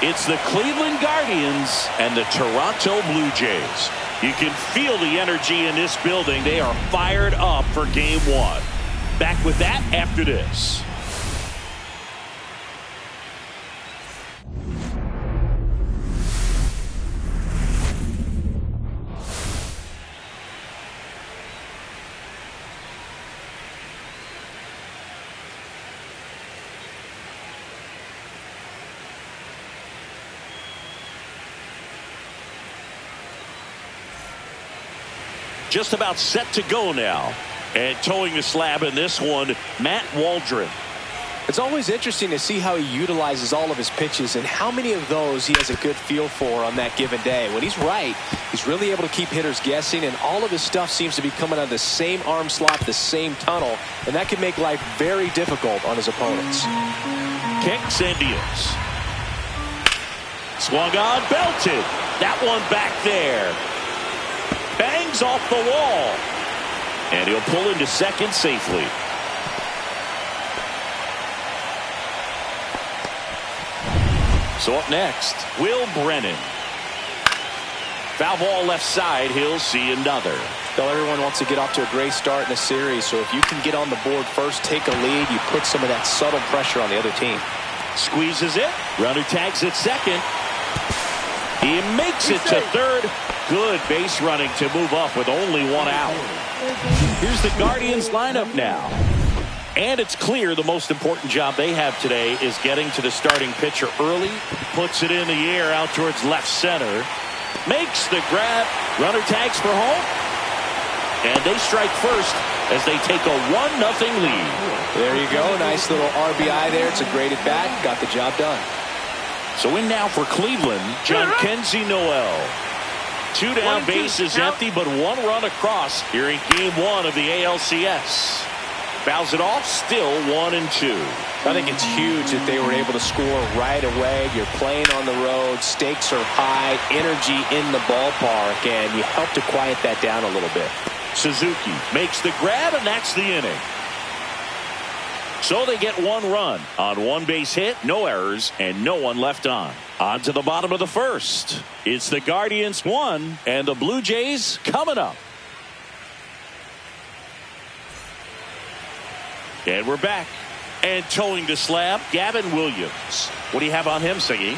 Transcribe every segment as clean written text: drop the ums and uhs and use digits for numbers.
It's the Cleveland Guardians and the Toronto Blue Jays. You can feel the energy in this building. They are fired up for game one. Back with that after this. Just about set to go now. And towing the slab in this one, Matt Waldron. It's always interesting to see how he utilizes all of his pitches and how many of those he has a good feel for on that given day. When he's right, he's really able to keep hitters guessing, and all of his stuff seems to be coming out of the same arm slot, the same tunnel, and that can make life very difficult on his opponents. Kicks and deals. Swung on, belted. That one back there. Bangs off the wall. And he'll pull into second safely. So up next, Will Brennan. Foul ball left side. He'll see another. Well, everyone wants to get off to a great start in a series, so if you can get on the board first, take a lead, you put some of that subtle pressure on the other team. Squeezes it. Runner tags at second. He makes it to third. Good base running to move up with only one out. Here's the Guardians lineup now. And it's clear the most important job they have today is getting to the starting pitcher early. Puts it in the air out towards left center. Makes the grab. Runner tags for home. And they strike first as they take a 1-0 lead. There you go. Nice little RBI there. It's a great at bat. Got the job done. So in now for Cleveland, John Kenzie Noel. 2 down, bases empty, but 1 run across here in game 1 of the ALCS. Fouls it off, still 1-2. I think it's huge that they were able to score right away. You're playing on the road, stakes are high, energy in the ballpark, and you help to quiet that down a little bit. Suzuki makes the grab, and that's the inning. So they get 1 run on 1 base hit, no errors, and no one left on. On to the bottom of the first. It's the Guardians 1 and the Blue Jays coming up. And we're back. And towing the slab, Gavin Williams. What do you have on him, Siggy?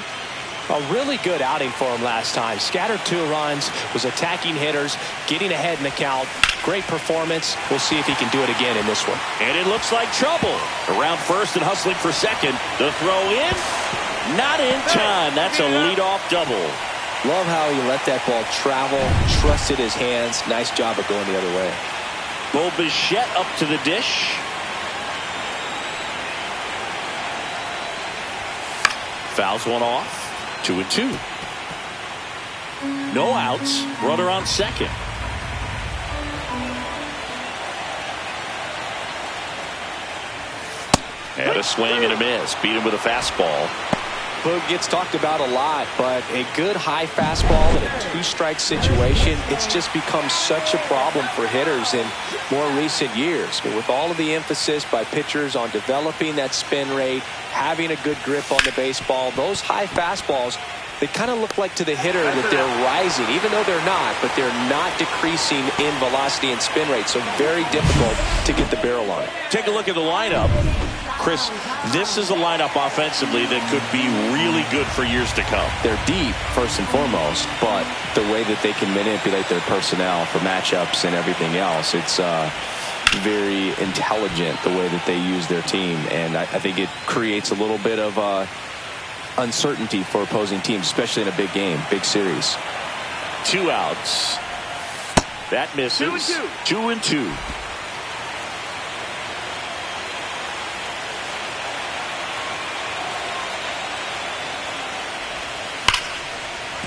A really good outing for him last time. Scattered 2 runs, was attacking hitters, getting ahead in the count. Great performance. We'll see if he can do it again in this one. And it looks like trouble. Around first and hustling for second. The throw in. Not in time. That's a leadoff double. Love how he let that ball travel, trusted his hands. Nice job of going the other way. Bo Bichette up to the dish. Fouls one off. 2-2. No outs. Runner on second. And a swing and a miss. Beat him with a fastball. Boog gets talked about a lot, but a good high fastball in a 2-strike situation, it's just become such a problem for hitters in more recent years. But with all of the emphasis by pitchers on developing that spin rate, having a good grip on the baseball, those high fastballs, they kind of look like to the hitter that they're rising, even though they're not, but they're not decreasing in velocity and spin rate, so very difficult to get the barrel on it. Take a look at the lineup. Chris, this is a lineup offensively that could be really good for years to come. They're deep, first and foremost, but the way that they can manipulate their personnel for matchups and everything else, it's very intelligent the way that they use their team, and I think it creates a little bit of uncertainty for opposing teams, especially in a big game, big series. 2 outs. That misses. 2-2.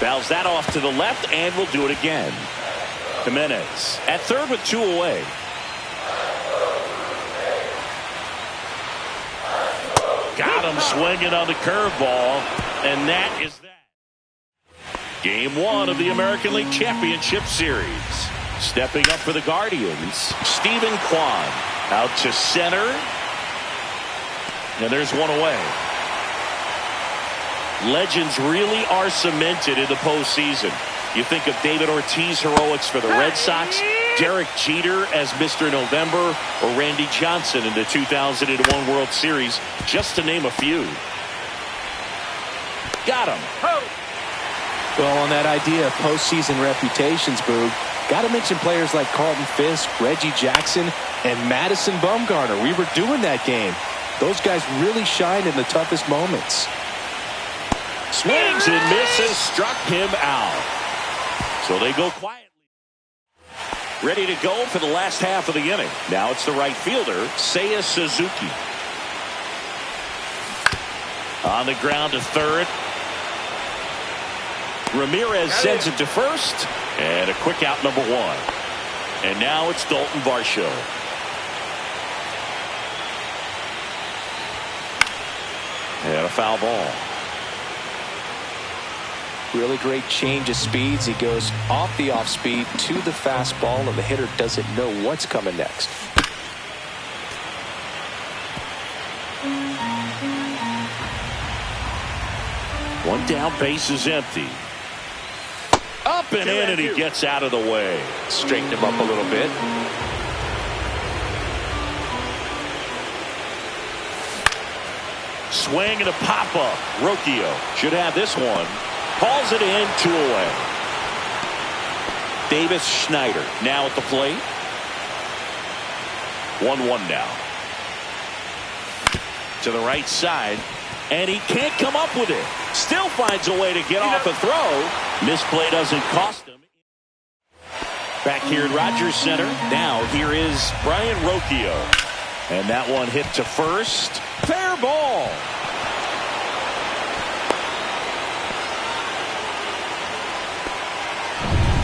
Fouls that off to the left, and will do it again. Jimenez at third with 2 away. Got him swinging on the curveball, and that is that. Game 1 of the American League Championship Series. Stepping up for the Guardians, Stephen Kwan out to center, and there's 1 away. Legends really are cemented in the postseason. You think of David Ortiz heroics for the Red Sox, Derek Jeter as Mr. November, or Randy Johnson in the 2001 World Series, just to name a few. Got him. Well, on that idea of postseason reputations, Boog, got to mention players like Carlton Fisk, Reggie Jackson, and Madison Bumgarner. We were doing that game. Those guys really shine in the toughest moments. Swings and misses, struck him out. So they go quietly. Ready to go for the last half of the inning. Now it's the right fielder, Seiya Suzuki. On the ground to third. Ramirez sends it to first. And a quick out, number one. And now it's Dalton Varsho. And a foul ball. Really great change of speeds. He goes off the off speed to the fastball, and the hitter doesn't know what's coming next. One down, base is empty. Up and in, and he gets out of the way. Straighten him up a little bit. Swing and a pop-up. Rocchio should have this one. Calls it in, 2 away. Davis Schneider now at the plate. 1-1 now. To the right side. And he can't come up with it. Still finds a way to get off a throw. Misplay doesn't cost him. Back here at Rogers Center. Now here is Brian Rocchio. And that one hit to first. Fair ball.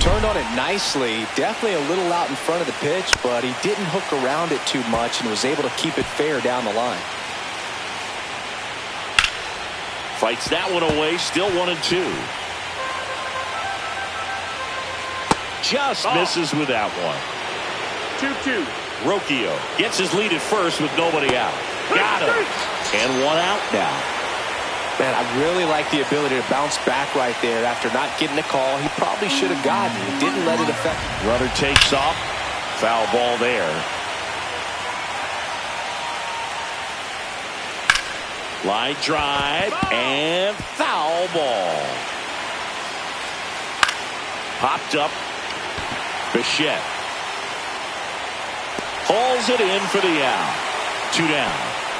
Turned on it nicely. Definitely a little out in front of the pitch, but he didn't hook around it too much and was able to keep it fair down the line. Fights that one away. Still 1-2. Just misses with that one. 2-2. Rocchio gets his lead at first with nobody out. Got him. And 1 out now. Man, I really like the ability to bounce back right there after not getting a call he probably should have gotten. He didn't let it affect him. Runner takes off. Foul ball there. Line drive and foul ball. Popped up. Bichette hauls it in for the out. 2 down.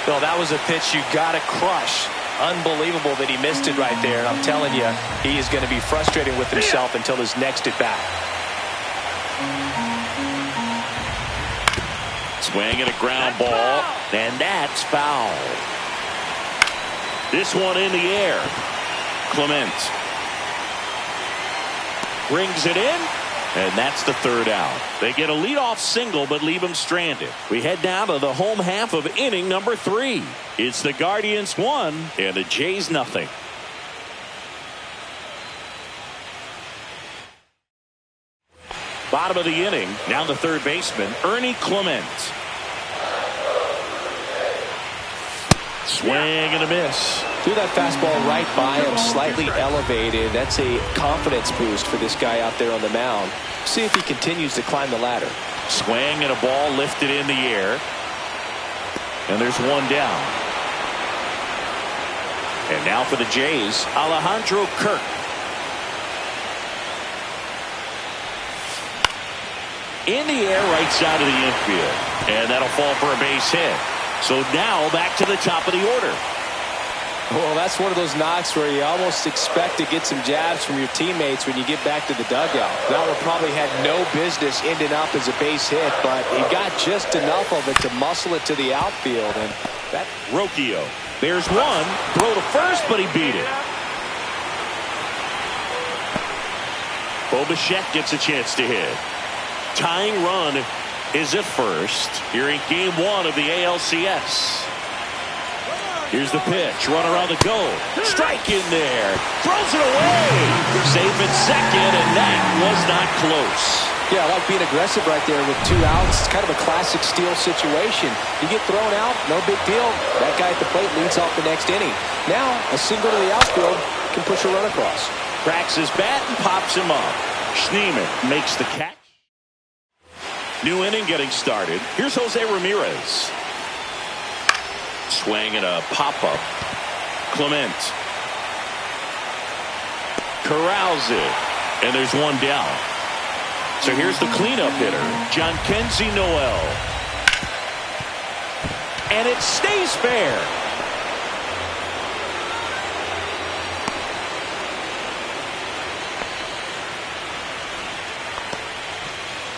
Well, that was a pitch you got to crush. Unbelievable that he missed it right there. And I'm telling you, he is going to be frustrated with himself until his next at bat. Swing and a ground ball, and that's foul. This one in the air. Clement brings it in, and that's the 3rd out. They get a leadoff single, but leave him stranded. We head down to the home half of inning number 3. It's the Guardians 1 and the Jays 0. Bottom of the inning. Now the third baseman, Ernie Clement. Swing and a miss. Threw that fastball right by him, slightly elevated. That's a confidence boost for this guy out there on the mound. See if he continues to climb the ladder. Swing and a ball lifted in the air. And there's 1 down. And now for the Jays, Alejandro Kirk. In the air, right side of the infield. And that'll fall for a base hit. So now back to the top of the order. Well, that's one of those knocks where you almost expect to get some jabs from your teammates when you get back to the dugout. That one probably had no business ending up as a base hit, but he got just enough of it to muscle it to the outfield. And that Rocchio. There's one. Throw to first, but he beat it. Bichette gets a chance to hit. Tying run is at first here in game 1 of the ALCS. Here's the pitch. Runner on the go. Strike in there. Throws it away. Safe at second, and that was not close. Yeah, I like being aggressive right there with 2 outs. It's kind of a classic steal situation. You get thrown out, no big deal. That guy at the plate leads off the next inning. Now, a single to the outfield can push a run across. Cracks his bat and pops him up. Schneemann makes the catch. New inning getting started. Here's Jose Ramirez. Swing and a pop-up. Clement corrals it. And there's one down. So here's the cleanup hitter, Jhonkensy Noel. And it stays fair.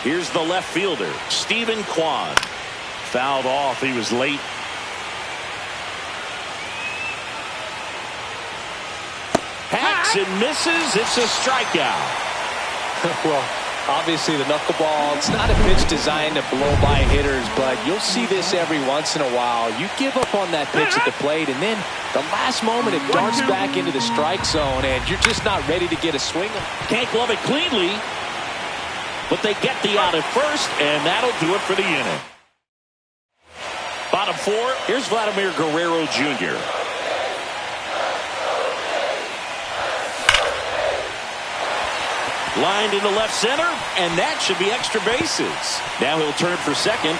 Here's the left fielder, Stephen Kwan. Fouled off. He was late. Hacks and misses. It's a strikeout. Well, obviously the knuckleball, it's not a pitch designed to blow by hitters, but you'll see this every once in a while. You give up on that pitch at the plate, and then the last moment it darts back into the strike zone, and you're just not ready to get a swing. Can't glove it cleanly, but they get the out at first, and that'll do it for the inning. Bottom 4, here's Vladimir Guerrero Jr. Lined into left center, and that should be extra bases. Now he'll turn for second.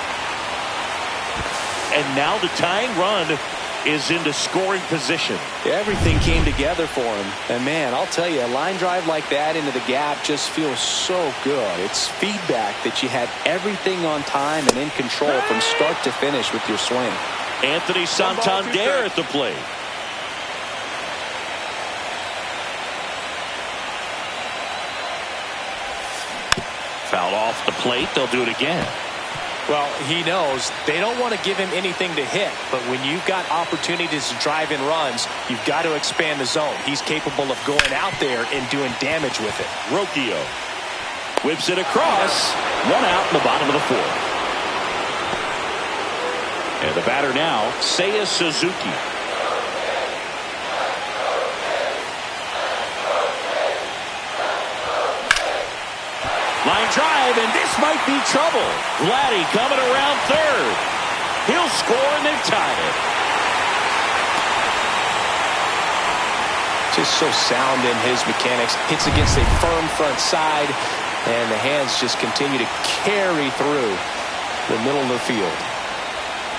And now the tying run is into scoring position. Everything came together for him. And man, I'll tell you, a line drive like that into the gap just feels so good. It's feedback that you had everything on time and in control from start to finish with your swing. Anthony Santander at the plate. Foul off the plate. They'll do it again. Well, he knows they don't want to give him anything to hit, but when you've got opportunities to drive in runs, you've got to expand the zone. He's capable of going out there and doing damage with it. Rocchio whips it across. 1 out in the bottom of the 4th. And the batter now, Seiya Suzuki. Line drive, and this might be trouble. Vladdy coming around third. He'll score, and they've tied it. Just so sound in his mechanics. Hits against a firm front side, and the hands just continue to carry through the middle of the field.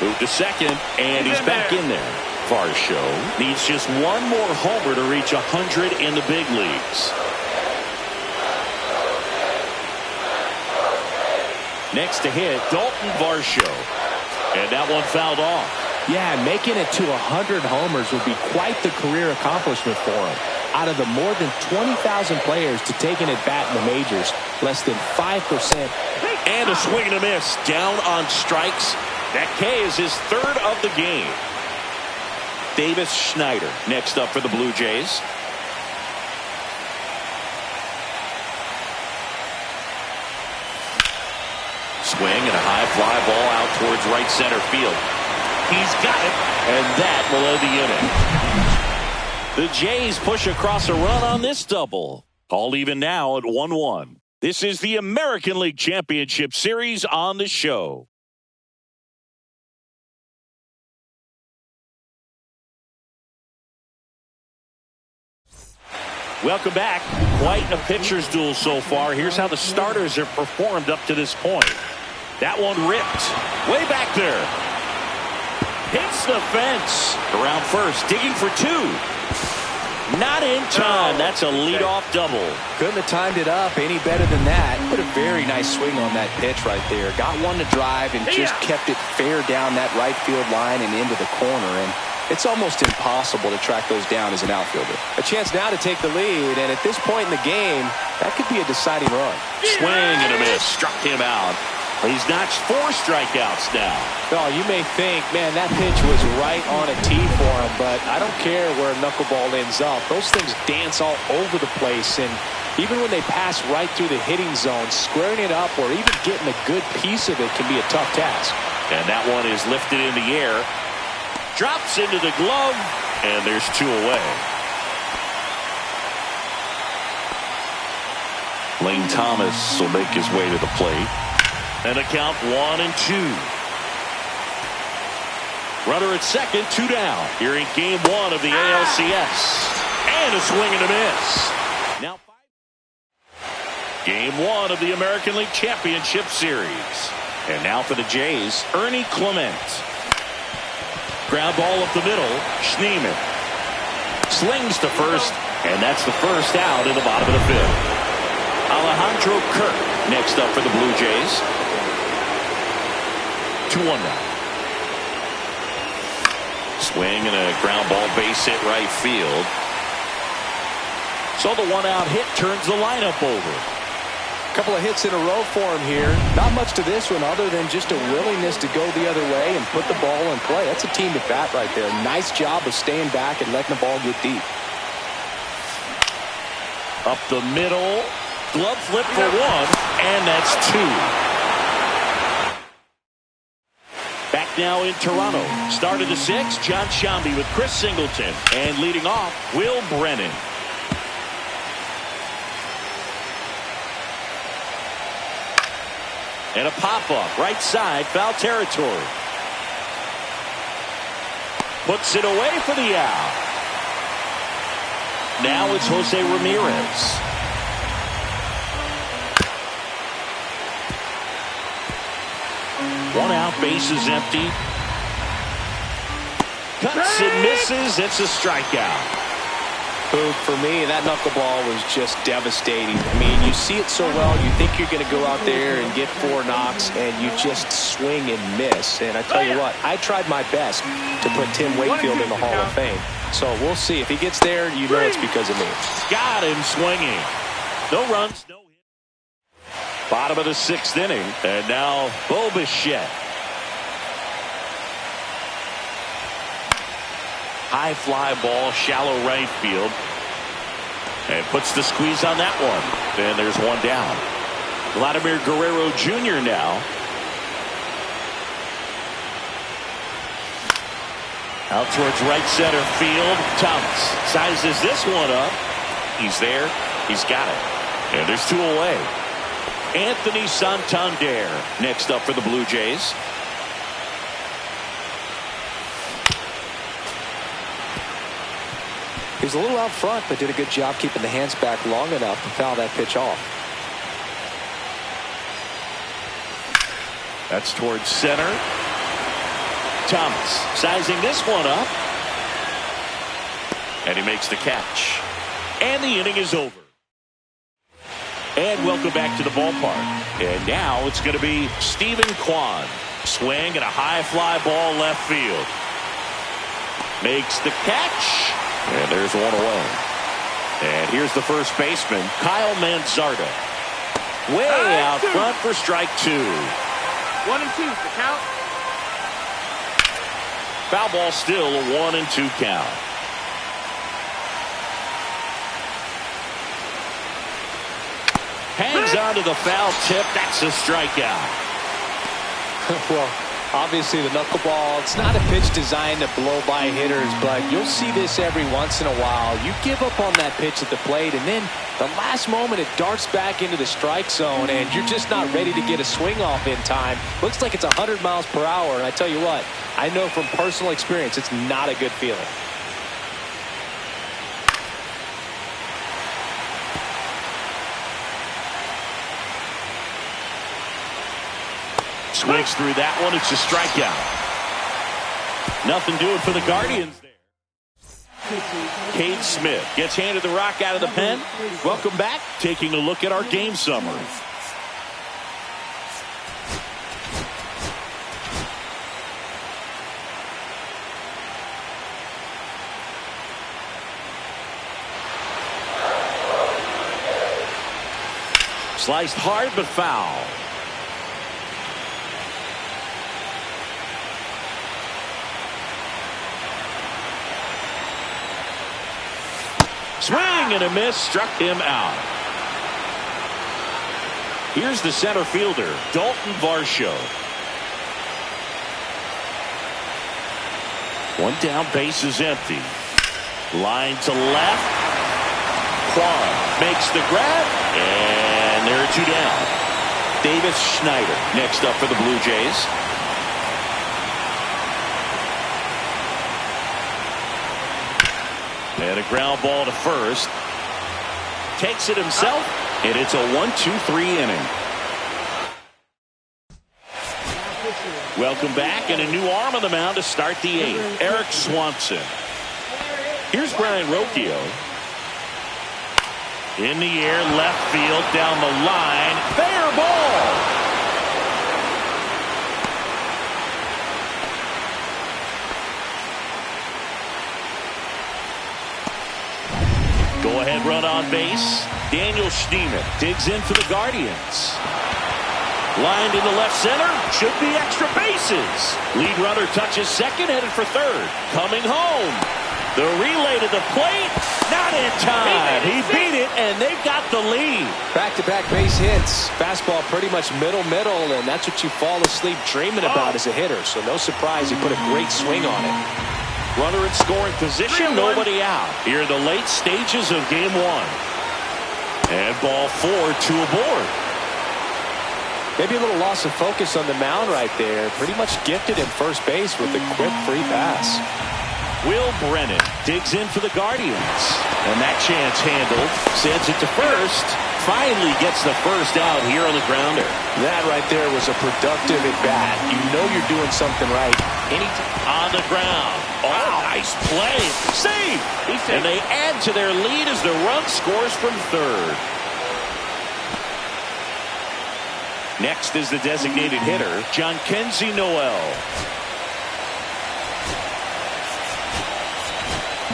Move to second, and he's back in there. Varsho needs just one more homer to reach 100 in the big leagues. Next to hit, Dalton Varsho. And that one fouled off. Yeah, making it to 100 homers would be quite the career accomplishment for him. Out of the more than 20,000 players to take an at-bat in the majors, less than 5%. And a swing and a miss. Down on strikes. That K is his 3rd of the game. Davis Schneider next up for the Blue Jays. Swing and a high fly ball out towards right center field. He's got it, and that will end the inning. The Jays push across a run on this double. All even now at 1-1. This is the American League Championship Series on the show. Welcome back. Quite a pitcher's duel so far. Here's how the starters have performed up to this point. That one ripped. Way back there. Hits the fence. Around first. Digging for 2. Not in time. That's a leadoff double. Couldn't have timed it up any better than that. Put a very nice swing on that pitch right there. Got one to drive and just kept it fair down that right field line and into the corner. And it's almost impossible to track those down as an outfielder. A chance now to take the lead, and at this point in the game, that could be a deciding run. Swing and a miss. Struck him out. He's notched 4 strikeouts now. Oh, you may think, man, that pitch was right on a tee for him, but I don't care where a knuckleball ends up. Those things dance all over the place, and even when they pass right through the hitting zone, squaring it up or even getting a good piece of it can be a tough task. And that one is lifted in the air. Drops into the glove, and there's 2 away. Lane Thomas will make his way to the plate. And a count 1-2. Runner at second, 2 down. Here in game 1 of the ALCS. And a swing and a miss. Now game 1 of the American League Championship Series. And now for the Jays, Ernie Clement. Ground ball up the middle. Schneemann slings to first, and that's the first out in the bottom of the 5th. Alejandro Kirk next up for the Blue Jays. 2-1 now. Swing and a ground ball base hit right field. So the 1-out hit turns the lineup over. A couple of hits in a row for him here. Not much to this one other than just a willingness to go the other way and put the ball in play. That's a team at bat right there. Nice job of staying back and letting the ball get deep. Up the middle. Glove flip for 1, and that's 2. Back now in Toronto. Start of the 6th, John Shambi with Chris Singleton. And leading off, Will Brennan. And a pop-up, right side, foul territory. Puts it away for the out. Now it's Jose Ramirez. One out, base is empty. Cuts and misses. It's a strikeout. Boog, for me, that knuckleball was just devastating. I mean, you see it so well, you think you're going to go out there and get 4 knocks, and you just swing and miss. And I tell you what, I tried my best to put Tim Wakefield in the Hall of Fame. So we'll see. If he gets there, you know it's because of me. Got him swinging. No runs, no hit. Bottom of the 6th inning. And now Bo Bichette. High fly ball, shallow right field. And puts the squeeze on that one. And there's 1 down. Vladimir Guerrero Jr. now. Out towards right center field. Thomas sizes this one up. He's there. He's got it. And there's 2 away. Anthony Santander next up for the Blue Jays. He's a little out front, but did a good job keeping the hands back long enough to foul that pitch off. That's towards center. Thomas sizing this one up. And he makes the catch. And the inning is over. And welcome back to the ballpark. And now it's going to be Stephen Kwan. Swing and a high fly ball left field. Makes the catch. And there's 1 away. And here's the first baseman, Kyle Manzardo. Way out front for strike 2. 1-2, the count. Foul ball still a 1-2 count. Hangs on to the foul tip. That's a strikeout. Well, obviously the knuckleball, it's not a pitch designed to blow by hitters, but you'll see this every once in a while. You give up on that pitch at the plate, and then the last moment it darts back into the strike zone, and you're just not ready to get a swing off in time. Looks like it's 100 miles per hour, and I tell you what, I know from personal experience it's not a good feeling. Swings through that one. It's a strikeout. Nothing doing for the Guardians there. Cade Smith gets handed the rock out of the pen. Welcome back. Taking a look at our game summary. Sliced hard but foul. Swing and a miss, struck him out. Here's the center fielder, Dalton Varsho. 1 down, base is empty. Line to left. Kwan makes the grab, and And there are two down. Davis Schneider next up for the Blue Jays. And a ground ball to first. Takes it himself, and it's a 1-2-3 inning. Welcome back, and a new arm on the mound to start the eighth. Eric Swanson. Here's Brian Rocchio. In the air, left field, down the line. Fair ball. Go ahead run on base. Daniel Schneemann digs in for the Guardians. Lined into left center. Should be extra bases. Lead runner touches second, headed for third. Coming home. The relay to the plate. Not in time. He beat it, and they've got the lead. Back-to-back base hits. Fastball pretty much middle, and that's what you fall asleep dreaming about as a hitter. So no surprise he put a great swing on it. Runner in scoring position, nobody out. Here in the late stages of game one. And ball 4, 2 aboard. Maybe a little loss of focus on the mound right there. Pretty much gifted in first base with a quick free pass. Will Brennan digs in for the Guardians. And that chance handled. Sends it to first. Finally gets the first out here on the grounder. That right there was a productive at bat. You know you're doing something right. On the ground. Oh, nice play. Save. And they add to their lead as the run scores from third. Next is the designated hitter, Jhonkensy Noel.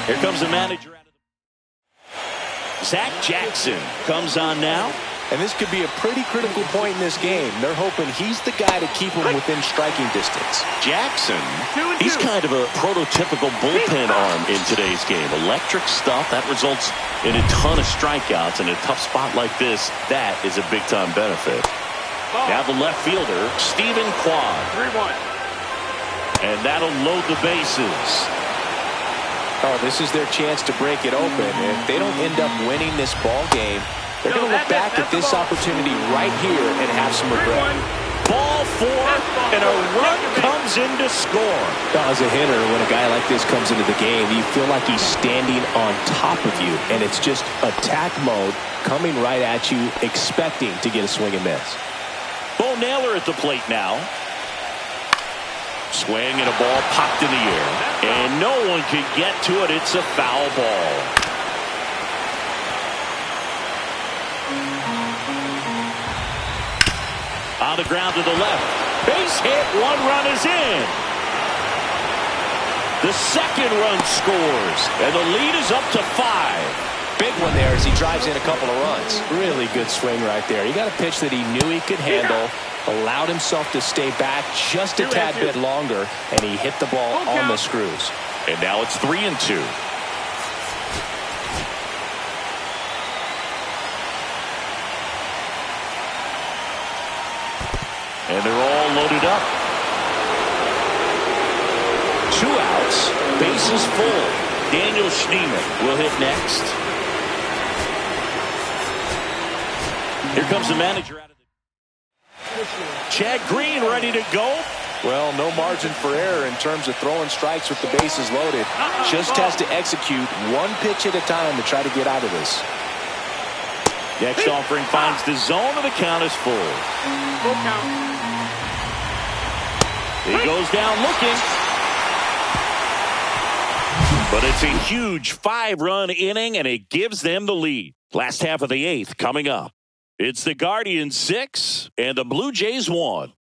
Here comes the manager. Zach Jackson comes on now. And this could be a pretty critical point in this game. They're hoping he's the guy to keep them within striking distance. Jackson, he's kind of a prototypical bullpen arm in today's game. Electric stuff that results in a ton of strikeouts. In a tough spot like this, that is a big-time benefit. Now the left fielder, Stephen Kwan. 3-1. And that'll load the bases. Oh, this is their chance to break it open. If they don't end up winning this ball game, they're going to look back at this opportunity right here and have some regret. Ball 4, and a run comes in to score. As a hitter, when a guy like this comes into the game, you feel like he's standing on top of you, and it's just attack mode coming right at you, expecting to get a swing and miss. Bo Naylor at the plate now. Swing and a ball popped in the air, and no one can get to it. It's a foul ball. On the ground to the left. Base hit. One run is in. The second run scores, and the lead is up to 5. Big one there as he drives in a couple of runs. Really good swing right there. He got a pitch that he knew he could handle, allowed himself to stay back just a tad bit longer, and he hit the ball on the screws. And now it's 3-2. And they're all loaded up. 2 outs. Bases full. Daniel Schneemann will hit next. Here comes the manager out of the... Chad Green ready to go. Well, no margin for error in terms of throwing strikes with the bases loaded. Just has to execute one pitch at a time to try to get out of this. Next offering finds the zone, and the count is full. Full count. He goes down looking. But it's a huge 5-run inning, and it gives them the lead. Last half of the 8th coming up. It's the Guardians 6 and the Blue Jays 1.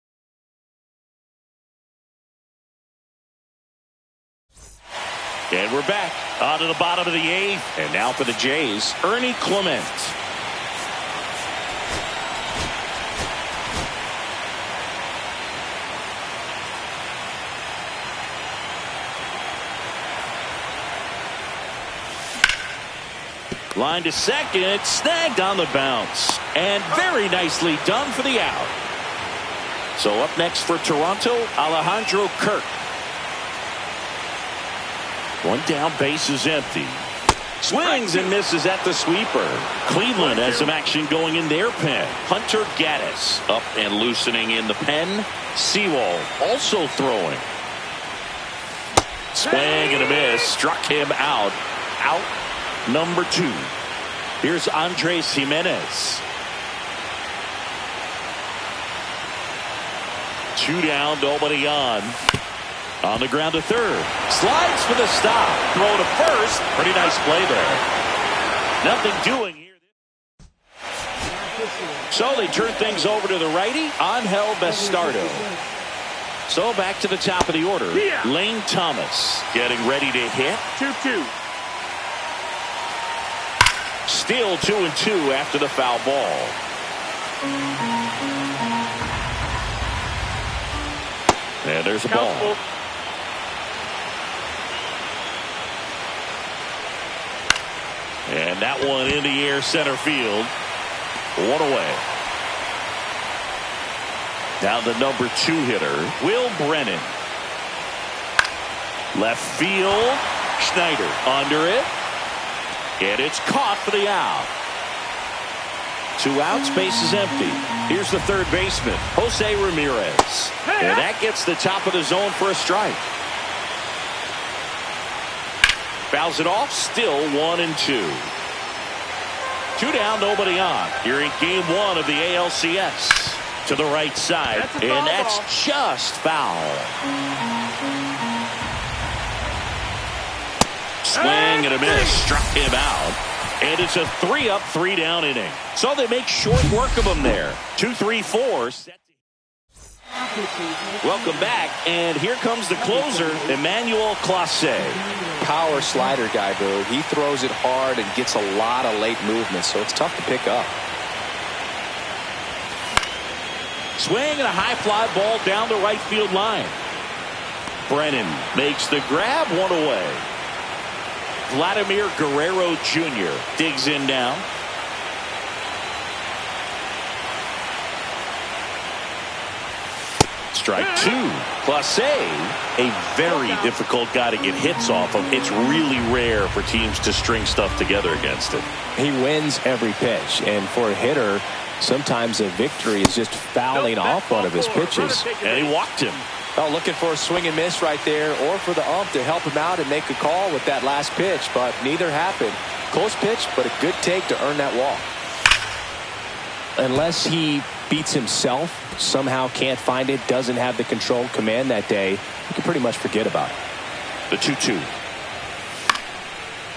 And we're back on to the bottom of the 8th. And now for the Jays, Ernie Clement. Line to second, snagged on the bounce. And very nicely done for the out. So up next for Toronto, Alejandro Kirk. One down, base is empty. Swings and misses at the sweeper. Cleveland has some action going in their pen. Hunter Gaddis up and loosening in the pen. Sewell also throwing. Swing and a miss. Struck him out. Out number 2. Here's Andres Jimenez. 2 down, nobody on. On the ground to third. Slides for the stop. Throw to first. Pretty nice play there. Nothing doing here. So they turn things over to the righty, Angel Bastardo. So back to the top of the order. Lane Thomas getting ready to hit. 2-2. Still 2-2 after the foul ball. And there's a ball. And that one in the air center field. 1 away. Now the number 2 hitter, Will Brennan. Left field. Schneider under it. And it's caught for the out. 2 outs, base is empty. Here's the third baseman, Jose Ramirez. And that gets the top of the zone for a strike. Fouls it off, still 1-2. 2 down, nobody on. You're in game 1 of the ALCS. To the right side, and that's just foul. Swing and a miss, struck him out. And it's a 3-up, 3-down inning. So they make short work of them there. 2-3-4. Welcome back, and here comes the closer, Emmanuel Clase. Power slider guy, Boo. He throws it hard and gets a lot of late movement, so it's tough to pick up. Swing and a high fly ball down the right field line. Brennan makes the grab, 1 away. Vladimir Guerrero Jr. digs in now. Strike 2. Clase, a very difficult guy to get hits off of. It's really rare for teams to string stuff together against him. He wins every pitch, and for a hitter, sometimes a victory is just fouling off one of his pitches. And he walked him. Well, looking for a swing and miss right there, or for the ump to help him out and make a call with that last pitch, but neither happened. Close pitch, but a good take to earn that walk. Unless he beats himself, somehow can't find it, doesn't have the control command that day, you can pretty much forget about it. The 2-2.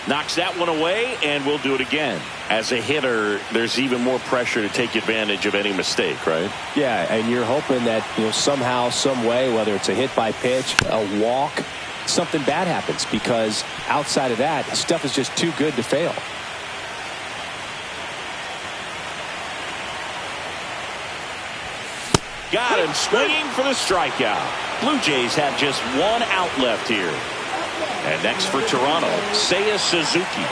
Knocks that one away, and we'll do it again. As a hitter, there's even more pressure to take advantage of any mistake, right? Yeah, and you're hoping that, somehow, some way, whether it's a hit by pitch, a walk, something bad happens, because outside of that, stuff is just too good to fail. Got him swinging for the strikeout. Blue Jays have just 1 out left here. And next for Toronto, Seiya Suzuki.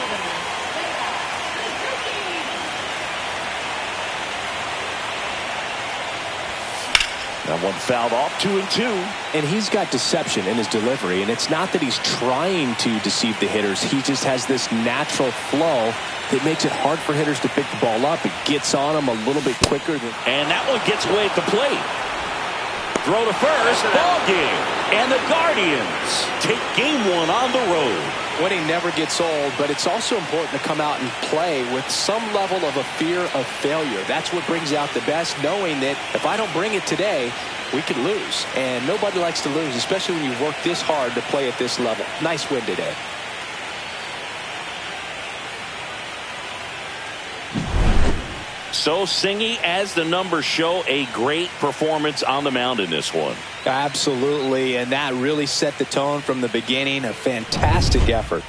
That one fouled off, 2-2. And he's got deception in his delivery, and it's not that he's trying to deceive the hitters. He just has this natural flow that makes it hard for hitters to pick the ball up. It gets on them a little bit quicker. And that one gets away at the plate. Throw to first, ball game. And the Guardians take game 1 on the road. Winning never gets old, but it's also important to come out and play with some level of a fear of failure. That's what brings out the best, knowing that if I don't bring it today, we could lose. And nobody likes to lose, especially when you work this hard to play at this level. Nice win today. So Singy, as the numbers show, a great performance on the mound in this one. Absolutely, and that really set the tone from the beginning. A fantastic effort.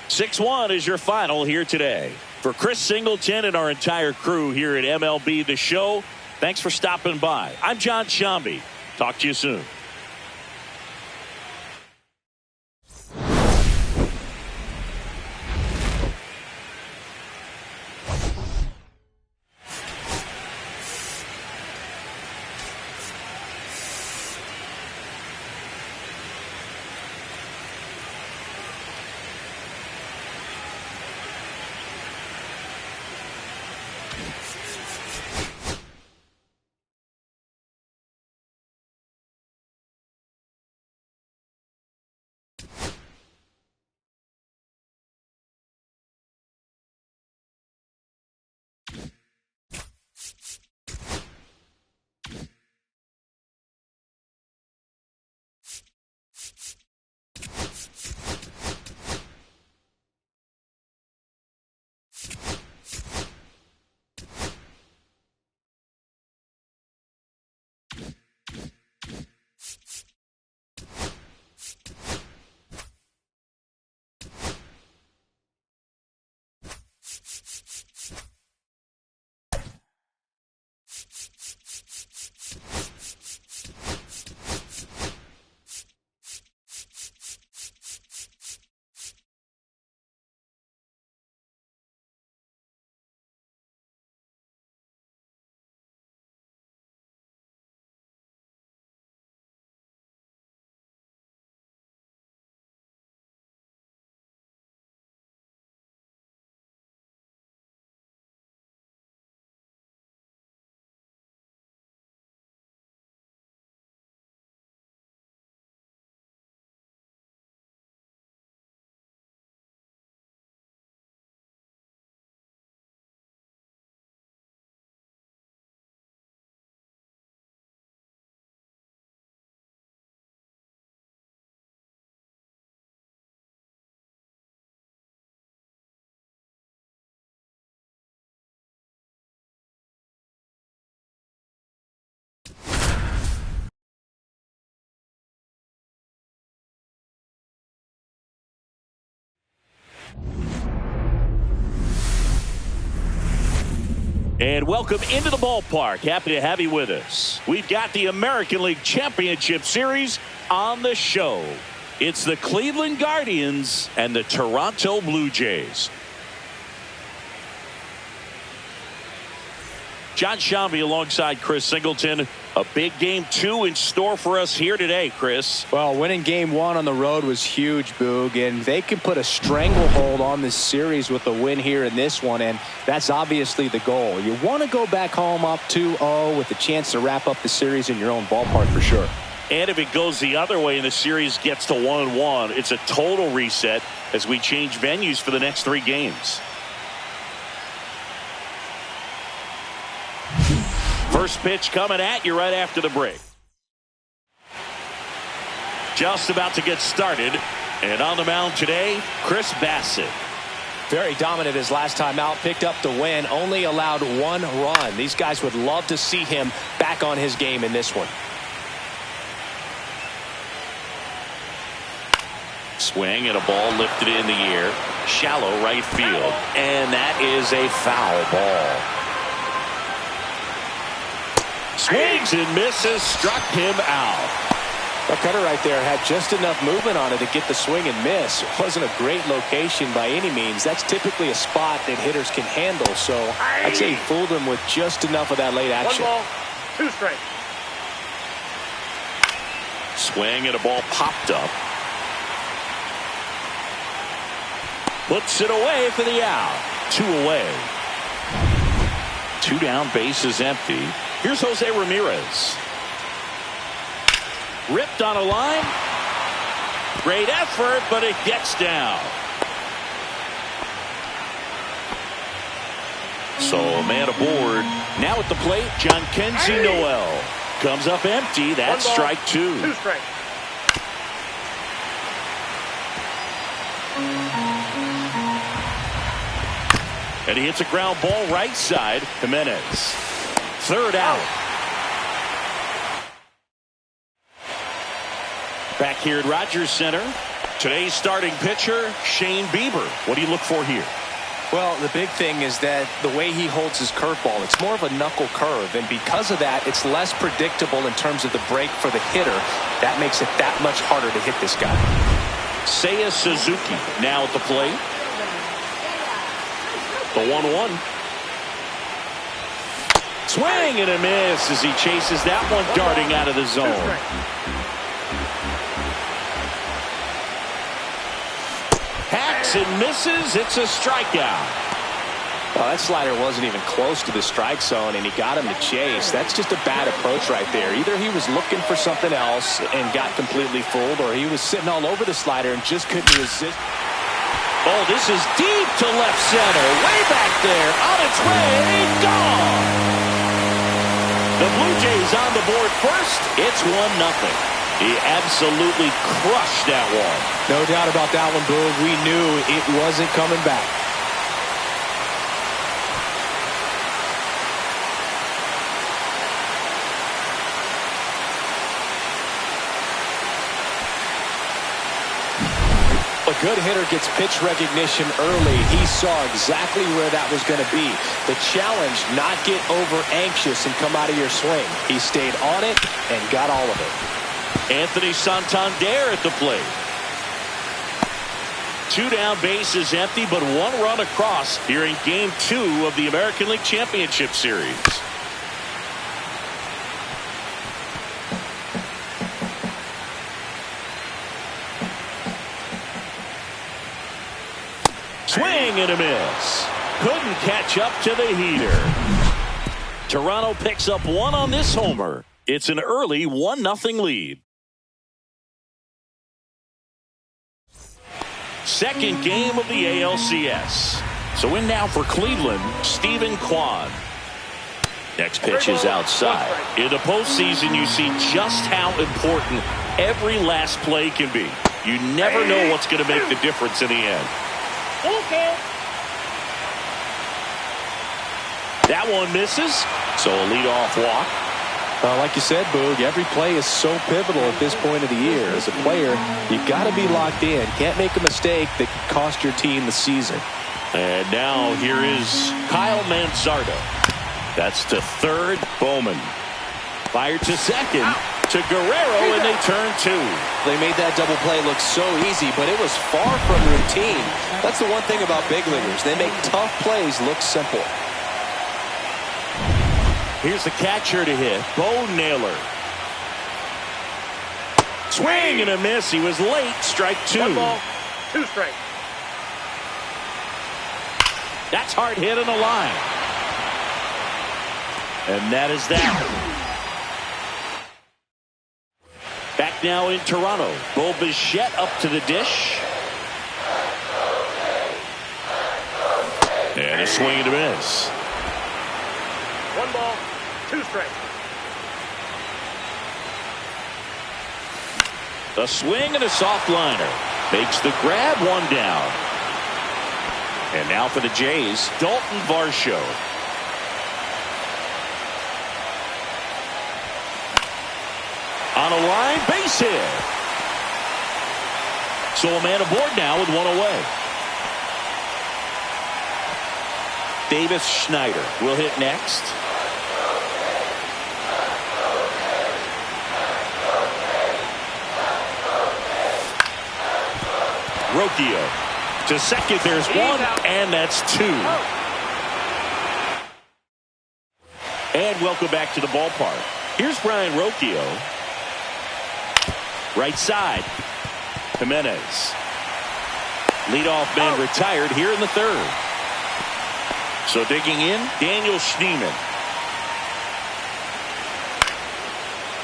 6-1 is your final here today. For Chris Singleton and our entire crew here at MLB The Show, thanks for stopping by. I'm John Shambi. Talk to you soon. And welcome into the ballpark. Happy to have you with us. We've got the American League Championship Series on the show. It's the Cleveland Guardians and the Toronto Blue Jays. John Shambi alongside Chris Singleton. A big game 2 in store for us here today, Chris. Well, winning game 1 on the road was huge, Boog, and they can put a stranglehold on this series with a win here in this one, and that's obviously the goal. You want to go back home up 2-0 with a chance to wrap up the series in your own ballpark for sure. And if it goes the other way and the series gets to 1-1, it's a total reset as we change venues for the next 3 games. First pitch coming at you right after the break. Just about to get started. And on the mound today, Chris Bassett. Very dominant his last time out. Picked up the win. Only allowed 1 run. These guys would love to see him back on his game in this one. Swing and a ball lifted in the air. Shallow right field. And that is a foul ball. Swings and misses, struck him out. The cutter right there had just enough movement on it to get the swing and miss. It wasn't a great location by any means. That's typically a spot that hitters can handle. So I'd say he fooled him with just enough of that late action. 1 ball, 2 strikes. Swing and a ball popped up. Puts it away for the out. 2 away. 2 down, bases empty. Here's Jose Ramirez. Ripped on a line. Great effort, but it gets down. So man aboard. Now at the plate, John Kenzie Noel. Comes up empty. That's strike 2. 2 strikes. And he hits a ground ball right side. Jimenez. 3rd out. Back here at Rogers Center. Today's starting pitcher, Shane Bieber. What do you look for here? Well, the big thing is that the way he holds his curveball, it's more of a knuckle curve. And because of that, it's less predictable in terms of the break for the hitter. That makes it that much harder to hit this guy. Seiya Suzuki now at the plate. The 1-1. Swing and a miss as he chases that one darting out of the zone. Hacks and misses. It's a strikeout. Well, that slider wasn't even close to the strike zone, and he got him to chase. That's just a bad approach right there. Either he was looking for something else and got completely fooled, or he was sitting all over the slider and just couldn't resist. Oh, this is deep to left center. Way back there. On its way. Gone. The Blue Jays on the board first. It's 1-0. He absolutely crushed that one. No doubt about that one, Boog. We knew it wasn't coming back. A good hitter gets pitch recognition early. He saw exactly where that was going to be. The challenge, not get over anxious and come out of your swing. He stayed on it and got all of it. Anthony Santander at the plate. 2 down, bases empty, but 1 run across here in game 2 of the American League Championship Series. Swing and a miss. Couldn't catch up to the heater. Toronto picks up 1 on this homer. It's an early 1-0 lead. Second game of the ALCS. So in now for Cleveland, Stephen Kwan. Next pitch is outside. In the postseason, you see just how important every last play can be. You never know what's going to make the difference in the end. Okay. That one misses, so a leadoff walk. Like you said, Boog, every play is so pivotal at this point of the year. As a player, you got to be locked in. Can't make a mistake that could cost your team the season. And now here is Kyle Manzardo. That's to third. Bowman fired to second to Guerrero, and they turn two. They made that double play look so easy, but it was far from routine. That's the one thing about big leaguers. They make tough plays look simple. Here's the catcher to hit, Bo Naylor. Swing and a miss. He was late. Strike two. 1 ball, 2 strikes. That's hard hit on the line. And that is that. Back now in Toronto. Bo Bichette up to the dish. And a swing and a miss. 1 ball, 2 strikes. A swing and a soft liner. Makes the grab, 1 down. And now for the Jays, Dalton Varsho. On a line, base hit. So a man aboard now with 1 away. Davis Schneider will hit next. Rocchio to second. There's 1, and that's 2. And welcome back to the ballpark. Here's Brian Rocchio. Right side. Jimenez. Leadoff man retired here in the third. So digging in, Daniel Schneemann.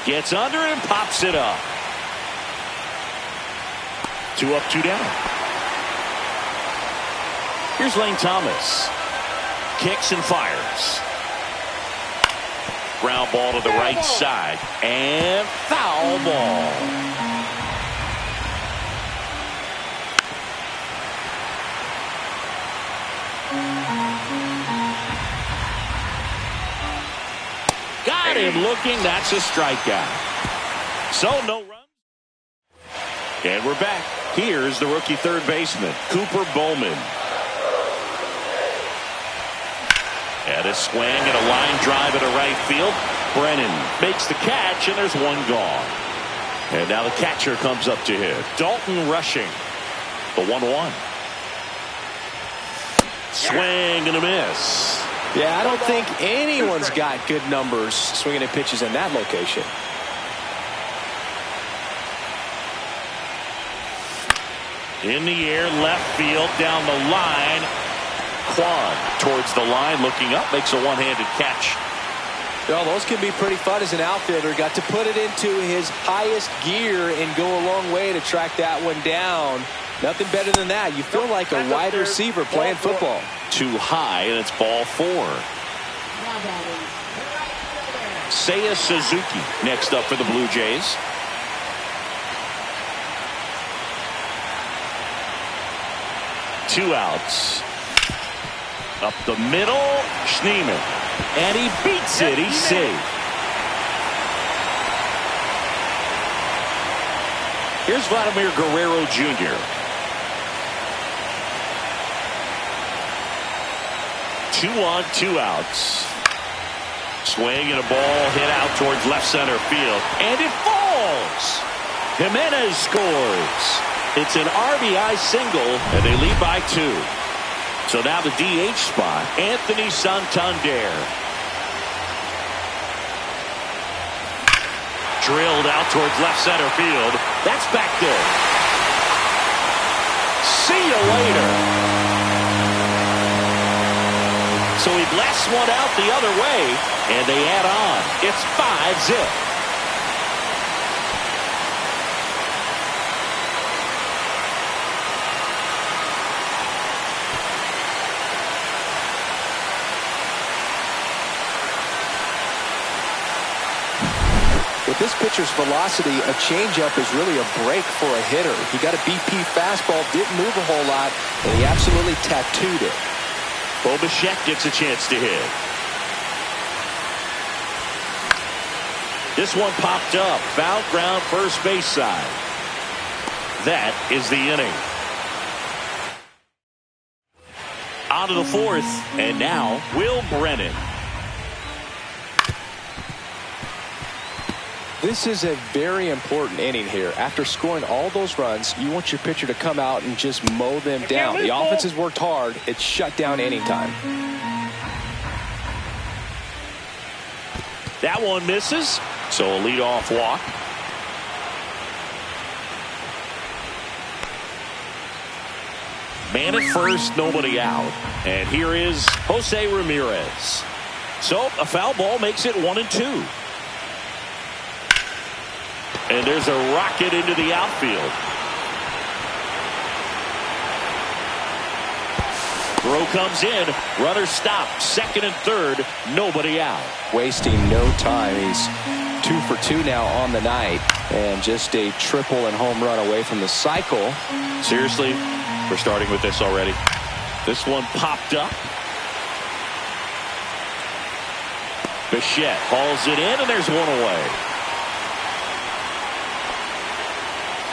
Gets under it and pops it up. 2 up, 2 down. Here's Lane Thomas. Kicks and fires. Ground ball to the right side. And foul ball. Got him looking. That's a strikeout. So no runs. And we're back. Here's the rookie third baseman, Cooper Bowman. And a swing and a line drive into right field. Brennan makes the catch, and there's 1 gone. And now the catcher comes up to hit. Dalton Rushing. The 1-1. Swing and a miss. Yeah, I don't think anyone's got good numbers swinging at pitches in that location. In the air, left field, down the line. Kwan towards the line, looking up, makes a one-handed catch. Well, those can be pretty fun as an outfielder. Got to put it into his highest gear and go a long way to track that one down. Nothing better than that. You feel like a wide receiver playing football. Too high, and it's ball 4. Seiya Suzuki next up for the Blue Jays. Two outs. Up the middle, Schneemann. And he beats it. He's safe. Here's Vladimir Guerrero Jr. 2 on, 2 outs. Swing and a ball hit out towards left center field. And it falls. Jimenez scores. It's an RBI single, and they lead by 2. So now the DH spot, Anthony Santander. Drilled out towards left center field. That's back there. See you later. So he blasts one out the other way, and they add on. It's 5-zip. With this pitcher's velocity, a changeup is really a break for a hitter. He got a BP fastball, didn't move a whole lot, and he absolutely tattooed it. Bo Bichette gets a chance to hit. This one popped up. Foul ground first base side. That is the inning. On to the 4th, and now Will Brennan. This is a very important inning here. After scoring all those runs, you want your pitcher to come out and just mow them down. The offense has worked hard. It's shut down inning time. That one misses, so a leadoff walk. Man at first, nobody out. And here is Jose Ramirez. So a foul ball makes it 1-2. And there's a rocket into the outfield. Throw comes in. Runner stopped. Second and third. Nobody out. Wasting no time. He's 2 for 2 now on the night. And just a triple and home run away from the cycle. Seriously, we're starting with this already. This one popped up. Bichette hauls it in, and there's one away.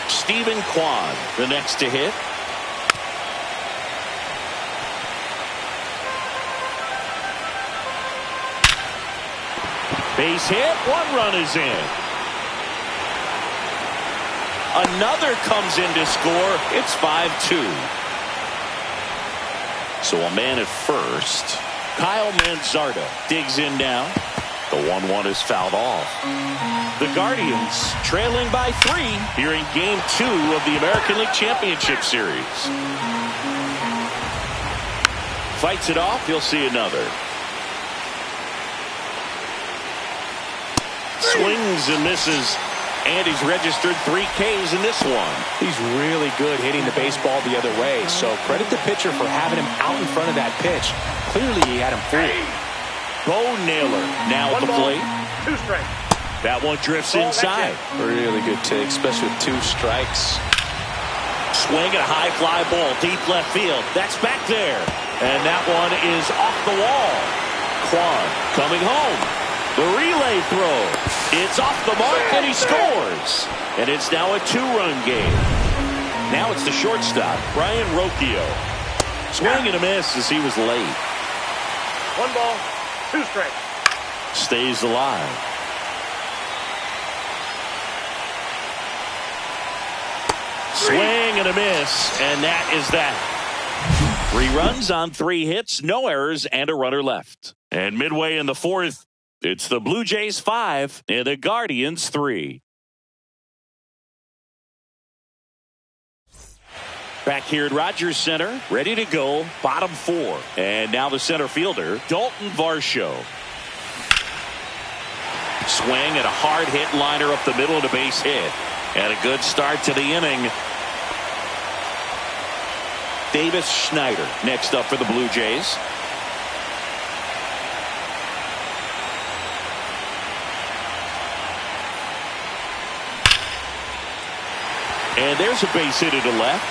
Stephen Kwan, the next to hit. Base hit, one run is in. Another comes in to score. It's 5-2. So a man at first. Kyle Manzardo digs in now. The 1-1 is fouled off. The Guardians trailing by 3 here in Game 2 of the American League Championship Series. Fights it off. You'll see another. Swings and misses. And he's registered 3 Ks in this one. He's really good hitting the baseball the other way. So credit the pitcher for having him out in front of that pitch. Clearly he had him fooled. Bo Naylor now at the plate. 2 strikes. That one drifts inside. Really good take, especially with 2 strikes. Swing and a high fly ball deep left field. That's back there. And that one is off the wall. Kwan coming home. The relay throw. It's off the mark and he scores. And it's now a 2-run game. Now it's the shortstop, Brian Rocchio. Swing and a miss as he was late. 1 ball, 2 strikes. Stays alive. Swing and a miss, and that is that. 3 runs on 3 hits, no errors, and a runner left. And midway in the 4th, it's the Blue Jays 5 and the Guardians 3. Back here at Rogers Center, ready to go, bottom 4. And now the center fielder, Dalton Varsho. Swing and a hard hit liner up the middle and a base hit. And a good start to the inning. Davis Schneider next up for the Blue Jays. And there's a base hit to the left.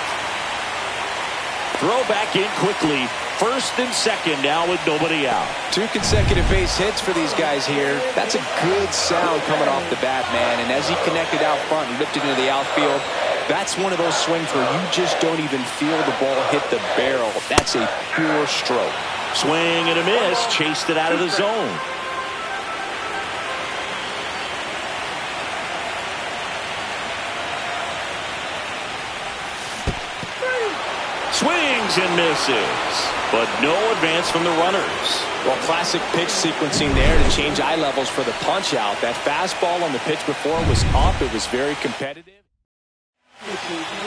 Throw back in quickly. First and second now with nobody out. 2 consecutive base hits for these guys here. That's a good sound coming off the bat, man. And as he connected out front and ripped it into the outfield, that's one of those swings where you just don't even feel the ball hit the barrel. That's a pure stroke. Swing and a miss. Chased it out of the zone. Swings and misses, but no advance from the runners. Well, classic pitch sequencing there to change eye levels for the punch out. That fastball on the pitch before was up. It was very competitive.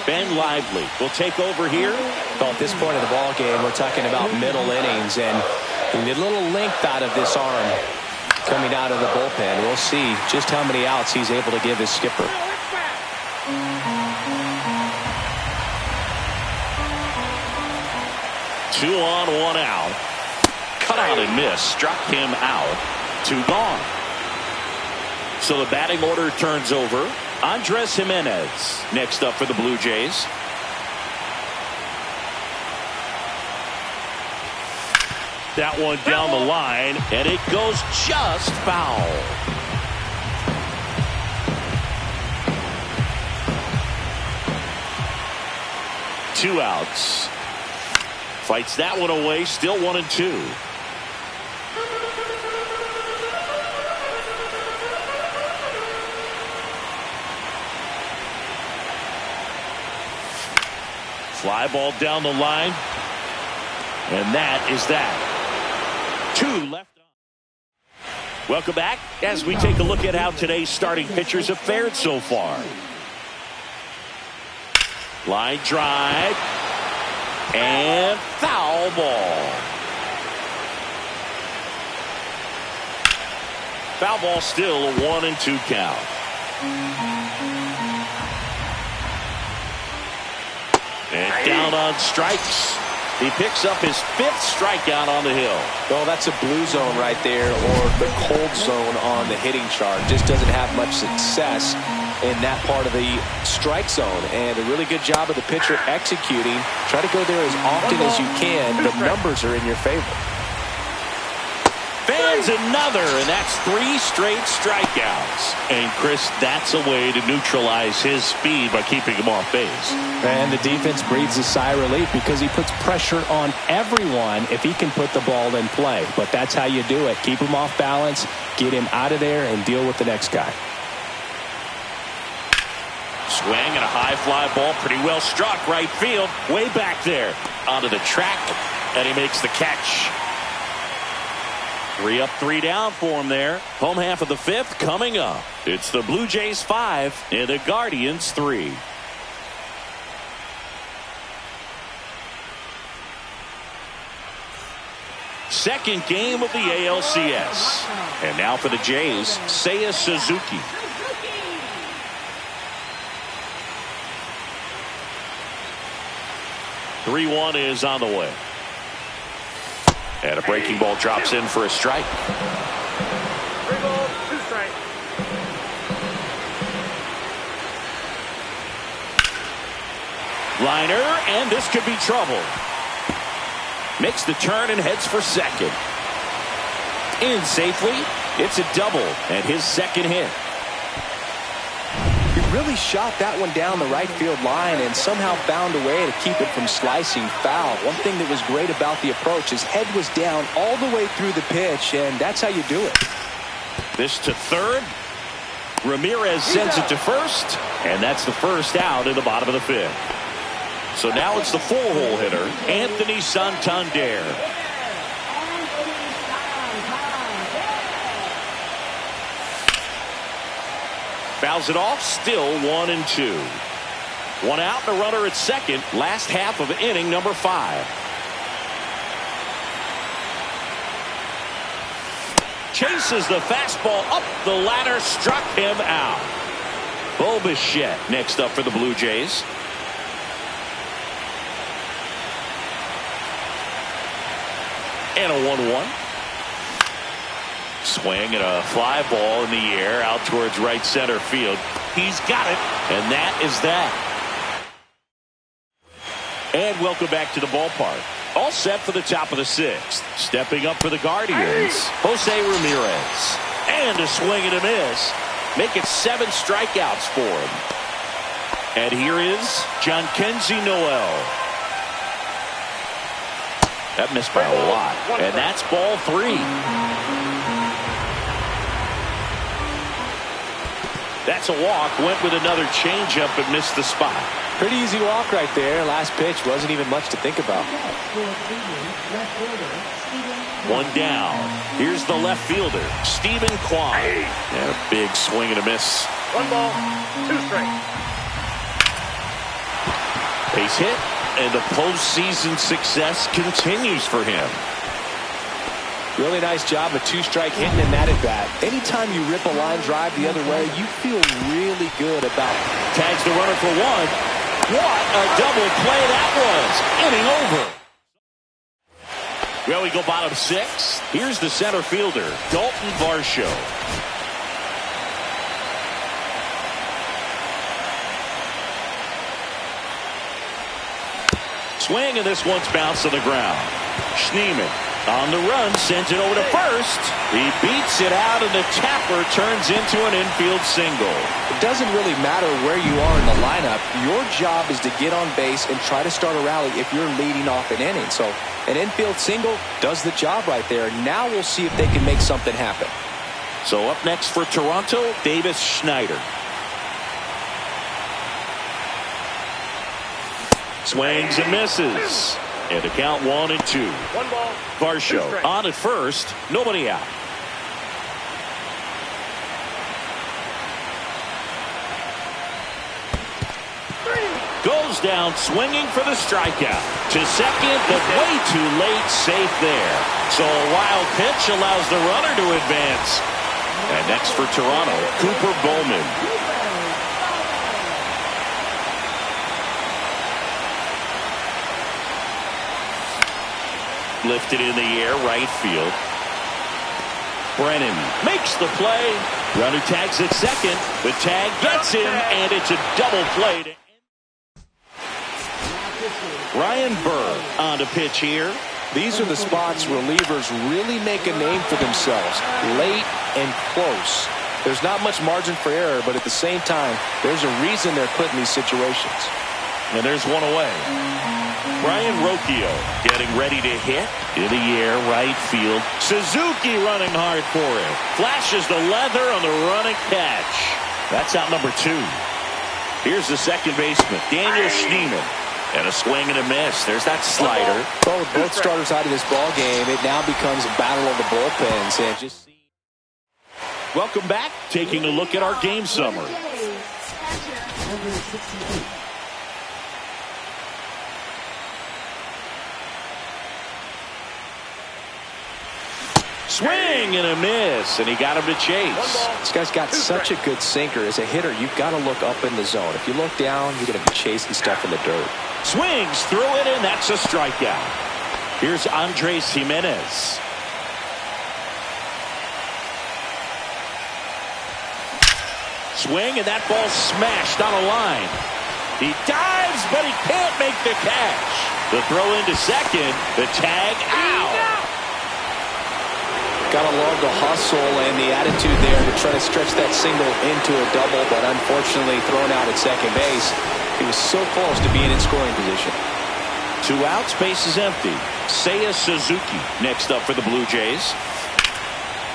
Ben Lively will take over here. Well, at this point of the ball game, we're talking about middle innings, and we need a little length out of this arm coming out of the bullpen. We'll see just how many outs he's able to give his skipper. 2 on, 1 out. Cut out and miss. Struck him out. 2 gone. So the batting order turns over. Andres Jimenez next up for the Blue Jays. That one down the line, and it goes just foul. Two outs. Fights that one away, still 1-2. Fly ball down the line. And that is that. 2 left on. Welcome back as we take a look at how today's starting pitchers have fared so far. Line drive. And foul ball. Foul ball, still a 1-2 count. And down on strikes. He picks up his 5th strikeout on the hill. Well, that's a blue zone right there, or the cold zone on the hitting chart. Just doesn't have much success in that part of the strike zone. And a really good job of the pitcher executing. Try to go there as often as you can. The numbers are in your favor. Fans another, and that's 3 straight strikeouts. And Chris, that's a way to neutralize his speed by keeping him off base. And the defense breathes a sigh of relief because he puts pressure on everyone if he can put the ball in play. But that's how you do it. Keep him off balance, get him out of there, and deal with the next guy. Swing and a high fly ball, pretty well struck right field, way back there onto the track, and he makes the catch. 3 up, 3 down for him there. Home half of the 5th coming up. It's the Blue Jays 5 and the Guardians 3. Second game of the ALCS. And now for the Jays, Seiya Suzuki. The 3-1 is on the way. And a breaking ball drops in for a strike. 3 balls, 2 strikes. Liner, and this could be trouble. Makes the turn and heads for second. In safely. It's a double and his 2nd hit. He really shot that one down the right field line and somehow found a way to keep it from slicing foul. One thing that was great about the approach, his head was down all the way through the pitch, and that's how you do it. This to third. Ramirez sends it to first, and that's the first out in the bottom of the 5th. So now it's the 4-hole hitter, Anthony Santander. Fouls it off, still 1-2. 1 out and a runner at second, last half of inning number 5. Chases the fastball up the ladder, struck him out. Bo Bichette next up for the Blue Jays. And a 1-1. Swing and a fly ball in the air out towards right center field. He's got it, and that is that. And welcome back to the ballpark. All set for the top of the 6th. Stepping up for the Guardians, Jose Ramirez. And a swing and a miss. Make it 7 strikeouts for him. And here is Jhonkensy Noel. That missed by a lot. And that's ball 3. That's a walk. Went with another changeup but missed the spot. Pretty easy walk right there. Last pitch wasn't even much to think about. 1 down. Here's the left fielder, Stephen Kwan. And a big swing and a miss. 1 ball, 2 strikes. Base hit, and the postseason success continues for him. Really nice job, a 2-strike hitting in that at bat. Anytime you rip a line drive the other way, you feel really good about it. Tags the runner for 1. What a double play that was. Inning over. Well, we go bottom 6. Here's the center fielder, Dalton Varsho. Swing, and this one's bounced to the ground. Schneemann on the run, sends it over to first. He beats it out, and the tapper turns into an infield single. It doesn't really matter where you are in the lineup. Your job is to get on base and try to start a rally if you're leading off an inning. So an infield single does the job right there. Now we'll see if they can make something happen. So up next for Toronto, Davis Schneider. Swings and misses. And the count 1-2. 1 ball. Varsho on at first. Nobody out. Goes down swinging for the strikeout. To second, but way too late. Safe there. So a wild pitch allows the runner to advance. And next for Toronto, Cooper Bowman. Lifted in the air, right field. Brennan makes the play. Runner tags at second. The tag gets him, and it's a double play. Ryan Burr on to pitch here. These are the spots relievers really make a name for themselves. Late and close. There's not much margin for error, but at the same time, there's a reason they're put in these situations. And there's one away. Brian Rocchio getting ready to hit. In the air, right field. Suzuki running hard for it. Flashes the leather on the running catch. That's out number 2. Here's the second baseman, Daniel Schneemann. And a swing and a miss. There's that slider. Well, with both starters out of this ball game, it now becomes a battle of the bullpens. And just welcome back. Taking a look at our game summary. Swing and a miss, and he got him to chase. This guy's got such a good sinker. As a hitter, you've got to look up in the zone. If you look down, you're going to be chasing stuff in the dirt. Swings through it, and that's a strikeout. Here's Andres Jimenez. Swing, and that ball smashed on a line. He dives, but he can't make the catch. The throw into second, the tag out. Got to love the hustle and the attitude there to try to stretch that single into a double, but unfortunately thrown out at second base. He was so close to being in scoring position. 2 outs, base is empty. Seiya Suzuki next up for the Blue Jays.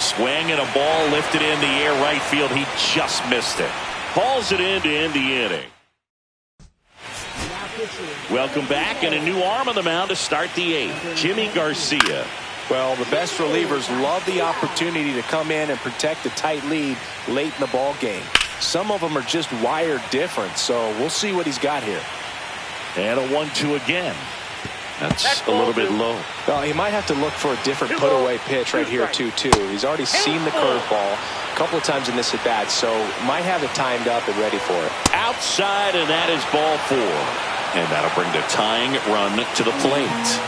Swing and a ball lifted in the air, right field. He just missed it. Hauls it in to end the inning. Welcome back, and a new arm on the mound to start the 8th. Jimmy Garcia. Well, the best relievers love the opportunity to come in and protect a tight lead late in the ball game. Some of them are just wired different, so we'll see what he's got here. And a 1-2 again. That's a little bit low. Well, he might have to look for a different put-away pitch right here, 2-2. He's already seen the curveball a couple of times in this at-bat, so might have it timed up and ready for it. Outside, and that is ball 4. And that'll bring the tying run to the plate.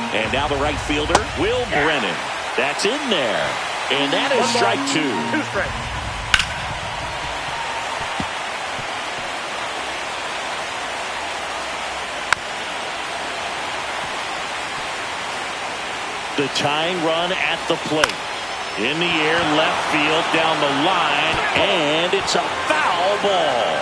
And now the right fielder, Will Brennan. That's in there. And that is strike 2. 2 strikes. The tying run at the plate. In the air, left field, down the line, and it's a foul ball.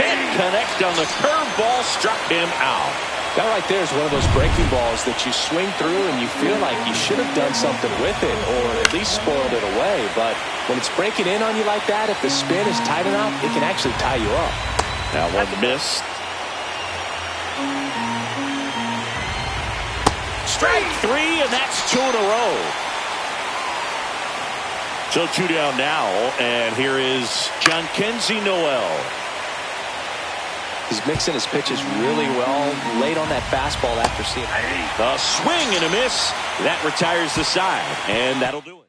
Can't connect on the curveball, struck him out. That right there is one of those breaking balls that you swing through and you feel like you should have done something with it or at least spoiled it away. But when it's breaking in on you like that, if the spin is tight enough, it can actually tie you up. That one missed. Strike 3, and that's 2 in a row. So 2 down now, and here is Jhonkensy Noel. He's mixing his pitches really well late on that fastball after seeing it. A swing and a miss. That retires the side, and that'll do it.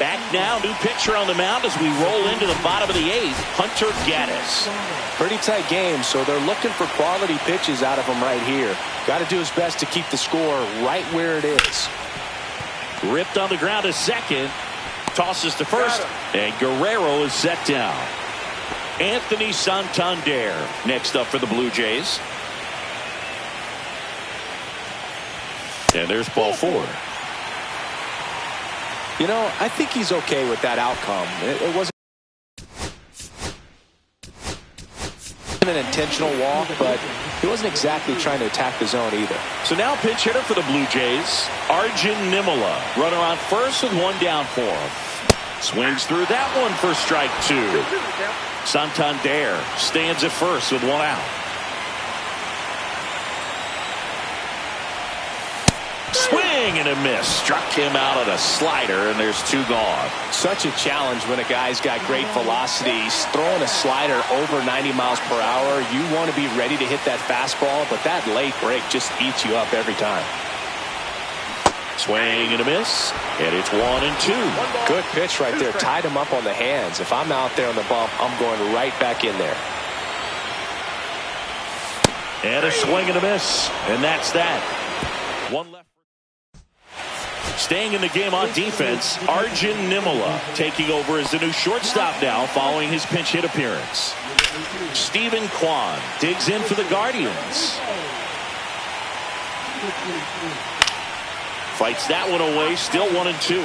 Back now, new pitcher on the mound as we roll into the bottom of the 8th, Hunter Gaddis. Pretty tight game, so they're looking for quality pitches out of him right here. Got to do his best to keep the score right where it is. Ripped on the ground to second. Tosses to first, and Guerrero is set down. Anthony Santander next up for the Blue Jays. And there's ball 4. You know, I think he's okay with that outcome. It wasn't an intentional walk, but he wasn't exactly trying to attack the zone either. So now pinch hitter for the Blue Jays, Arjun Nimala. Runner on first with 1 down for him. Swings through that one for strike 2. Santander stands at first with one out. Swing and a miss. Struck him out at a slider, and there's two gone. Such a challenge when a guy's got great velocity. He's throwing a slider over 90 miles per hour. You want to be ready to hit that fastball, but that late break just eats you up every time. Swing and a miss, and it's 1-2. Good pitch right there. Tied him up on the hands. If I'm out there on the bump, I'm going right back in there. And a swing and a miss, and that's that. One left. Staying in the game on defense, Arjun Nimala taking over as the new shortstop now following his pinch hit appearance. Stephen Kwan digs in for the Guardians. Fights that one away, still 1-2.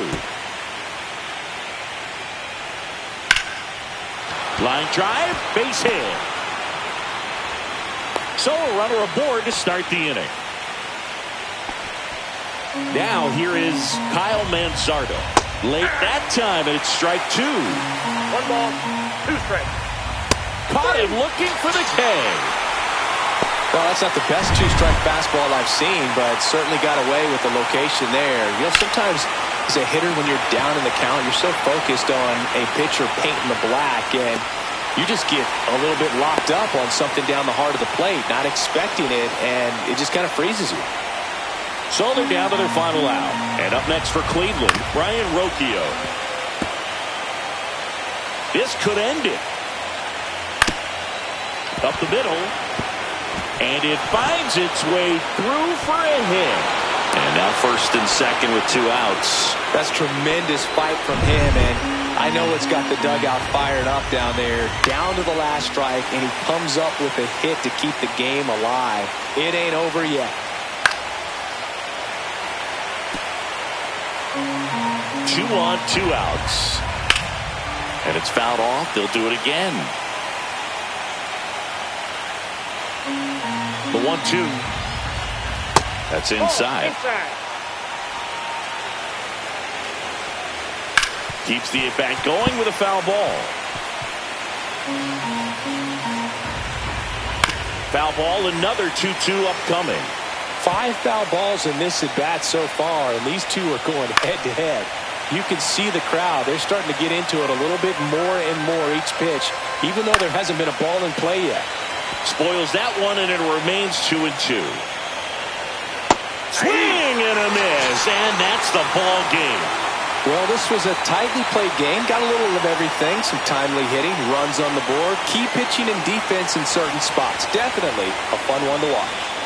Line drive, base hit. So a runner aboard to start the inning. Now here is Kyle Manzardo. Late that time, and it's strike two. 1 ball, 2 strikes. Caught him looking for the K. Well, that's not the best two-strike fastball I've seen, but certainly got away with the location there. You know, sometimes as a hitter, when you're down in the count, you're so focused on a pitcher painting the black, and you just get a little bit locked up on something down the heart of the plate, not expecting it, and it just kind of freezes you. So they're down to their final out. And up next for Cleveland, Brian Rocchio. This could end it. Up the middle. And it finds its way through for a hit. And now first and second with 2 outs. That's tremendous fight from him, and I know it's got the dugout fired up down there. Down to the last strike, and he comes up with a hit to keep the game alive. It ain't over yet. 2 on, 2 outs. And it's fouled off. They'll do it again. The 1-2. That's inside. Keeps the at-bat going with a foul ball. Foul ball, another 2-2 upcoming. 5 foul balls in this at-bat so far, and these two are going head-to-head. You can see the crowd. They're starting to get into it a little bit more and more each pitch, even though there hasn't been a ball in play yet. Spoils that one, and it remains 2-2. Swing and a miss, and that's the ball game. Well, this was a tightly played game. Got a little of everything. Some timely hitting, runs on the board, key pitching and defense in certain spots. Definitely a fun one to watch.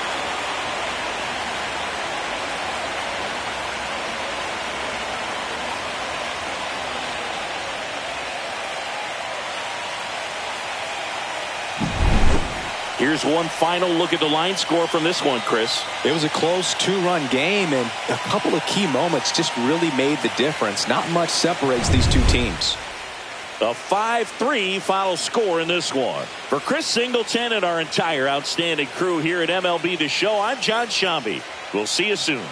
Here's one final look at the line score from this one, Chris. It was a close 2-run game, and a couple of key moments just really made the difference. Not much separates these two teams. A 5-3 final score in this one. For Chris Singleton and our entire outstanding crew here at MLB The Show, I'm John Shambi. We'll see you soon.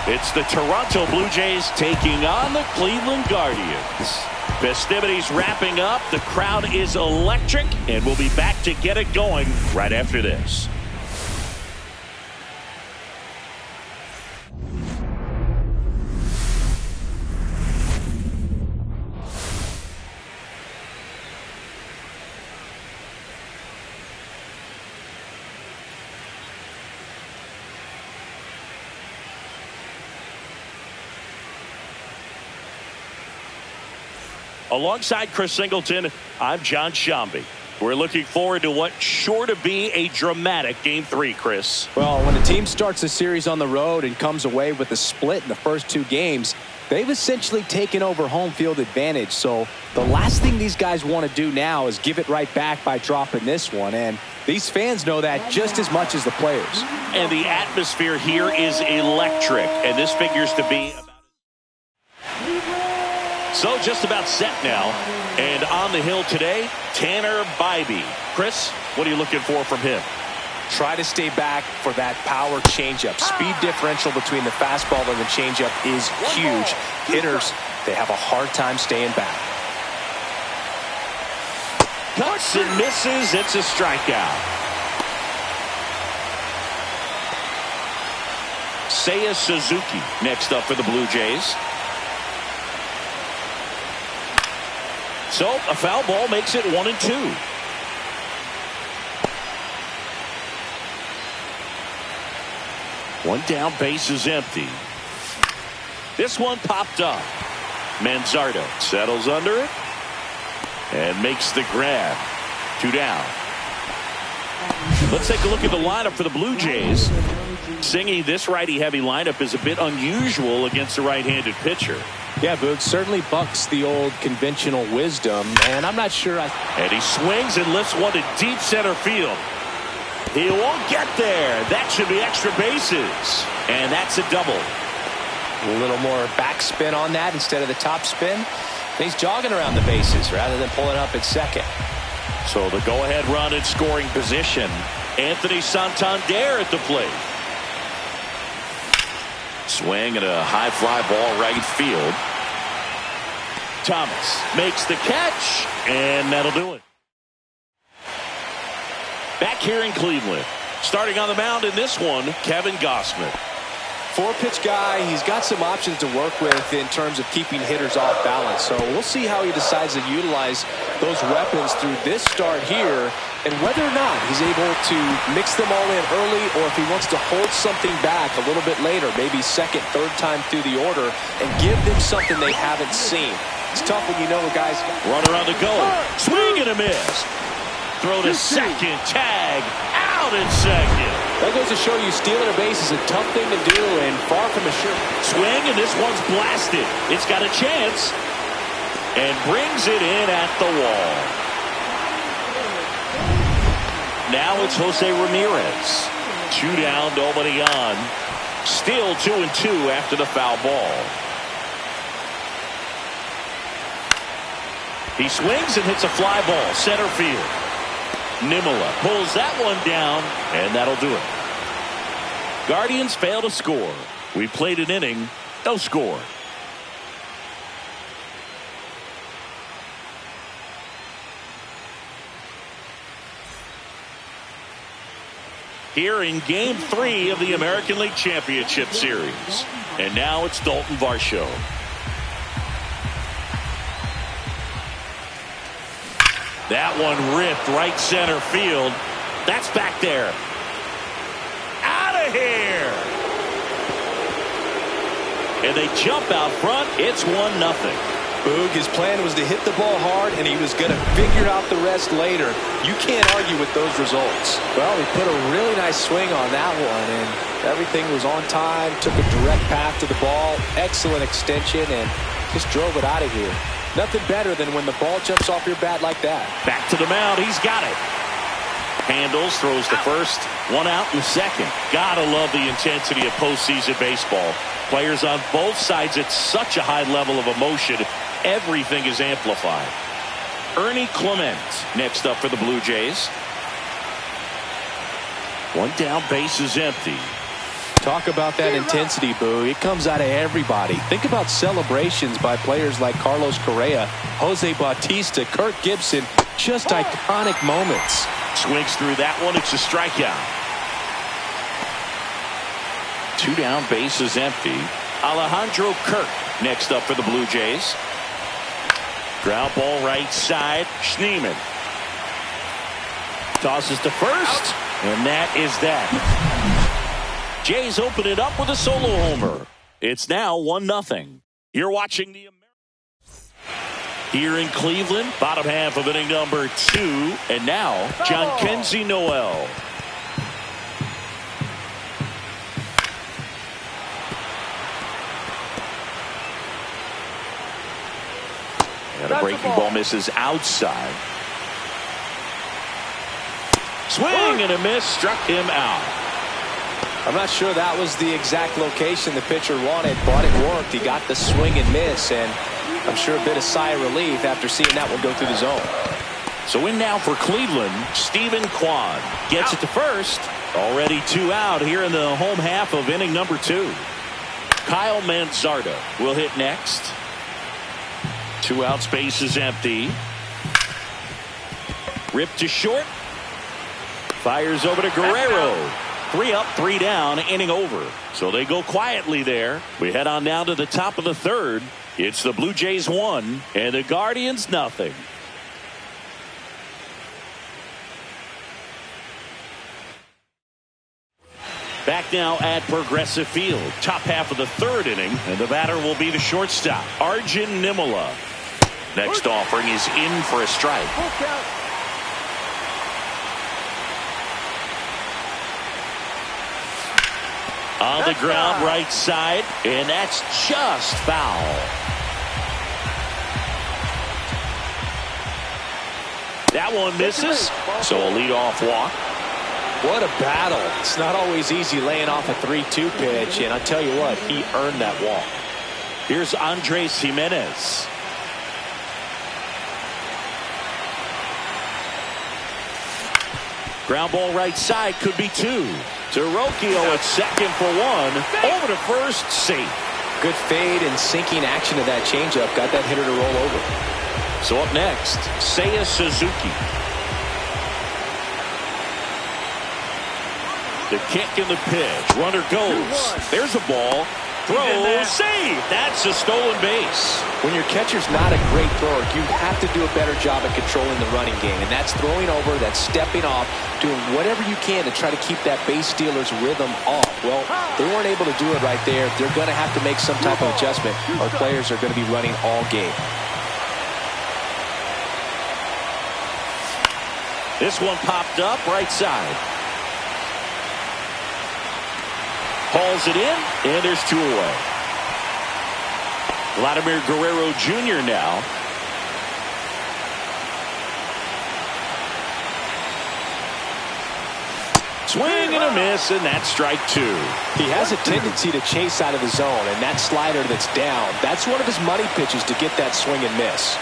It's the Toronto Blue Jays taking on the Cleveland Guardians. Festivities wrapping up. The crowd is electric, and we'll be back to get it going right after this. Alongside Chris Singleton, I'm John Shambi. We're looking forward to what's sure to be a dramatic Game 3, Chris. Well, when a team starts a series on the road and comes away with a split in the first 2 games, they've essentially taken over home field advantage. So the last thing these guys want to do now is give it right back by dropping this one. And these fans know that just as much as the players. And the atmosphere here is electric. And this figures to be... So just about set now. And on the hill today, Tanner Bybee. Chris, what are you looking for from him? Try to stay back for that power changeup. Speed differential between the fastball and the changeup is huge. Hitters, they have a hard time staying back. Cuts and misses. It's a strikeout. Seiya Suzuki next up for the Blue Jays. So a foul ball makes it 1-2. One down, base is empty. This one popped up. Manzardo settles under it and makes the grab. 2 down. Let's take a look at the lineup for the Blue Jays. Singy, this righty-heavy lineup is a bit unusual against a right-handed pitcher. Yeah, Boog, certainly bucks the old conventional wisdom, and I'm not sure And he swings and lifts one to deep center field. He won't get there. That should be extra bases. And that's a double. A little more backspin on that instead of the top spin. And he's jogging around the bases rather than pulling up at second. So the go-ahead run in scoring position. Anthony Santander at the plate. Swing and a high fly ball right field. Thomas makes the catch, and that'll do it. Back here in Cleveland, starting on the mound in this one, Kevin Gausman. 4-pitch guy, he's got some options to work with in terms of keeping hitters off balance. So we'll see how he decides to utilize those weapons through this start here, and whether or not he's able to mix them all in early, or if he wants to hold something back a little bit later, maybe second, third time through the order, and give them something they haven't seen. It's tough when you know a guy's... Runner on the go. Swing and a miss. Throw to second. Tag. Out at second. That goes to show you stealing a base is a tough thing to do and far from a sure. Swing, and this one's blasted. It's got a chance. And brings it in at the wall. Now it's Jose Ramirez. 2 down, nobody on. Still 2-2 after the foul ball. He swings and hits a fly ball, center field. Nimmola pulls that one down, and that'll do it. Guardians fail to score. We played an inning, no score. Here in Game 3 of the American League Championship Series. And now it's Dalton Varsho. That one ripped right center field. That's back there. Out of here. And they jump out front. It's 1-0. Boog, his plan was to hit the ball hard, and he was going to figure out the rest later. You can't argue with those results. Well, he put a really nice swing on that one, and everything was on time, took a direct path to the ball, excellent extension, and just drove it out of here. Nothing better than when the ball jumps off your bat like that. Back to the mound. He's got it. Handles, throws the first, 1 out in the second. Gotta love the intensity of postseason baseball. Players on both sides at such a high level of emotion. Everything is amplified. Ernie Clement next up for the Blue Jays. 1 down, base is empty. Talk about that intensity, Boo. It comes out of everybody. Think about celebrations by players like Carlos Correa, Jose Bautista, Kirk Gibson. Just iconic moments. Swings through that one. It's a strikeout. 2 down, bases empty. Alejandro Kirk next up for the Blue Jays. Ground ball right side. Schneemann tosses to first, and that is that. Jays open it up with a solo homer. It's now 1-0. You're watching the here in Cleveland, bottom half of inning number 2, and now Jhonkensy Noel. And a breaking ball misses outside. Swing and a miss, struck him out. I'm not sure that was the exact location the pitcher wanted, but it worked. He got the swing and miss, and I'm sure a bit of sigh of relief after seeing that one go through the zone. So in now for Cleveland, Stephen Kwan gets it to first. Already 2 out here in the home half of inning number 2. Kyle Manzardo will hit next. 2 outs, base is empty. Ripped to short. Fires over to Guerrero. 3 up, 3 down, inning over. So they go quietly there. We head on down to the top of the 3rd. It's the Blue Jays 1 and the Guardians nothing. Back now at Progressive Field. Top half of the 3rd inning, and the batter will be the shortstop, Arjun Nimala. Next offering is in for a strike. On the ground, right side, and that's just foul. That one misses, so a leadoff walk. What a battle. It's not always easy laying off a 3-2 pitch, and I tell you what, he earned that walk. Here's Andres Jimenez. Ground ball right side, could be 2. To Rocchio at second for 1. Over to first, safe. Good fade and sinking action of that changeup. Got that hitter to roll over. So up next, Seiya Suzuki. The kick and the pitch. Runner goes. There's a ball. Throws. Save. That's a stolen base. When your catcher's not a great thrower, you have to do a better job at controlling the running game. And that's throwing over, that's stepping off, doing whatever you can to try to keep that base stealer's rhythm off. Well, they weren't able to do it right there. They're going to have to make some type of adjustment. Our players are going to be running all game. This one popped up right side. Hauls it in, and there's 2 away. Vladimir Guerrero Jr. now. Swing and a miss, and that's strike 2. He has a tendency to chase out of the zone, and that slider that's down, that's one of his money pitches to get that swing and miss.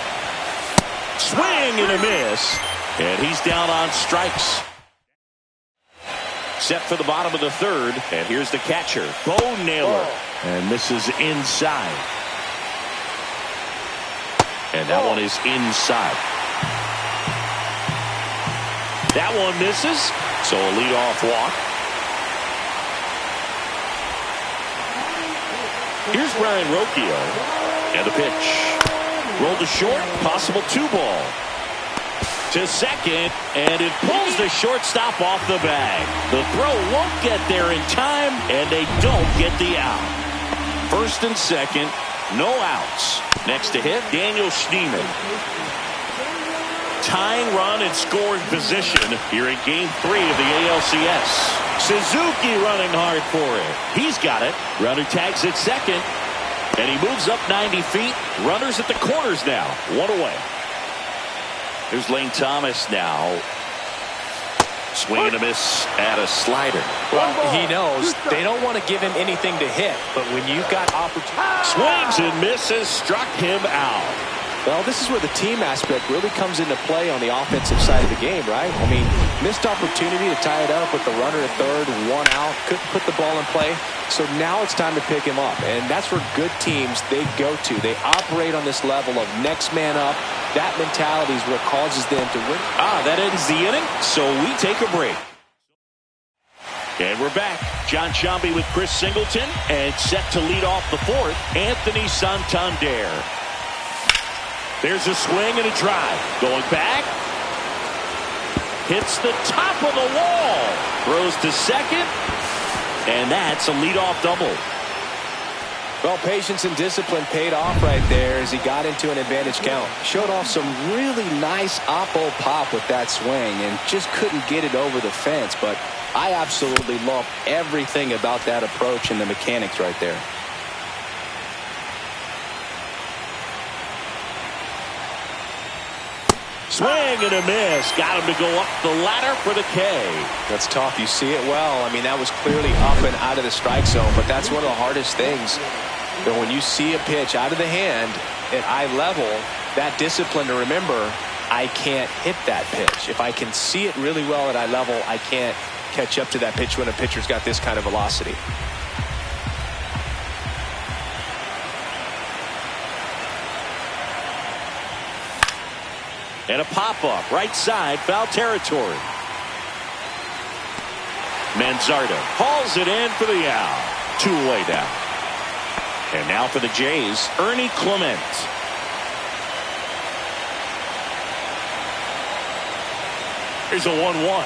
Swing and a miss, and he's down on strikes. Set for the bottom of the 3rd, and here's the catcher, Bo Naylor, and misses inside. And that one is inside. That one misses, so a leadoff walk. Here's Brian Rocchio, and the pitch. Roll to short, possible 2-ball. To second, and it pulls the shortstop off the bag. The throw won't get there in time, and they don't get the out. First and second, no outs. Next to hit, Daniel Schneemann. Tying run and scoring position here in Game 3 of the ALCS. Suzuki running hard for it. He's got it. Runner tags at second, and he moves up 90 feet. Runners at the corners now. 1 away. Here's Lane Thomas now. Swing and a miss at a slider. Well, he knows they don't want to give him anything to hit, but when you've got opportunity. Swings and misses, struck him out. Well, this is where the team aspect really comes into play on the offensive side of the game, right? I mean, missed opportunity to tie it up with the runner at third, one out, couldn't put the ball in play. So now it's time to pick him up, and that's where good teams, they go to. They operate on this level of next man up. That mentality is what causes them to win. That ends the inning, so we take a break. And we're back. John Sciambi with Chris Singleton, and set to lead off the fourth, Anthony Santander. There's a swing and a drive. Going back. Hits the top of the wall. Throws to second. And that's a leadoff double. Well, patience and discipline paid off right there as he got into an advantage count. Showed off some really nice oppo pop with that swing and just couldn't get it over the fence. But I absolutely love everything about that approach and the mechanics right there. Swing and a miss. Got him to go up the ladder for the K. That's tough. You see it well. I mean, that was clearly up and out of the strike zone, but that's one of the hardest things. But when you see a pitch out of the hand at eye level, that discipline to remember, I can't hit that pitch. If I can see it really well at eye level, I can't catch up to that pitch when a pitcher's got this kind of velocity. And a pop-up, right side, foul territory. Manzardo hauls it in for the out. 2 away now. And now for the Jays, Ernie Clement. Here's a 1-1.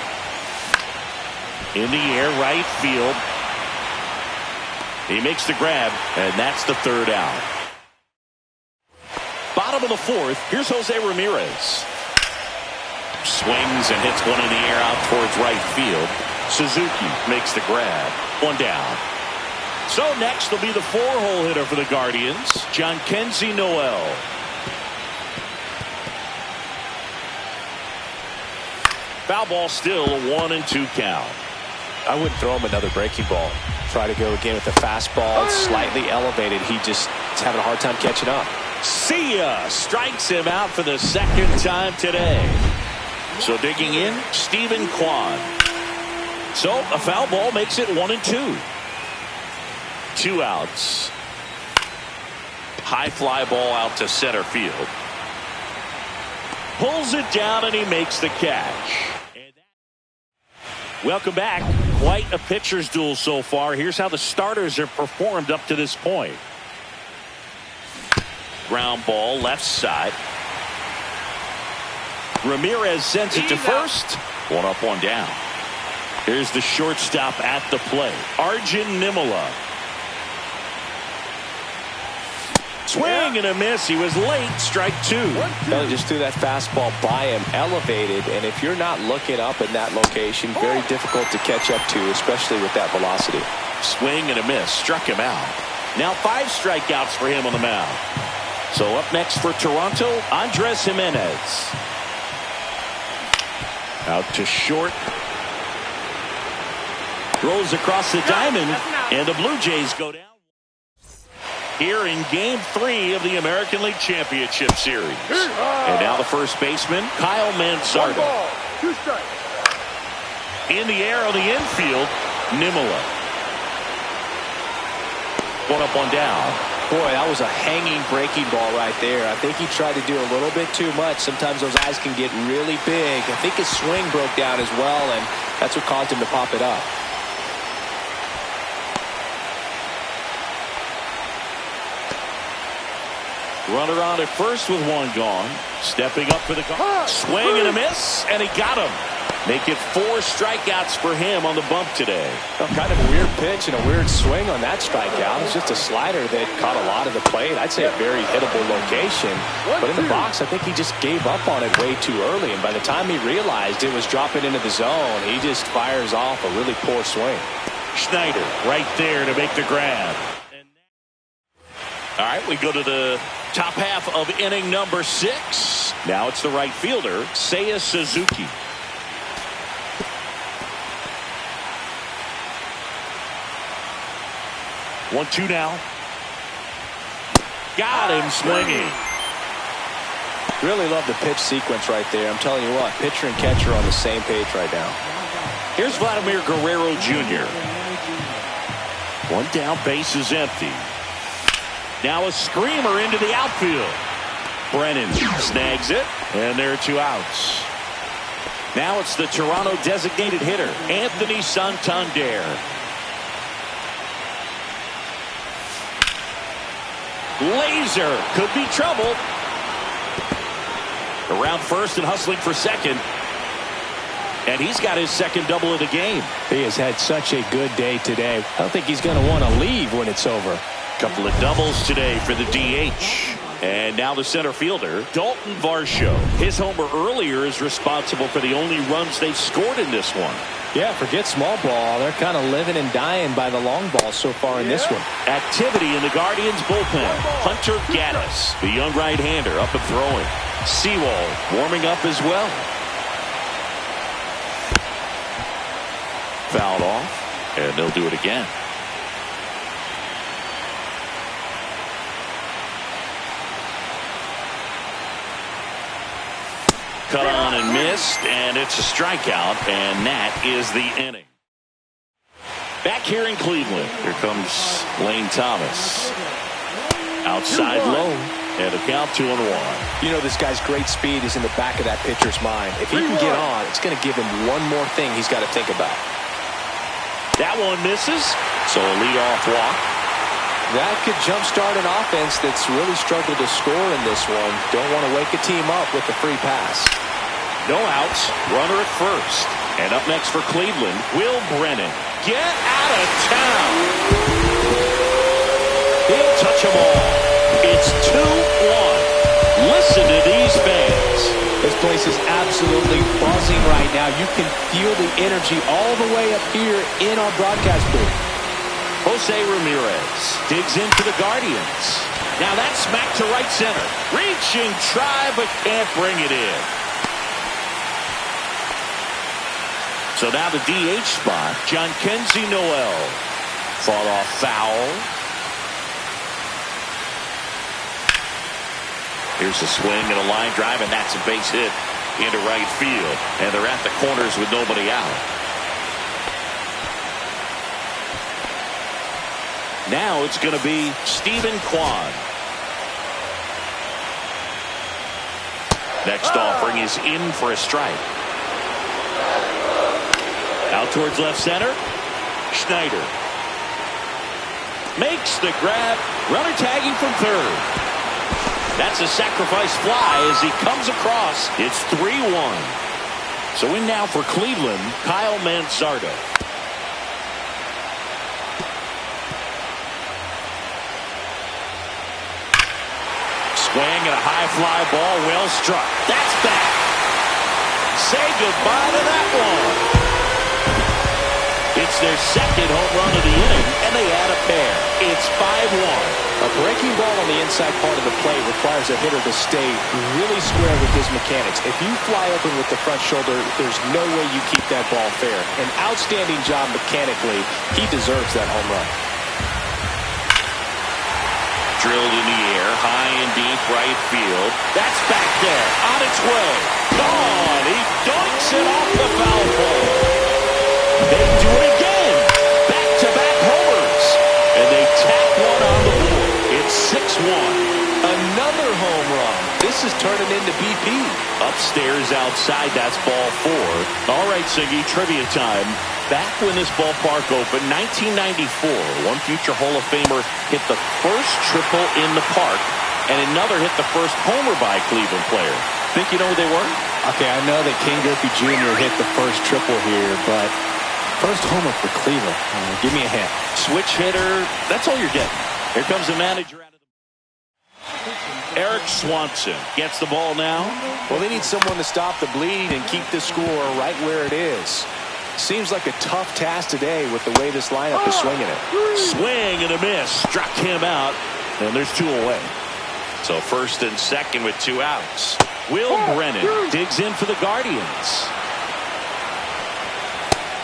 In the air, right field. He makes the grab, and that's the third out. Bottom of the fourth, here's Jose Ramirez. Swings and hits one in the air out towards right field. Suzuki makes the grab. 1 down. So next will be the 4-hole hitter for the Guardians, Jhonkensy Noel. Foul ball, still a 1-2 count. I wouldn't throw him another breaking ball. Try to go again with the fastball. It's slightly elevated. He just is having a hard time catching up. See ya! Strikes him out for the second time today. So digging in, Stephen Kwan. So a foul ball makes it 1-2. 2 outs. High fly ball out to center field. Pulls it down and he makes the catch. Welcome back. Quite a pitcher's duel so far. Here's how the starters have performed up to this point. Ground ball left side. Ramirez sends it to first. 1 up, 1 down. Here's the shortstop at the plate, Arjun Nimala. Swing and a miss. He was late. Strike 2. Just threw that fastball by him, elevated, and if you're not looking up in that location, very difficult to catch up to, especially with that velocity. Swing and a miss. Struck him out. Now 5 strikeouts for him on the mound. So up next for Toronto, Andres Jimenez. Out to short. Throws across the diamond, and the Blue Jays go down. Here in Game 3 of the American League Championship Series. And now the first baseman, Kyle Manzardo. 1 ball, 2 strikes. In the air on the infield, Nimala. 1 up, 1 down. Boy, that was a hanging breaking ball right there. I think he tried to do a little bit too much. Sometimes those eyes can get really big. I think his swing broke down as well, and that's what caused him to pop it up. Runner on at first with 1 gone. Stepping up for the call. Swing and a miss, and he got him. Make it 4 strikeouts for him on the bump today. Well, kind of a weird pitch and a weird swing on that strikeout. It's just a slider that caught a lot of the plate. I'd say a very hittable location. But in the box, I think he just gave up on it way too early. And by the time he realized it was dropping into the zone, he just fires off a really poor swing. Schneider right there to make the grab. All right, we go to the top half of inning number 6. Now it's the right fielder, Seiya Suzuki. 1-2 now. Got him swinging. Really love the pitch sequence right there. I'm telling you what, pitcher and catcher are on the same page right now. Here's Vladimir Guerrero Jr. One down, base is empty. Now a screamer into the outfield. Brennan snags it, and there are 2 outs. Now it's the Toronto designated hitter, Anthony Santander. Laser could be trouble. Around first and hustling for second. And he's got his second double of the game. He has had such a good day today. I don't think he's going to want to leave when it's over. Couple of doubles today for the DH. And now the center fielder, Dalton Varsho. His homer earlier is responsible for the only runs they've scored in this one. Yeah, forget small ball. They're kind of living and dying by the long ball so far in this one. Activity in the Guardians bullpen. Hunter Gaddis, the young right-hander, up and throwing. Sewell warming up as well. Fouled off, and they'll do it again. Cut on and missed, and it's a strikeout, and that is the inning. Back here in Cleveland, here comes Lane Thomas. Outside low, and a count 2-1. You know, this guy's great speed is in the back of that pitcher's mind. If he can get on, it's going to give him one more thing he's got to think about. That one misses, so a leadoff walk. That could jumpstart an offense that's really struggled to score in this one. Don't want to wake a team up with the free pass. No outs, runner at first. And up next for Cleveland, Will Brennan. Get out of town. He'll touch them all. It's 2-1. Listen to these fans. This place is absolutely buzzing right now. You can feel the energy all the way up here in our broadcast booth. Jose Ramirez digs into the Guardians. Now that's smacked to right center. Reaching try, but can't bring it in. So now the DH spot, John Kenzie Noel. Fought off foul. Here's a swing and a line drive, and that's a base hit into right field. And they're at the corners with nobody out. Now it's going to be Stephen Kwan. Next offering is in for a strike. Out towards left center. Schneider makes the grab. Runner tagging from third. That's a sacrifice fly as he comes across. It's 3-1. So in now for Cleveland, Kyle Manzardo. Swing and a high fly ball, well struck. That's back. Say goodbye to that one. It's their second home run of the inning, and they add a pair. It's 5-1. A breaking ball on the inside part of the plate requires a hitter to stay really square with his mechanics. If you fly open with the front shoulder, there's no way you keep that ball fair. An outstanding job mechanically. He deserves that home run. Drilled in the air, high and deep right field. That's back there, on its way. Gone. He dunks it off the foul pole. They do it again. Back-to-back homers. And they tack one on the board. It's 6-1. Another home run. This is turning into BP. Upstairs outside, that's ball 4. All right, Siggy, trivia time. Back when this ballpark opened, 1994, one future Hall of Famer hit the first triple in the park, and another hit the first homer by a Cleveland player. Think you know who they were? Okay, I know that King Griffey Jr. hit the first triple here, but first homer for Cleveland. Give me a hint. Switch hitter. That's all you're getting. Here comes the manager out of the... Eric Swanson gets the ball now. Well, they need someone to stop the bleed and keep the score right where it is. Seems like a tough task today with the way this lineup is swinging it. Swing and a miss. Struck him out. And there's 2 away. So first and second with 2 outs. Will Brennan digs in for the Guardians.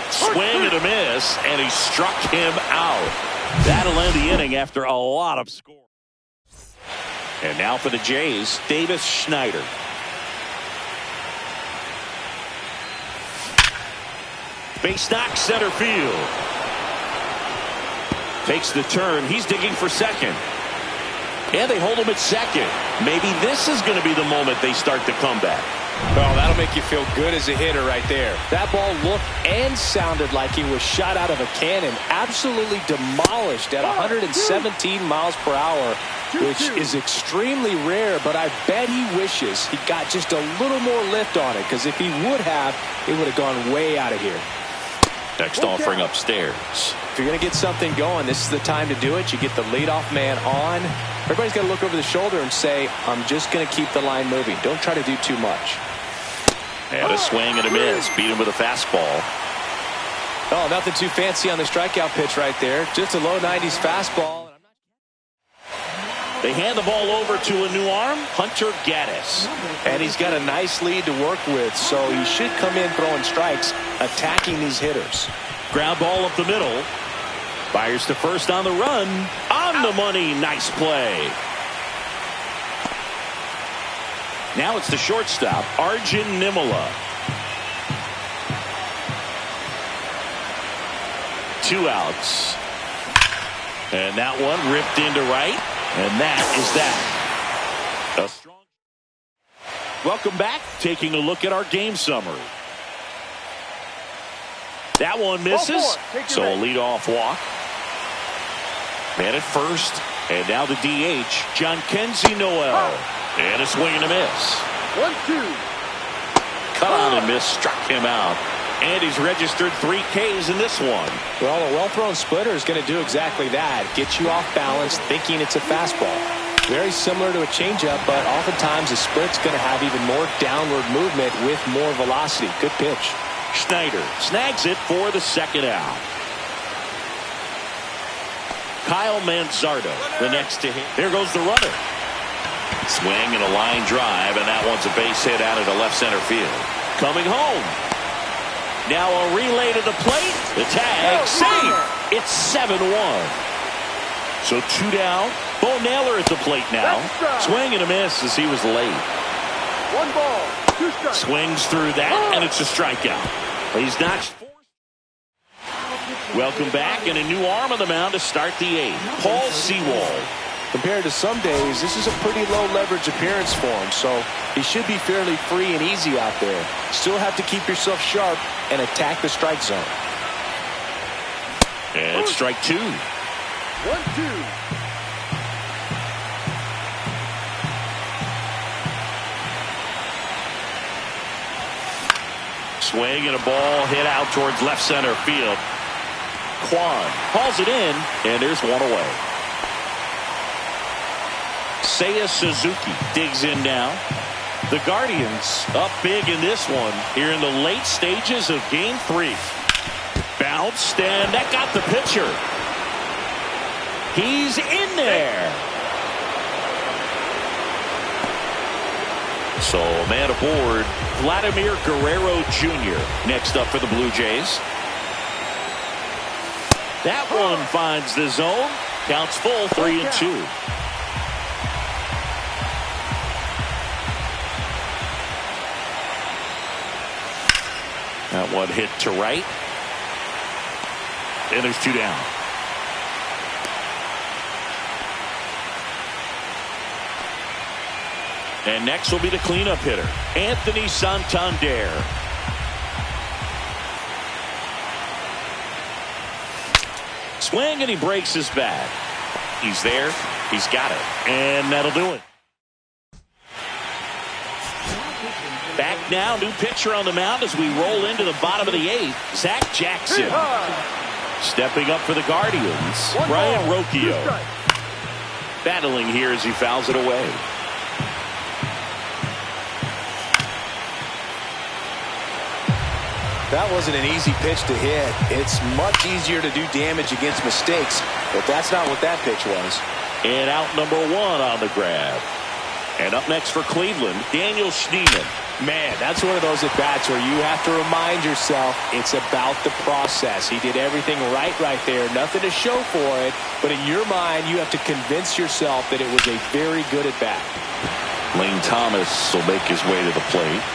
Swing and a miss. And he struck him out. That'll end the inning after a lot of scoring. And now for the Jays, Davis Schneider. Base knock center field. Takes the turn. He's digging for second. And they hold him at second. Maybe this is going to be the moment they start the comeback. Oh, that'll make you feel good as a hitter right there. That ball looked and sounded like he was shot out of a cannon. Absolutely demolished at 117 miles per hour, which is extremely rare, but I bet he wishes he got just a little more lift on it, because if he would have, it would have gone way out of here. Next offering upstairs. If you're going to get something going, this is the time to do it. You get the leadoff man on. Everybody's got to look over the shoulder and say, I'm just going to keep the line moving. Don't try to do too much. And a swing and a miss. Beat him with a fastball. Oh, nothing too fancy on the strikeout pitch right there. Just a low 90s fastball. They hand the ball over to a new arm, Hunter Gaddis. And he's got a nice lead to work with, so he should come in throwing strikes, attacking these hitters. Ground ball up the middle. Fires to first on the run. On the money. Nice play. Now it's the shortstop, Arjun Nimala. 2 outs. And that one ripped into right. And that is that. Welcome back. Taking a look at our game summary. That one misses. So a leadoff walk. Man at first. And now the DH, John Kenzie Noel. And a swing and a miss. 1-2. Cut on and miss. Struck him out. And he's registered 3 Ks in this one. Well, a well-thrown splitter is going to do exactly that. Get you off balance thinking it's a fastball. Very similar to a changeup, but oftentimes a split's going to have even more downward movement with more velocity. Good pitch. Schneider snags it for the second out. Kyle Manzardo, the next to hit. There goes the runner. Swing and a line drive, and that one's a base hit out into left center field. Coming home. Now a relay to the plate. The tag, save. It's 7-1. So 2 down. Bo Naylor at the plate now. Swing and a miss as he was late. 1 ball, 2 strikes. Swings through that, and it's a strikeout. He's notched 4. Welcome back, and a new arm on the mound to start the 8th. Paul Sewald. Compared to some days, this is a pretty low leverage appearance for him, so he should be fairly free and easy out there. Still have to keep yourself sharp and attack the strike zone. And strike 2. 1-2. Swing and a ball hit out towards left center field. Kwan hauls it in, and there's one away. Seiya Suzuki digs in now. The Guardians up big in this one here in the late stages of game 3. Bounced, and that got the pitcher. He's in there. So man aboard, Vladimir Guerrero Jr. next up for the Blue Jays. That one finds the zone. Counts full, 3-2. That one hit to right. And there's 2 down. And next will be the cleanup hitter, Anthony Santander. Swing, and he breaks his bat. He's there. He's got it. And that'll do it. Back now, new pitcher on the mound as we roll into the bottom of the 8th. Zach Jackson. Stepping up for the Guardians, Brian Rocchio. Battling here as he fouls it away. That wasn't an easy pitch to hit. It's much easier to do damage against mistakes, but that's not what that pitch was. And out number 1 on the grab. And up next for Cleveland, Daniel Schneemann. Man, that's one of those at-bats where you have to remind yourself it's about the process. He did everything right there. Nothing to show for it, but in your mind, you have to convince yourself that it was a very good at-bat. Lane Thomas will make his way to the plate.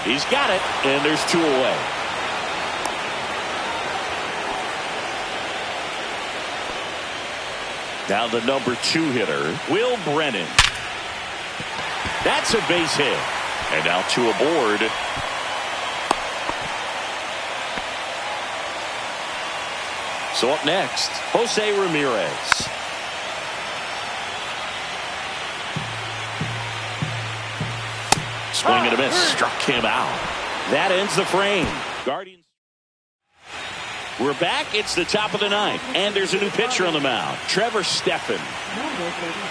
He's got it, and there's 2 away. Now the number 2 hitter, Will Brennan. That's a base hit. And now 2 aboard. So up next, Jose Ramirez. Swing and a miss. Struck him out. That ends the frame. Guardians. We're back. It's the top of the 9th. And there's a new pitcher on the mound. Trevor Stephan.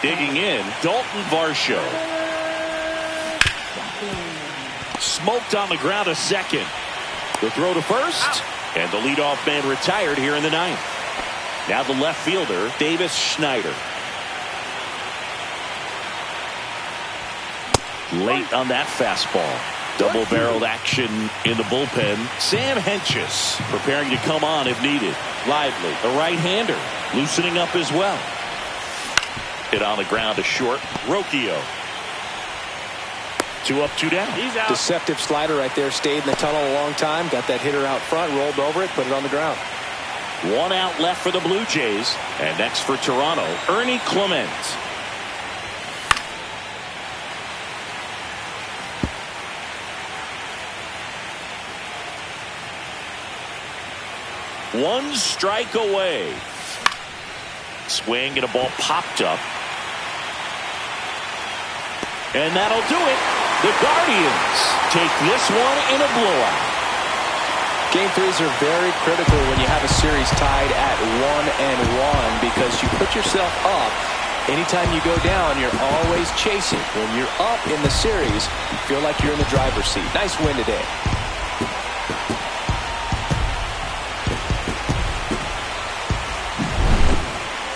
Digging in, Dalton Varsho. Smoked on the ground, a second. The throw to first. And the leadoff man retired here in the 9th. Now the left fielder, Davis Schneider. Late on that fastball. Double-barreled action in the bullpen. Sam Hentges preparing to come on if needed. Lively, the right-hander, loosening up as well. Hit on the ground to short. Rocchio. 2 up, 2 down. He's out. Deceptive slider right there. Stayed in the tunnel a long time. Got that hitter out front. Rolled over it. Put it on the ground. 1 out left for the Blue Jays. And next for Toronto, Ernie Clement. One strike away. Swing and a ball popped up. And that'll do it. The Guardians take this one in a blowout. Game 3s are very critical when you have a series tied at 1-1 because you put yourself up. Anytime you go down, you're always chasing. When you're up in the series, you feel like you're in the driver's seat. Nice win today.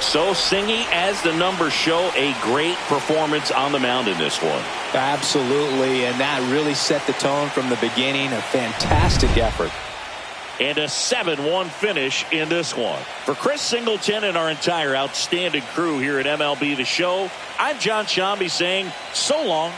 So Singy, as the numbers show, a great performance on the mound in this one. Absolutely, and that really set the tone from the beginning. A fantastic effort. And a 7-1 finish in this one. For Chris Singleton and our entire outstanding crew here at MLB The Show, I'm John Shambi saying so long.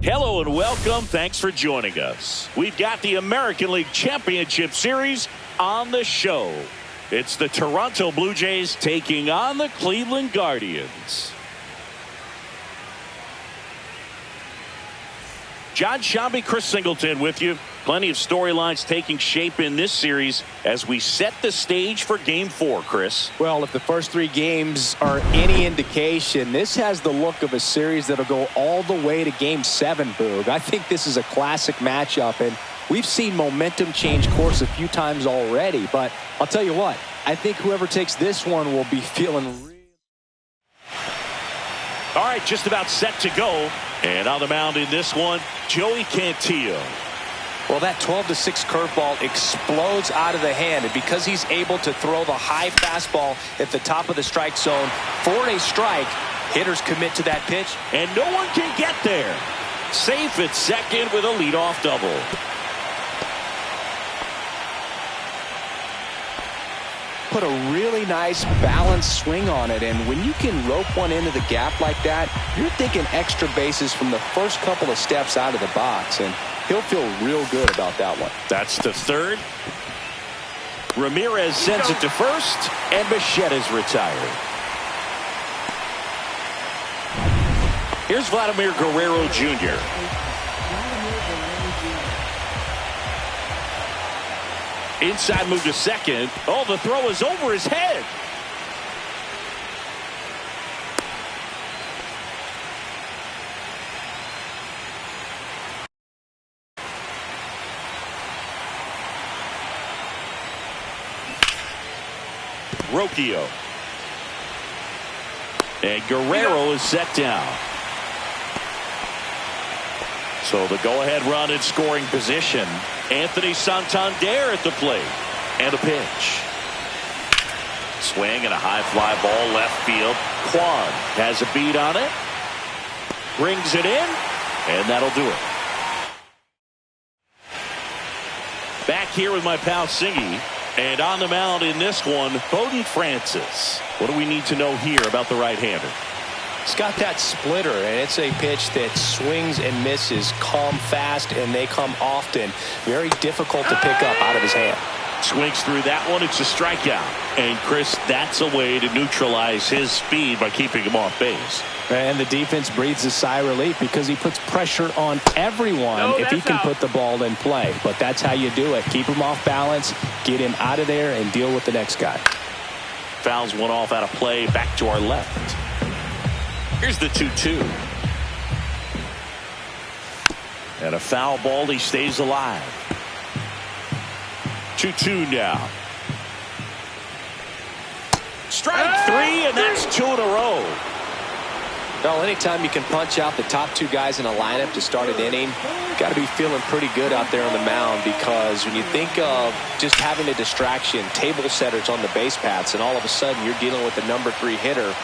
Hello and welcome. Thanks for joining us. We've got the American League Championship Series on the show. It's the Toronto Blue Jays taking on the Cleveland Guardians. John Shambi, Chris Singleton with you. Plenty of storylines taking shape in this series as we set the stage for Game 4, Chris. Well, if the first 3 games are any indication, this has the look of a series that'll go all the way to Game 7, Boog. I think this is a classic matchup, and we've seen momentum change course a few times already. But I'll tell you what, I think whoever takes this one will be feeling real. All right, just about set to go. And on the mound in this one, Joey Cantillo. Well, that 12-6 curveball explodes out of the hand, and because he's able to throw the high fastball at the top of the strike zone for a strike, hitters commit to that pitch. And no one can get there. Safe at second with a leadoff double. Put a really nice balanced swing on it, and when you can rope one into the gap like that, you're thinking extra bases from the first couple of steps out of the box, and he'll feel real good about that one. That's to third. Ramirez sends it to first, and Bichetta's retired. Here's Vladimir Guerrero Jr. Inside move to second. Oh, the throw is over his head. Rocchio. And Guerrero is set down. So the go-ahead run in scoring position. Anthony Santander at the plate. And a pitch. Swing and a high fly ball left field. Kwan has a beat on it. Brings it in. And that'll do it. Back here with my pal Singy. And on the mound in this one, Bowden Francis. What do we need to know here about the right-hander? It's got that splitter, and it's a pitch that swings and misses, come fast, and they come often. Very difficult to pick up out of his hand. Swings through that one. It's a strikeout. And, Chris, that's a way to neutralize his speed by keeping him off base. And the defense breathes a sigh of relief because he puts pressure on everyone if he can put the ball in play. But that's how you do it. Keep him off balance, get him out of there, and deal with the next guy. Fouls one off out of play. Back to our left. Here's the 2-2. And a foul ball. He stays alive. 2-2 now. Strike three, and that's 2 in a row. Well, anytime you can punch out the top 2 guys in a lineup to start an inning, got to be feeling pretty good out there on the mound, because when you think of just having a distraction, table setters on the base paths, and all of a sudden you're dealing with the number 3 hitter,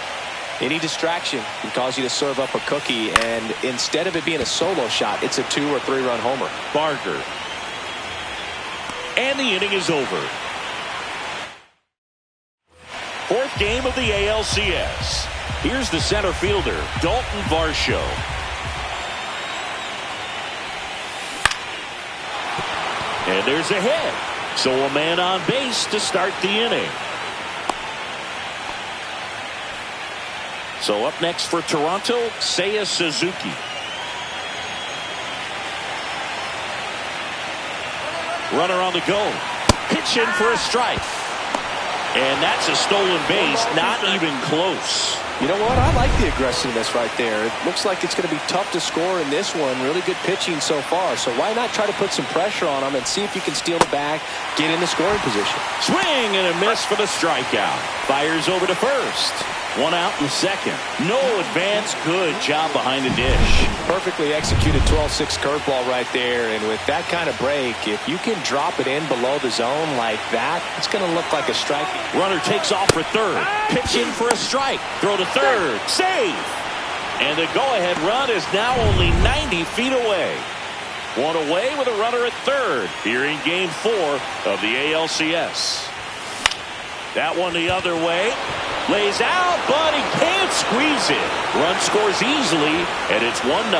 any distraction can cause you to serve up a cookie, and instead of it being a solo shot, it's a 2 or 3 run homer. Barker. And the inning is over. 4th game of the ALCS. Here's the center fielder, Dalton Varsho. And there's a hit. So a man on base to start the inning. So up next for Toronto, Seiya Suzuki. Runner on the go. Pitch in for a strike. And that's a stolen base, not even close. You know what? I like the aggressiveness right there. It looks like it's going to be tough to score in this one. Really good pitching so far. So why not try to put some pressure on him and see if you can steal the bag, get in the scoring position. Swing and a miss for the strikeout. Fires over to first. 1 out in second. No advance. Good job behind the dish. Perfectly executed 12-6 curveball right there. And with that kind of break, if you can drop it in below the zone like that, it's going to look like a strike. Runner takes off for third. Pitch in for a strike. Throw to third. Save. And the go-ahead run is now only 90 feet away. One away with a runner at third here in Game 4 of the ALCS. That one the other way. Lays out, but he can't squeeze it. Run scores easily, and it's 1-0.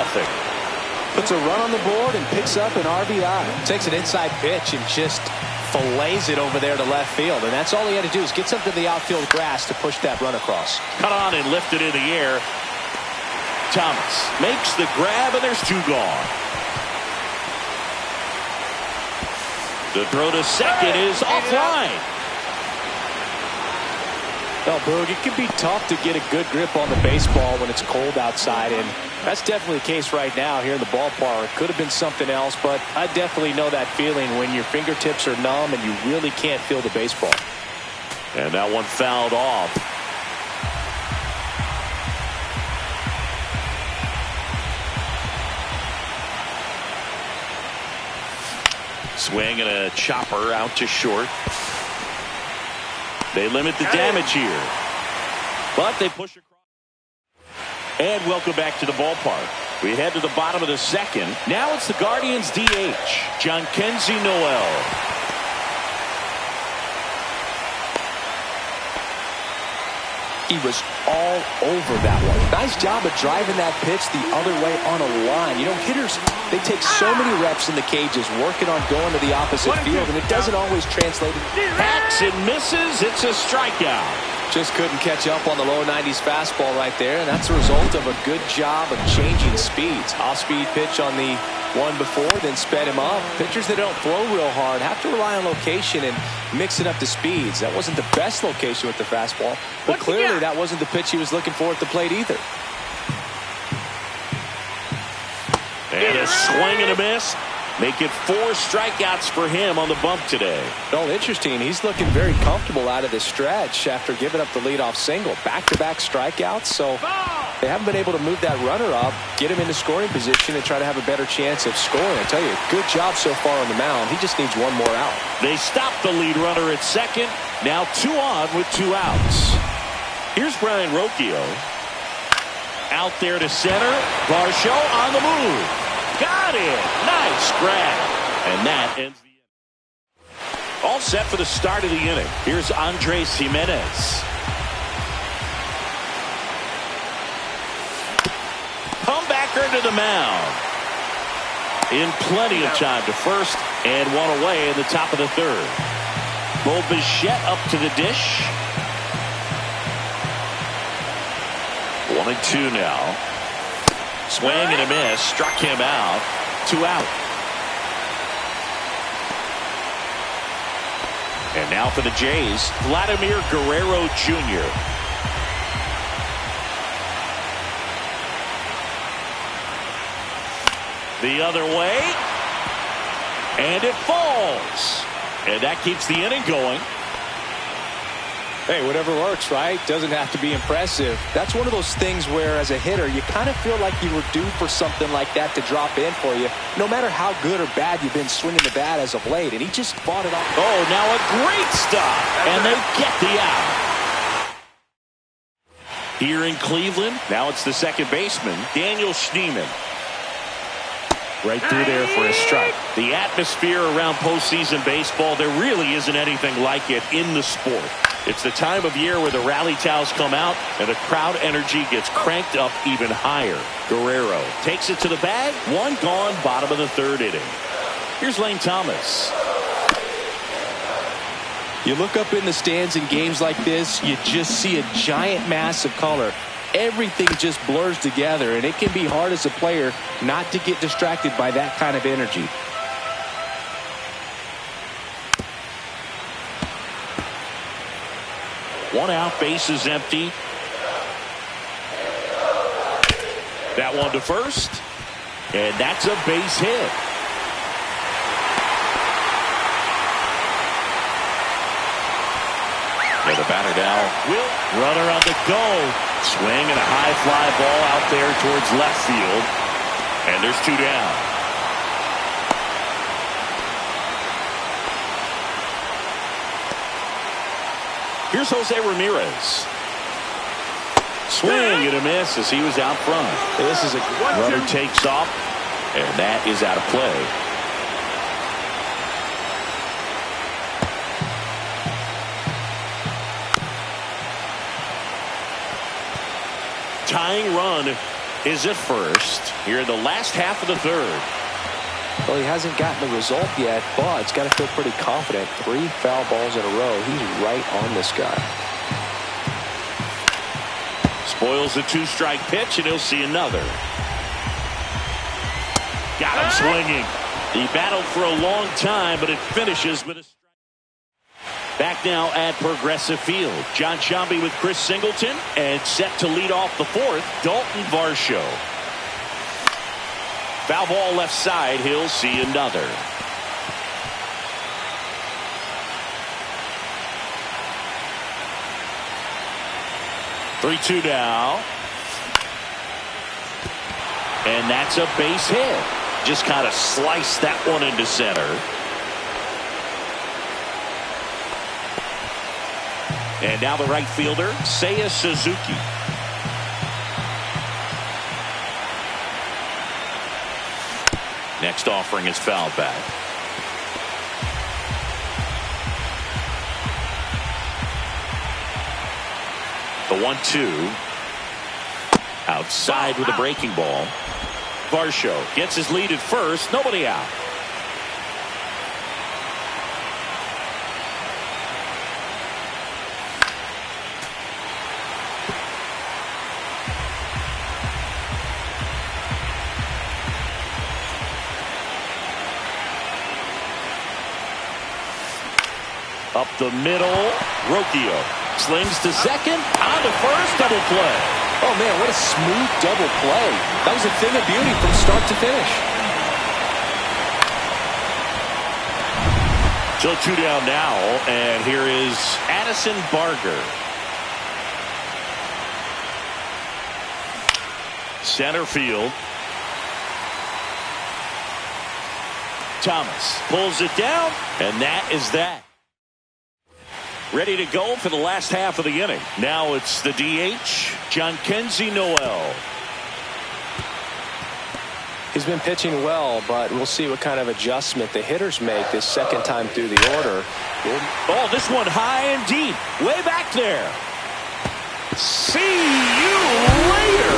Puts a run on the board and picks up an RBI. Takes an inside pitch and just fillets it over there to left field. And that's all he had to do is get something to the outfield grass to push that run across. Cut on and lifted in the air. Thomas makes the grab, and there's 2 gone. The throw to second is offline. Well, Boog, it can be tough to get a good grip on the baseball when it's cold outside, and that's definitely the case right now here in the ballpark. Could have been something else, but I definitely know that feeling when your fingertips are numb and you really can't feel the baseball. And that one fouled off. Swing and a chopper out to short. They limit the damage here, but they push across. And welcome back to the ballpark. We head to the bottom of the second. Now it's the Guardians DH, Jhonkensy Noel. He was all over that one. Nice job of driving that pitch the other way on a line. You know, hitters, they take so many reps in the cages working on going to the opposite field, and it doesn't always translate. Hacks and misses. It's a strikeout. Just couldn't catch up on the low 90s fastball right there, and that's a result of a good job of changing speeds. Off-speed pitch on the one before, then sped him up. Pitchers that don't throw real hard have to rely on location and mix it up to speeds. That wasn't the best location with the fastball, but clearly that wasn't the pitch he was looking for at the plate either. And a swing and a miss. Make it 4 strikeouts for him on the bump today. Oh, interesting. He's looking very comfortable out of this stretch after giving up the leadoff single. Back-to-back strikeouts, so they haven't been able to move that runner up, get him into scoring position, and try to have a better chance of scoring. I tell you, good job so far on the mound. He just needs one more out. They stop the lead runner at second. Now 2 on with 2 outs. Here's Brian Rocchio. Out there to center. Varsho on the move. Got it. Nice grab. And that ends the inning. All set for the start of the inning. Here's Andres Gimenez. Comebacker to the mound. In plenty of time to first, and one away in the top of the third. Bo Bichette up to the dish. 1-2 now. Swing and a miss. Struck him out. 2 out. And now for the Jays, Vladimir Guerrero Jr. The other way. And it falls. And that keeps the inning going. Hey, whatever works, right? Doesn't have to be impressive. That's one of those things where, as a hitter, you kind of feel like you were due for something like that to drop in for you, no matter how good or bad you've been swinging the bat as of late. And he just fought it off. Oh, now a great stop. And they get the out. Here in Cleveland, now it's the second baseman, Daniel Schneemann. Right through there for a strike. The atmosphere around postseason baseball, there really isn't anything like it in the sport. It's the time of year where the rally towels come out and the crowd energy gets cranked up even higher. Guerrero takes it to the bag. 1 gone, bottom of the third inning. Here's Lane Thomas. You look up in the stands in games like this, you just see a giant mass of color. Everything just blurs together, and it can be hard as a player not to get distracted by that kind of energy. One out, base is empty. That one to first, and that's a base hit. And the batter now will runner on the go. Swing and a high fly ball out there towards left field. And there's 2 down. Here's Jose Ramirez. Swing and a miss as he was out front. This is a runner takes off, and that is out of play. Tying run is at first here in the last half of the third. Well, he hasn't gotten the result yet, but he's got to feel pretty confident. 3 foul balls in a row. He's right on this guy. Spoils the 2-strike pitch, and he'll see another. Got him swinging. He battled for a long time, but it finishes with a strike. Back now at Progressive Field. John Shambi with Chris Singleton, and set to lead off the fourth, Dalton Varsho. Foul ball left side. He'll see another. Three-two now. And that's a base hit. Just kind of sliced that one into center. And now the right fielder, Seiya Suzuki. Next offering is fouled back. The 1-2. Outside with a breaking ball. Varsho gets his lead at first. Nobody out. Up the middle, Rocchio slings to second, on to first, double play. Oh man, what a smooth double play. That was a thing of beauty from start to finish. So 2 down now, and here is Addison Barger. Center field. Thomas pulls it down, and that is that. Ready to go for the last half of the inning. Now it's the DH, Jhonkensy Noel. He's been pitching well, but we'll see what kind of adjustment the hitters make this second time through the order. Oh, this one high and deep, way back there. See you later.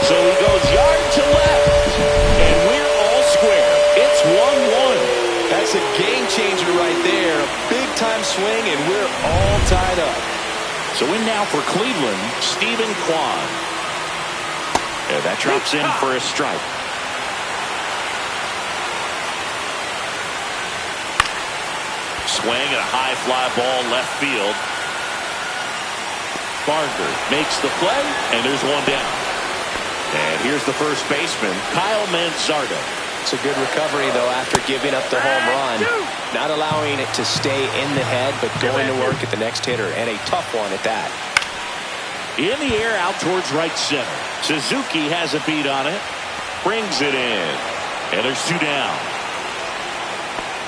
So he goes yard to left, and we're all square. It's 1-1. That's a game changer right there. A big-time swing, and we're all tied up. So in now for Cleveland, Stephen Kwan. Yeah, that drops in for a strike. Swing and a high fly ball left field. Barger makes the play, and there's one down. And here's the first baseman, Kyle Manzardo. It's a good recovery, though, after giving up the home run. Not allowing it to stay in the head, but going to work at the next hitter, and a tough one at that. In the air, out towards right center. Suzuki has a beat on it. Brings it in. And there's 2 down.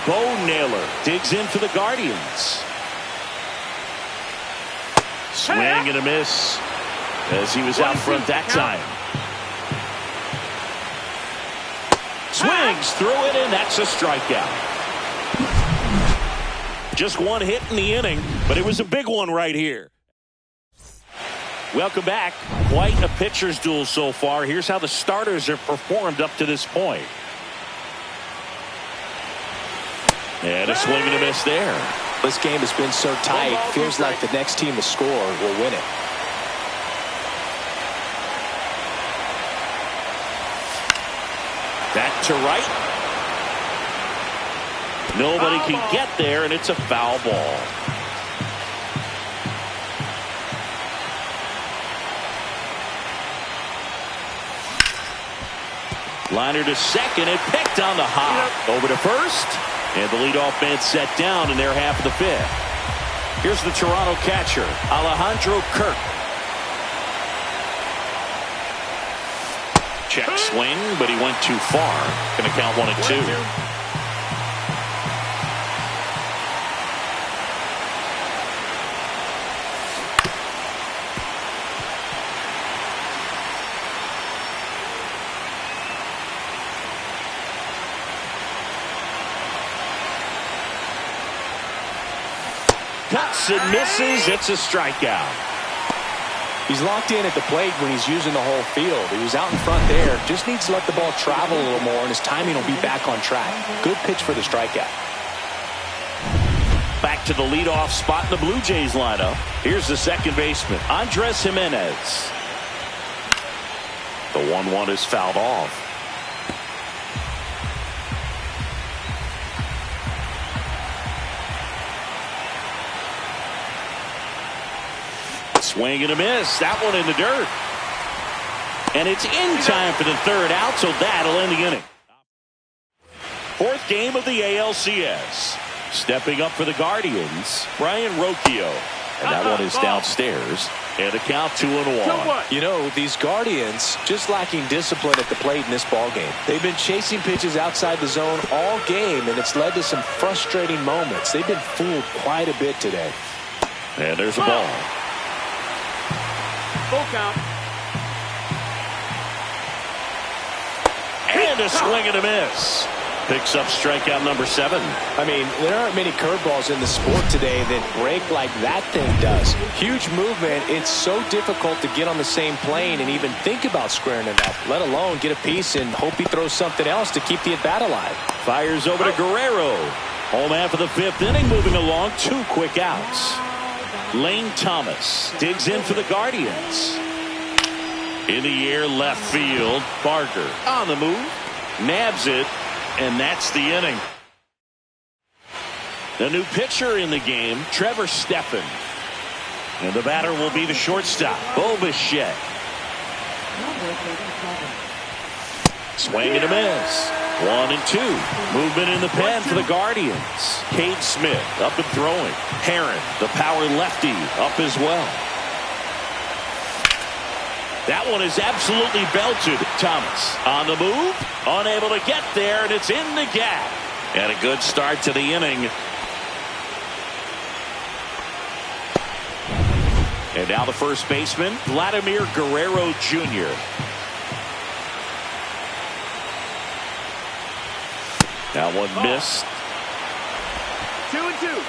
Bo Naylor digs in for the Guardians. Swing and a miss as he was out front that time. Swings through it, and that's a strikeout. Just one hit in the inning, but it was a big one right here. Welcome back. Quite a pitcher's duel so far. Here's how the starters have performed up to this point. And a swing and a miss there. This game has been so tight. Feels like the next team to score will win it. Back to right. Nobody can get there, and it's a foul ball. Liner to second and picked on the hop. Over to first, and the leadoff man set down in their half of the fifth. Here's the Toronto catcher, Alejandro Kirk. Check swing, but he went too far. Going to count 1-2. Cuts and misses. It's a strikeout. He's locked in at the plate when he's using the whole field. He was out in front there. Just needs to let the ball travel a little more, and his timing will be back on track. Good pitch for the strikeout. Back to the leadoff spot in the Blue Jays lineup. Here's the second baseman, Andres Jimenez. The 1-1 is fouled off. Swing and a miss. That one in the dirt. And it's in time for the third out, so that'll end the inning. Fourth game of the ALCS. Stepping up for the Guardians, Brian Rocchio. And that one is downstairs. And a count 2-1. You know, these Guardians just lacking discipline at the plate in this ball game. They've been chasing pitches outside the zone all game, and it's led to some frustrating moments. They've been fooled quite a bit today. And there's a ball. Full count. And a swing and a miss. Picks up strikeout number 7. I mean, there aren't many curveballs in the sport today that break like that thing does. Huge movement. It's so difficult to get on the same plane and even think about squaring it up, let alone get a piece and hope he throws something else to keep the at-bat alive. Fires over to Guerrero. Home half of the 5th inning, moving along. 2 quick outs. Lane Thomas digs in for the Guardians. In the air, left field. Barker on the move. Nabs it. And that's the inning. The new pitcher in the game, Trevor Steffen. And the batter will be the shortstop, Bo Bichette. Swing and a miss. 1-2. Movement in the pen for the Guardians. Cade Smith up and throwing. Herron, the power lefty, up as well. That one is absolutely belted. Thomas on the move, unable to get there, and it's in the gap. And a good start to the inning. And now the first baseman, Vladimir Guerrero Jr. That one missed. 2-2.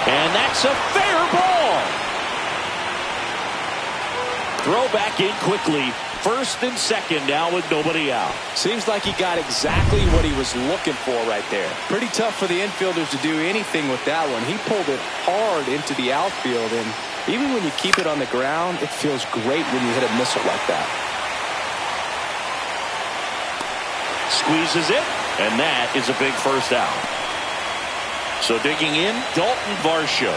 And that's a fair ball. Throw back in quickly. First and second now with nobody out. Seems like he got exactly what he was looking for right there. Pretty tough for the infielders to do anything with that one. He pulled it hard into the outfield, and even when you keep it on the ground, it feels great when you hit a missile like that. Squeezes it, and that is a big first out. So digging in, Dalton Varsho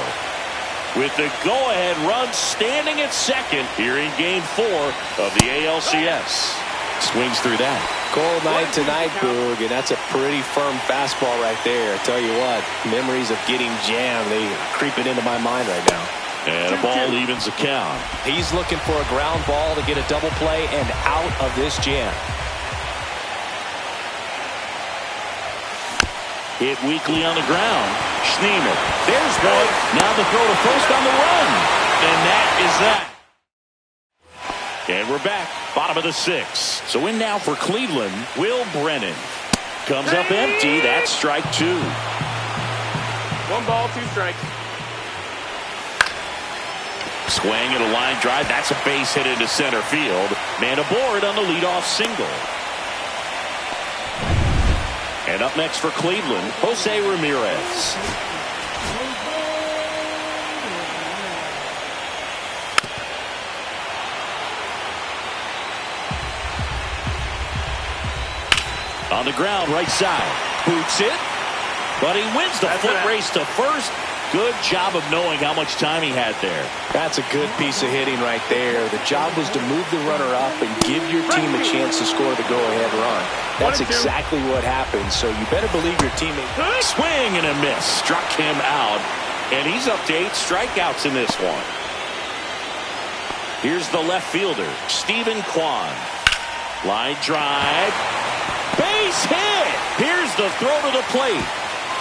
with the go-ahead run standing at second here in Game 4 of the ALCS. Swings through that. Cold night tonight, Boog, and that's a pretty firm fastball right there. I tell you what, memories of getting jammed, they are creeping into my mind right now. And a ball evens the count. He's looking for a ground ball to get a double play and out of this jam. Hit weakly on the ground. Schneemann. There's one. Now the throw to first on the run. And that is that. And we're back. Bottom of the 6th. So in now for Cleveland, Will Brennan. Comes up empty. That's strike 2. 1 ball, 2 strikes. Swing and a line drive. That's a base hit into center field. Man aboard on the leadoff single. And up next for Cleveland, Jose Ramirez. On the ground, right side. Boots it. But he wins the foot race to first. Good job of knowing how much time he had there. That's a good piece of hitting right there. The job was to move the runner up and give your team a chance to score the go-ahead run. That's exactly what happened, so you better believe your teammate. Swing and a miss. Struck him out. And he's up to 8 strikeouts in this one. Here's the left fielder, Stephen Kwan. Line drive. Base hit. Here's the throw to the plate.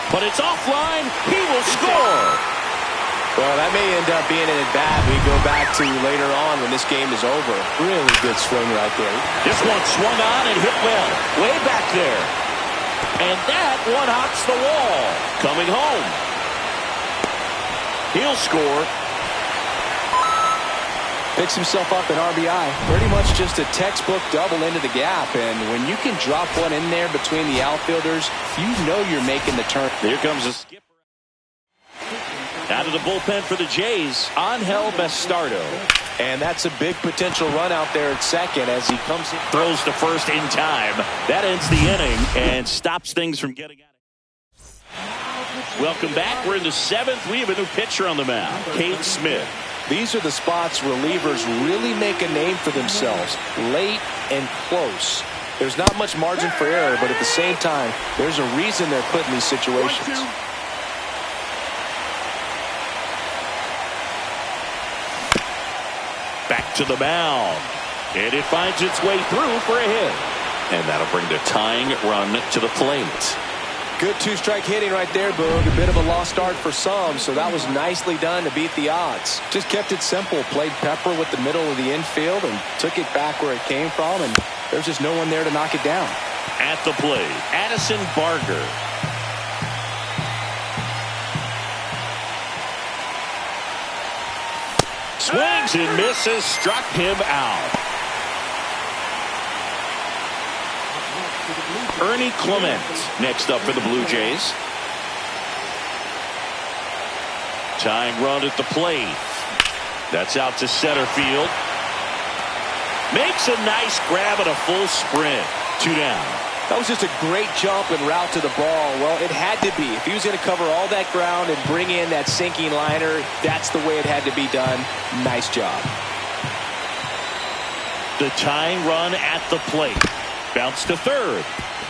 But it's offline. He will score. Well, that may end up being an at-bat we go back to later on when this game is over. Really good swing right there. This one swung on and hit well. Way back there. And that one hops the wall. Coming home. He'll score. Picks himself up an RBI. Pretty much just a textbook double into the gap. And when you can drop one in there between the outfielders, you know you're making the turn. Here comes a skipper. Out of the bullpen for the Jays, Angel Bastardo. And that's a big potential run out there at second as he comes in. Throws to first in time. That ends the inning and stops things from getting out of. Welcome back. We're in the 7th. We have a new pitcher on the mound, Cade Smith. These are the spots relievers really make a name for themselves, late and close. There's not much margin for error, but at the same time, there's a reason they're put in these situations. Back to the mound. And it finds its way through for a hit. And that'll bring the tying run to the plate. Good two-strike hitting right there, Boog. A bit of a lost start for some, so that was nicely done to beat the odds. Just kept it simple, played pepper with the middle of the infield, and took it back where it came from, and there's just no one there to knock it down. At the plate, Addison Barger. Swings and misses, struck him out. Ernie Clement next up for the Blue Jays. Tying run at the plate. That's out to center field. Makes a nice grab and a full sprint. 2 down. That was just a great jump and route to the ball. Well, it had to be. If he was going to cover all that ground and bring in that sinking liner, that's the way it had to be done. Nice job. The tying run at the plate. Bounce to third.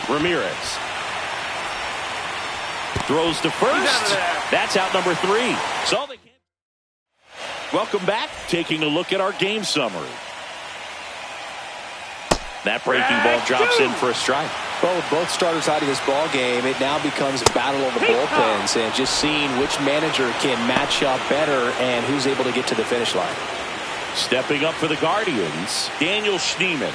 Ramirez. Throws to first. That's out number 3. So they can't. Welcome back. Taking a look at our game summary. That breaking ball drops in for a strike. Well, with both starters out of this ball game, it now becomes a battle of the bullpens and just seeing which manager can match up better and who's able to get to the finish line. Stepping up for the Guardians, Daniel Schneemann.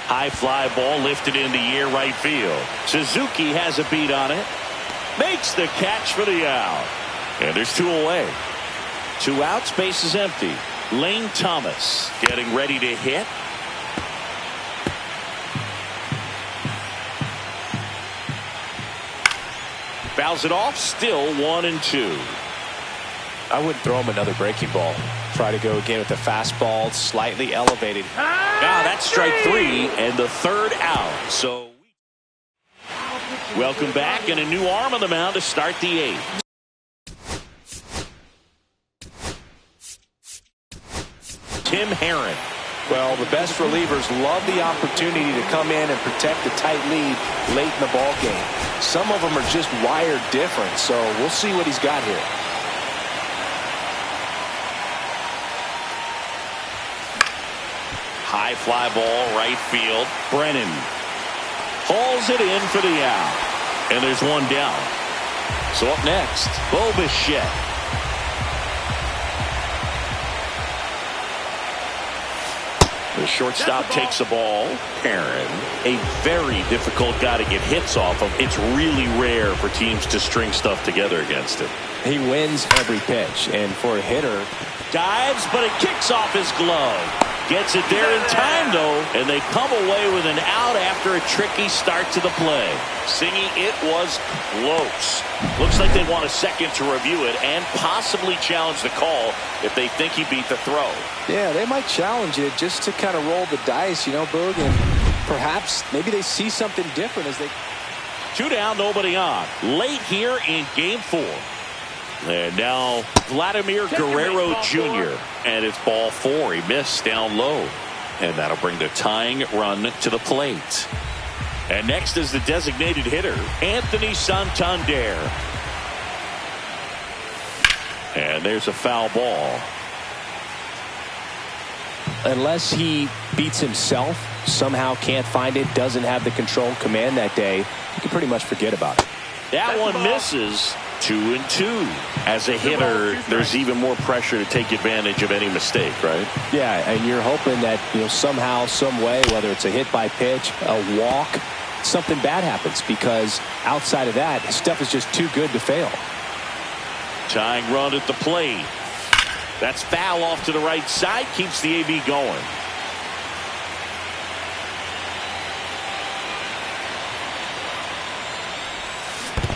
High fly ball lifted in the air right field. Suzuki has a beat on it. Makes the catch for the out. And there's 2 away. 2 outs, base is empty. Lane Thomas getting ready to hit. Fouls it off, still 1-2. I wouldn't throw him another breaking ball. Try to go again with the fastball, slightly elevated. Now that's strike 3 and the 3rd out. So welcome back, and a new arm on the mound to start the 8th. Tim Herron. Well, the best relievers love the opportunity to come in and protect a tight lead late in the ball game. Some of them are just wired different, so we'll see what he's got here. High fly ball, right field. Brennan hauls it in for the out. And there's 1 down. So up next, Bo Bichette. The shortstop takes the ball. Herron, a very difficult guy to get hits off of. It's really rare for teams to string stuff together against him. He wins every pitch, and for a hitter, Dives, but it kicks off his glove. Gets it there in time, though, and they come away with an out after a tricky start to the play. Singy, it was close. Looks like they want a second to review it and possibly challenge the call if they think he beat the throw. Yeah, they might challenge it just to kind of roll the dice, you know, Boog, and perhaps maybe they see something different as they... 2 down, nobody on. Late here in Game 4. And now Vladimir Guerrero Jr. And it's ball 4. He missed down low. And that'll bring the tying run to the plate. And next is the designated hitter, Anthony Santander. And there's a foul ball. Unless he beats himself, somehow can't find it, doesn't have the control command that day, you can pretty much forget about it. That one misses. 2-2. As a hitter, there's even more pressure to take advantage of any mistake, right? Yeah, and you're hoping that, you know, somehow, some way, whether it's a hit by pitch, a walk, something bad happens, because outside of that, stuff is just too good to fail. Tying run at the plate. That's foul off to the right side, keeps the AB going.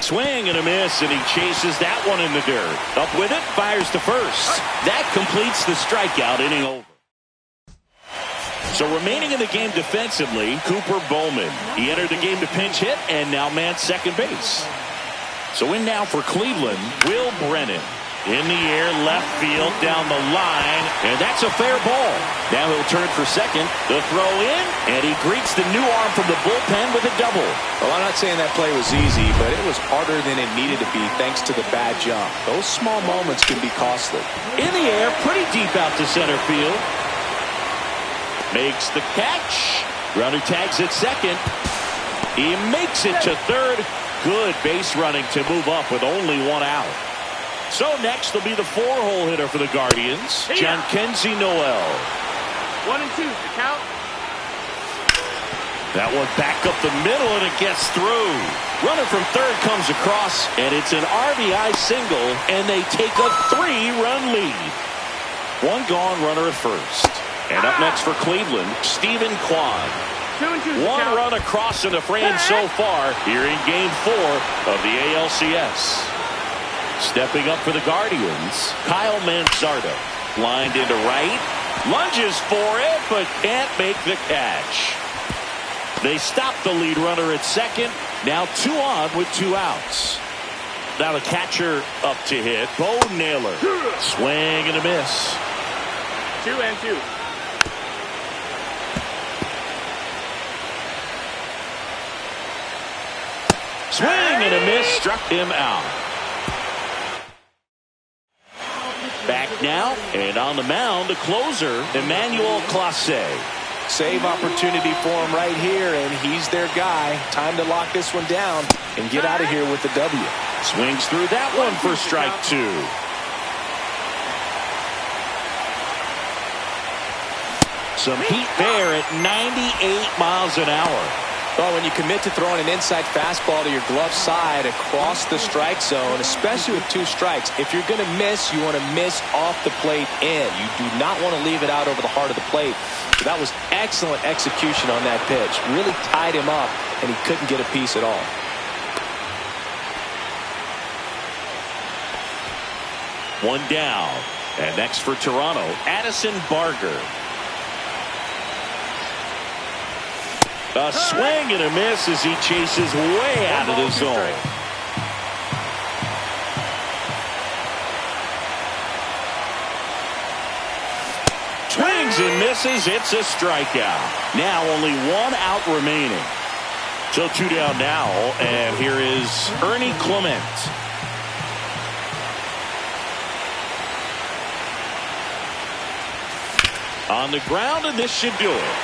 Swing and a miss, and he chases that one in the dirt. Up with it, fires to first. That completes the strikeout, inning over. So remaining in the game defensively, Cooper Bowman. He entered the game to pinch hit and now man second base. So in now for Cleveland, Will Brennan. In the air, left field, down the line, and that's a fair ball. Now he'll turn for second. The throw in, and he greets the new arm from the bullpen with a double. Well, I'm not saying that play was easy, but it was harder than it needed to be thanks to the bad jump. Those small moments can be costly. In the air, pretty deep out to center field. Makes the catch. Runner tags at second. He makes it to third. Good base running to move up with only one out. So next will be the four-hole hitter for the Guardians, Jhonkensy Noel. 1 and 2, the count. That one back up the middle, and it gets through. Runner from third comes across, and it's an RBI single, and they take a 3-run lead. One gone, runner at first. And up next for Cleveland, Stephen Kwan. 2 and 2. One run across in the frame so far here in Game 4 of the ALCS. Stepping up for the Guardians, Kyle Manzardo. Lined into right. Lunges for it, but can't make the catch. They stop the lead runner at second. Now 2 on with 2 outs. Now the catcher up to hit, Bo Naylor. Swing and a miss. 2 and 2. Swing and a miss, struck him out. Back now, and on the mound, the closer, Emmanuel Clase. Save opportunity for him right here, and he's their guy. Time to lock this one down and get out of here with the W. Swings through that one for strike 2. Some heat there at 98 miles an hour. Well, when you commit to throwing an inside fastball to your glove side across the strike zone, especially with 2 strikes, if you're going to miss, you want to miss off the plate in. You do not want to leave it out over the heart of the plate. So that was excellent execution on that pitch. Really tied him up, and he couldn't get a piece at all. One down. And next for Toronto, Addison Barger. A swing and a miss as he chases way out of the zone. Swings and misses. It's a strikeout. Now only 1 out remaining. So 2 down now, and here is Ernie Clement. On the ground, and this should do it.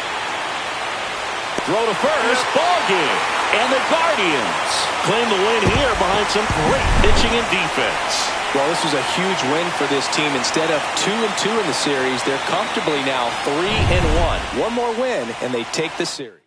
Throw to first, ball game. And the Guardians claim the win here behind some great pitching and defense. Well, this was a huge win for this team. Instead of 2-2 in the series, they're comfortably now 3-1. One more win, and they take the series.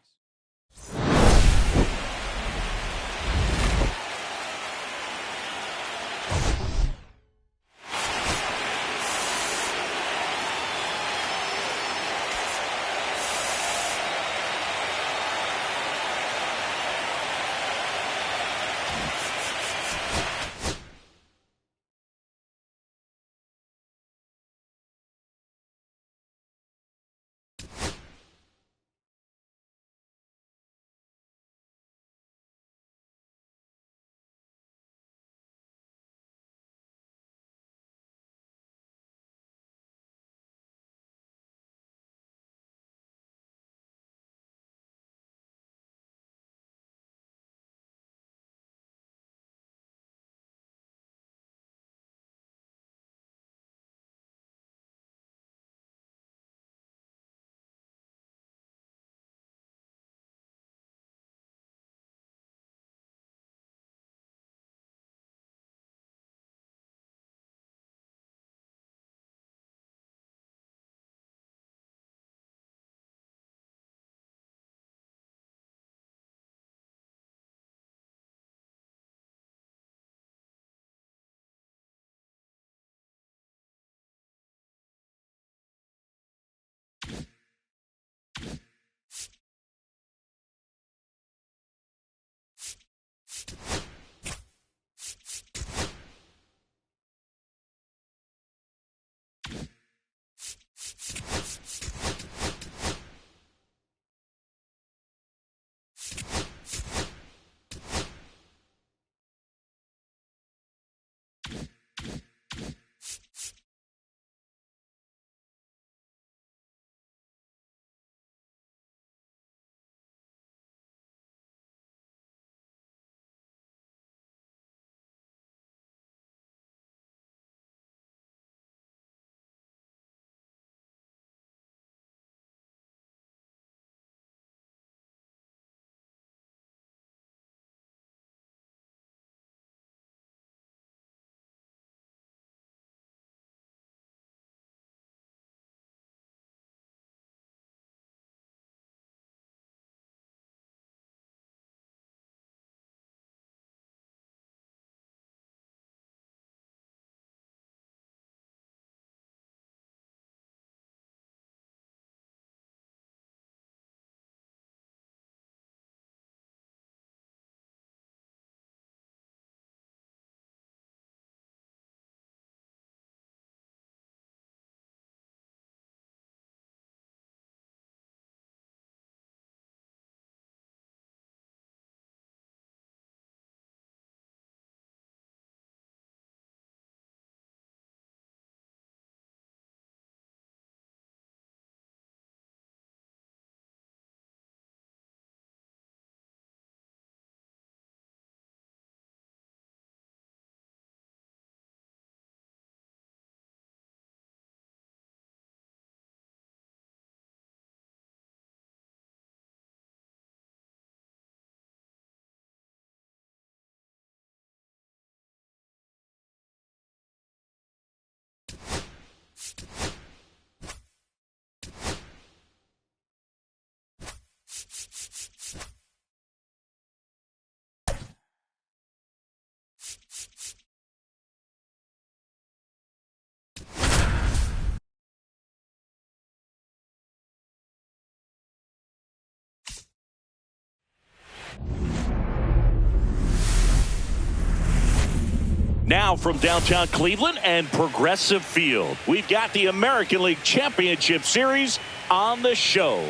Now from downtown Cleveland and Progressive Field, we've got the American League Championship Series on the show.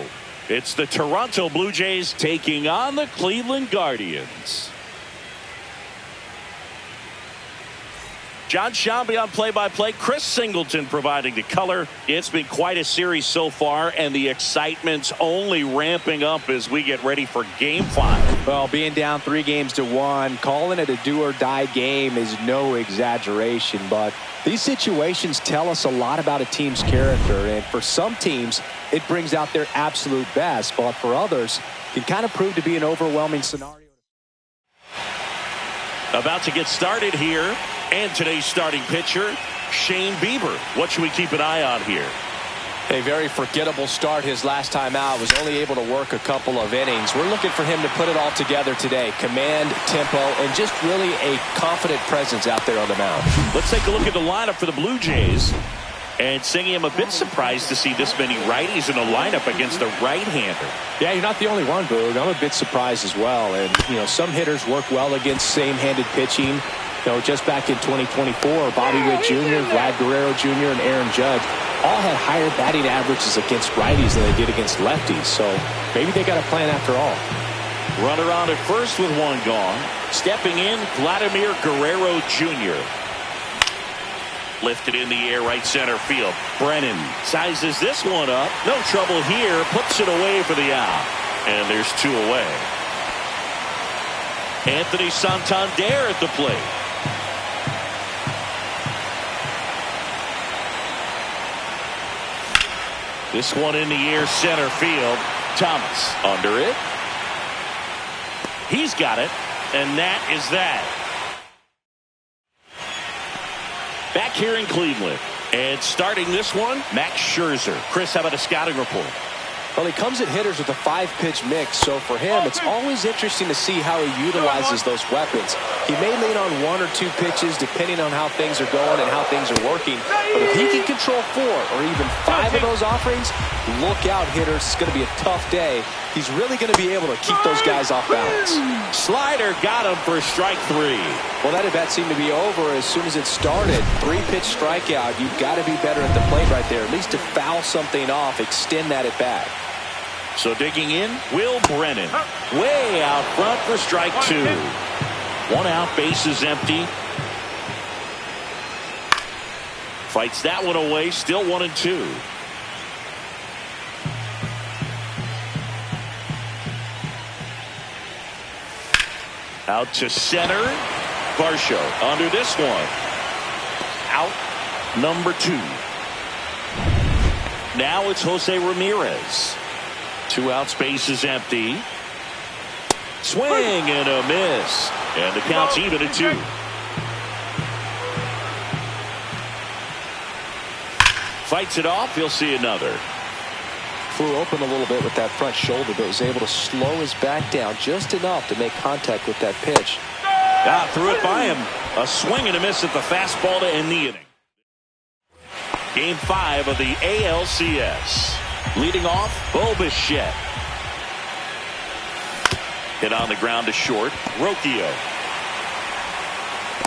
It's the Toronto Blue Jays taking on the Cleveland Guardians. John Shambi on play-by-play. Chris Singleton providing the color. It's been quite a series so far, and the excitement's only ramping up as we get ready for Game 5. Well, being down 3-1, calling it a do-or-die game is no exaggeration, but these situations tell us a lot about a team's character, and for some teams, it brings out their absolute best, but for others, it can kind of prove to be an overwhelming scenario. About to get started here. And today's starting pitcher, Shane Bieber. What should we keep an eye on here? A very forgettable start his last time out. Was only able to work a couple of innings. We're looking for him to put it all together today. Command, tempo, and just really a confident presence out there on the mound. Let's take a look at the lineup for the Blue Jays. And Singy, I'm a bit surprised to see this many righties in the lineup against a right-hander. Yeah, you're not the only one, Boog. I'm a bit surprised as well. And, some hitters work well against same-handed pitching. Just back in 2024, Bobby Witt Jr., Vlad Guerrero Jr., and Aaron Judge all had higher batting averages against righties than they did against lefties. So maybe they got a plan after all. Runner on at first with one gone. Stepping in, Vladimir Guerrero Jr. Lifted in the air, right center field. Brennan sizes this one up. No trouble here. Puts it away for the out. And there's 2 away. Anthony Santander at the plate. This one in the air, center field. Thomas under it. He's got it, and that is that. Back here in Cleveland, and starting this one, Max Scherzer. Chris, how about a scouting report? Well, he comes at hitters with a 5-pitch mix, so for him, it's always interesting to see how he utilizes those weapons. He may lean on 1 or 2 pitches depending on how things are going and how things are working, but if he can control 4 or even 5 of those offerings, look out, hitters. It's going to be a tough day. He's really going to be able to keep those guys off balance. Slider got him for strike 3. Well, that at-bat seemed to be over as soon as it started. 3-pitch strikeout. You've got to be better at the plate right there, at least to foul something off, extend that at-bat. So digging in, Will Brennan. Way out front for strike 2. 1 out, bases empty. Fights that one away, still 1-2. Out to center. Varsho under this one. Out number 2. Now it's Jose Ramirez. 2 outs, bases empty. Swing and a miss. And the count's even at 2. Fights it off. He'll see another. Flew open a little bit with that front shoulder, but was able to slow his back down just enough to make contact with that pitch. Threw it by him. A swing and a miss at the fastball to end the inning. Game 5 of the ALCS. Leading off, Bo Bichette. Hit on the ground to short. Rocchio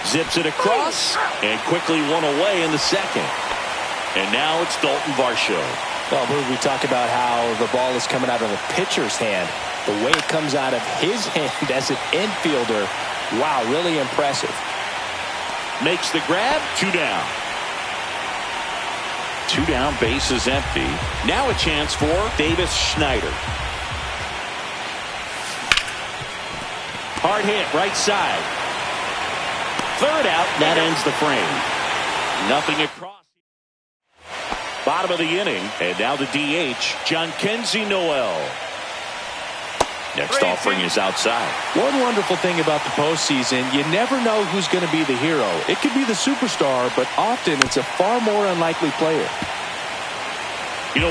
zips it across and quickly 1 away in the second. And now it's Dalton Varsho. Well, we talk about how the ball is coming out of the pitcher's hand. The way it comes out of his hand as an infielder, wow, really impressive. Makes the grab, 2 down. 2 down, bases empty. Now a chance for Davis Schneider. Hard hit, right side. 3rd out, that ends the frame. Nothing across. Bottom of the inning, and now the DH, Jhonkensy Noel. Next offering is outside. One wonderful thing about the postseason, you never know who's going to be the hero. It could be the superstar, but often it's a far more unlikely player.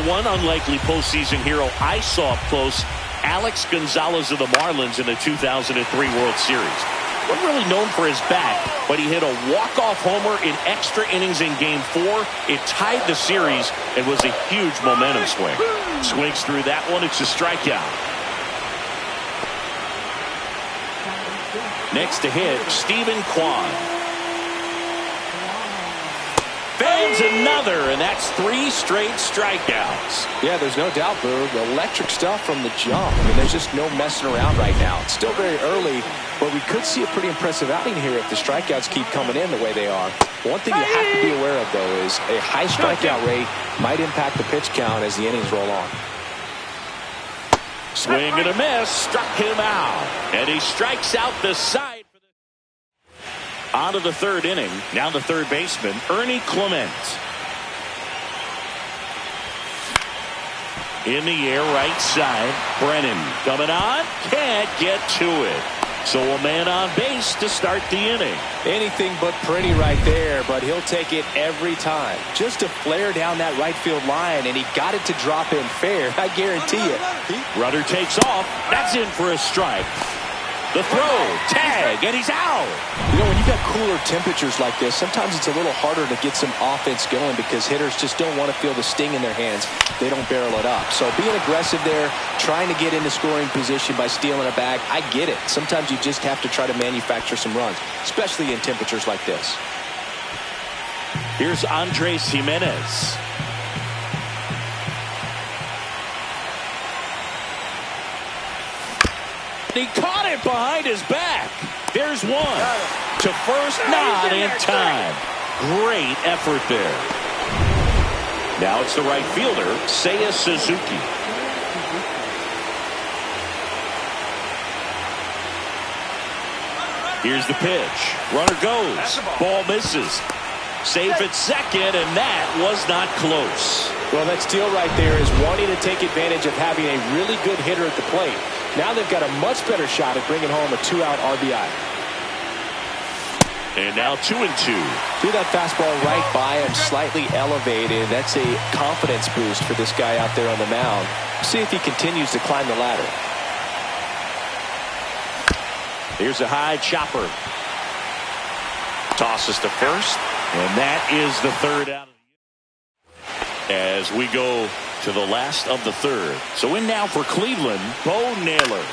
One unlikely postseason hero I saw up close, Alex Gonzalez of the Marlins in the 2003 World Series. Wasn't really known for his bat, but he hit a walk-off homer in extra innings in Game 4. It tied the series and was a huge momentum swing. Swings through that one. It's a strikeout. Next to hit, Stephen Kwan. fans another, and that's 3 straight strikeouts. Yeah, there's no doubt, Boog. Electric stuff from the jump. I mean, there's just no messing around right now. It's still very early, but we could see a pretty impressive outing here if the strikeouts keep coming in the way they are. One thing you have to be aware of, though, is a high strikeout rate might impact the pitch count as the innings roll on. Swing and a miss, struck him out, and he strikes out the side. On to the 3rd inning. Now the 3rd baseman, Ernie Clement. In the air, right side. Brennan coming on. Can't get to it. So a man on base to start the inning. Anything but pretty right there, but he'll take it every time. Just a flare down that right field line, and he got it to drop in fair. I guarantee you. Runner takes off. That's in for a strike. The throw, tag, and he's out. You know, when you've got cooler temperatures like this, sometimes it's a little harder to get some offense going because hitters just don't want to feel the sting in their hands. They don't barrel it up. So being aggressive there, trying to get into scoring position by stealing a bag, I get it. Sometimes you just have to try to manufacture some runs, especially in temperatures like this. Here's Andres Jimenez. He caught it behind his back. There's one. To first, not in time. Great effort there. Now it's the right fielder, Seiya Suzuki. Here's the pitch. Runner goes. Ball misses. Safe at second, and that was not close. Well, that steal right there is wanting to take advantage of having a really good hitter at the plate. Now they've got a much better shot at bringing home a 2-out RBI. And now 2-2. Threw that fastball right by him, slightly elevated. That's a confidence boost for this guy out there on the mound. See if he continues to climb the ladder. Here's a high chopper. Tosses to first, and that is the 3rd out. As we go to the last of the 3rd. So in now for Cleveland, Bo Naylor.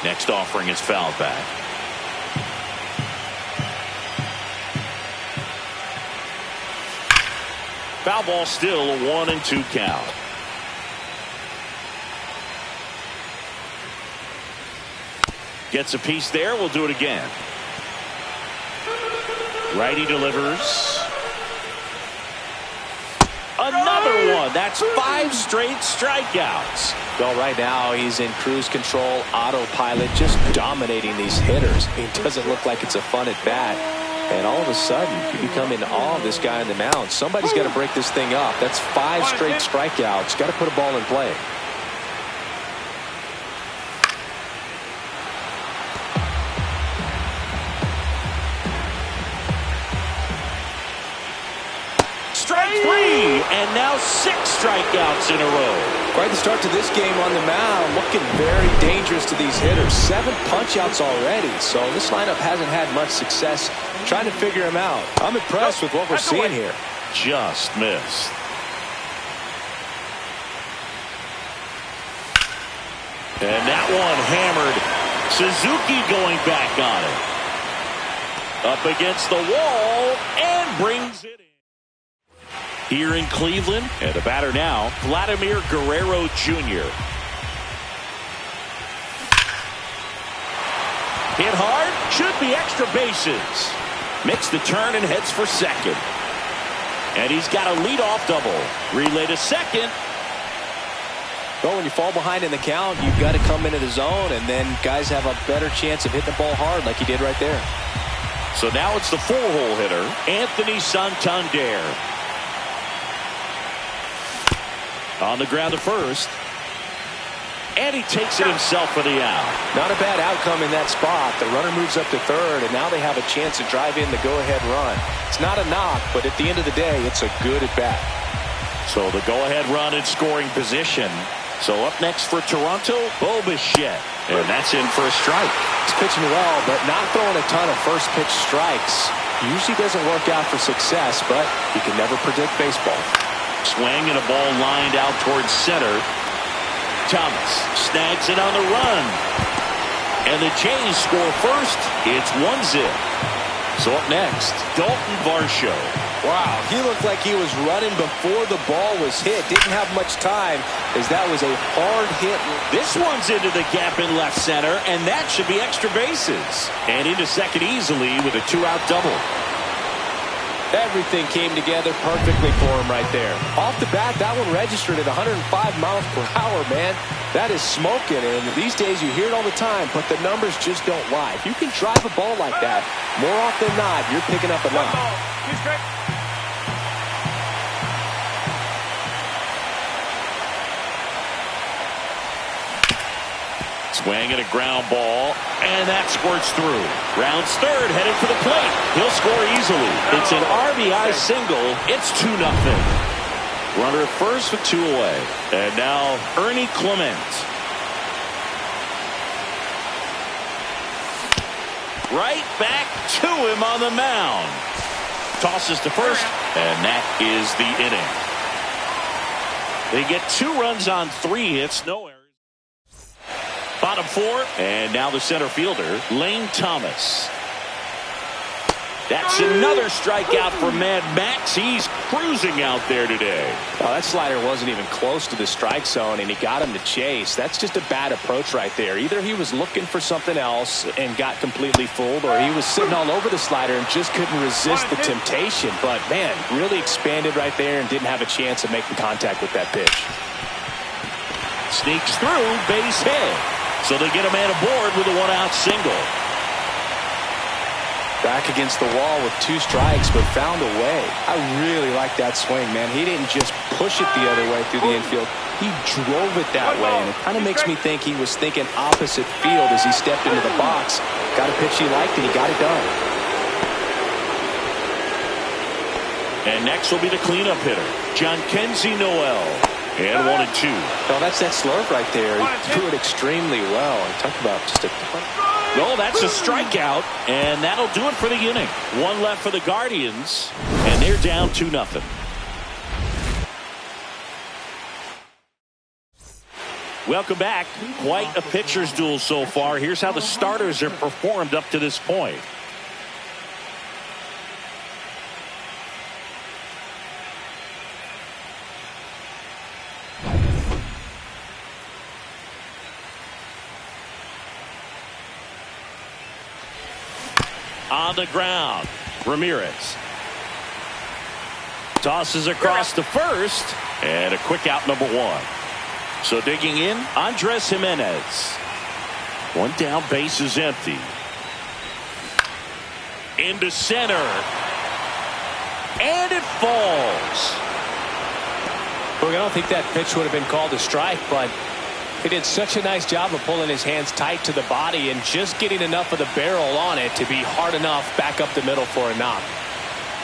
Next offering is fouled back. Foul ball still, a 1-2 count. Gets a piece there. We'll do it again. Righty delivers. Another one. That's 5 straight strikeouts. Well, right now he's in cruise control, autopilot, just dominating these hitters. It doesn't look like it's a fun at bat. And all of a sudden, you become in awe of this guy on the mound. Somebody's got to break this thing up. That's 5 straight strikeouts. Got to put a ball in play. Strike 3, and now 6 strikeouts in a row. Quite the start to this game on the mound. Looking very dangerous to these hitters. 7 punch-outs already. So this lineup hasn't had much success trying to figure him out. I'm impressed with what we're seeing here. Just missed. And that one hammered. Suzuki going back on it. Up against the wall and brings it in. Here in Cleveland, and the batter now, Vladimir Guerrero Jr. Hit hard, should be extra bases. Makes the turn and heads for second. And he's got a leadoff double. Relay to second. Well, when you fall behind in the count, you've got to come into the zone, and then guys have a better chance of hitting the ball hard like he did right there. So now it's the 4-hole hitter, Anthony Santander. On the ground to first. And he takes it himself for the out. Not a bad outcome in that spot. The runner moves up to third, and now they have a chance to drive in the go-ahead run. It's not a knock, but at the end of the day, it's a good at-bat. So the go-ahead run in scoring position. So up next for Toronto, Bo Bichette. And that's in for a strike. He's pitching well, but not throwing a ton of first-pitch strikes. Usually doesn't work out for success, but you can never predict baseball. Swing and a ball lined out towards center. Thomas snags it on the run. And the Jays score first. It's 1-0. So up next, Dalton Varsho. Wow, he looked like he was running before the ball was hit. Didn't have much time as that was a hard hit. This one's into the gap in left center, and that should be extra bases. And into second easily with a 2-out double. Everything came together perfectly for him right there. Off the bat, that one registered at 105 miles per hour, man. That is smoking, and these days you hear it all the time, but the numbers just don't lie. If you can drive a ball like that, more often than not, you're picking up enough. Swing and a ground ball, and that squirts through. Rounds third, headed for the plate. He'll score easily. It's an RBI single. It's 2-0. Runner at first with 2 away. And now Ernie Clement. Right back to him on the mound. Tosses to first, and that is the inning. They get 2 runs on 3 hits, no errors. Bottom 4, and now the center fielder, Lane Thomas. That's another strikeout for Mad Max. He's cruising out there today. Oh, that slider wasn't even close to the strike zone, and he got him to chase. That's just a bad approach right there. Either he was looking for something else and got completely fooled, or he was sitting all over the slider and just couldn't resist the temptation. But, man, really expanded right there and didn't have a chance of making contact with that pitch. Sneaks through, base hit. So they get a man aboard with a 1-out single. Back against the wall with 2 strikes, but found a way. I really like that swing, man. He didn't just push it the other way through the infield. He drove it that way, and it kind of makes me think he was thinking opposite field as he stepped into the box. Got a pitch he liked, and he got it done. And next will be the cleanup hitter, John Kenzie Noel. And 1-2. Oh, that's that slurve right there. He threw it extremely well. Talk about just a... No, that's a strikeout, and that'll do it for the inning. 1 left for the Guardians, and they're down 2-0. Welcome back. Quite a pitcher's duel so far. Here's how the starters have performed up to this point. On the ground, Ramirez tosses across to first, and a quick out, number 1. So digging in, Andres Jimenez. 1 down, base is empty. Into center, and it falls. Look, I don't think that pitch would have been called a strike, but he did such a nice job of pulling his hands tight to the body and just getting enough of the barrel on it to be hard enough back up the middle for a knock.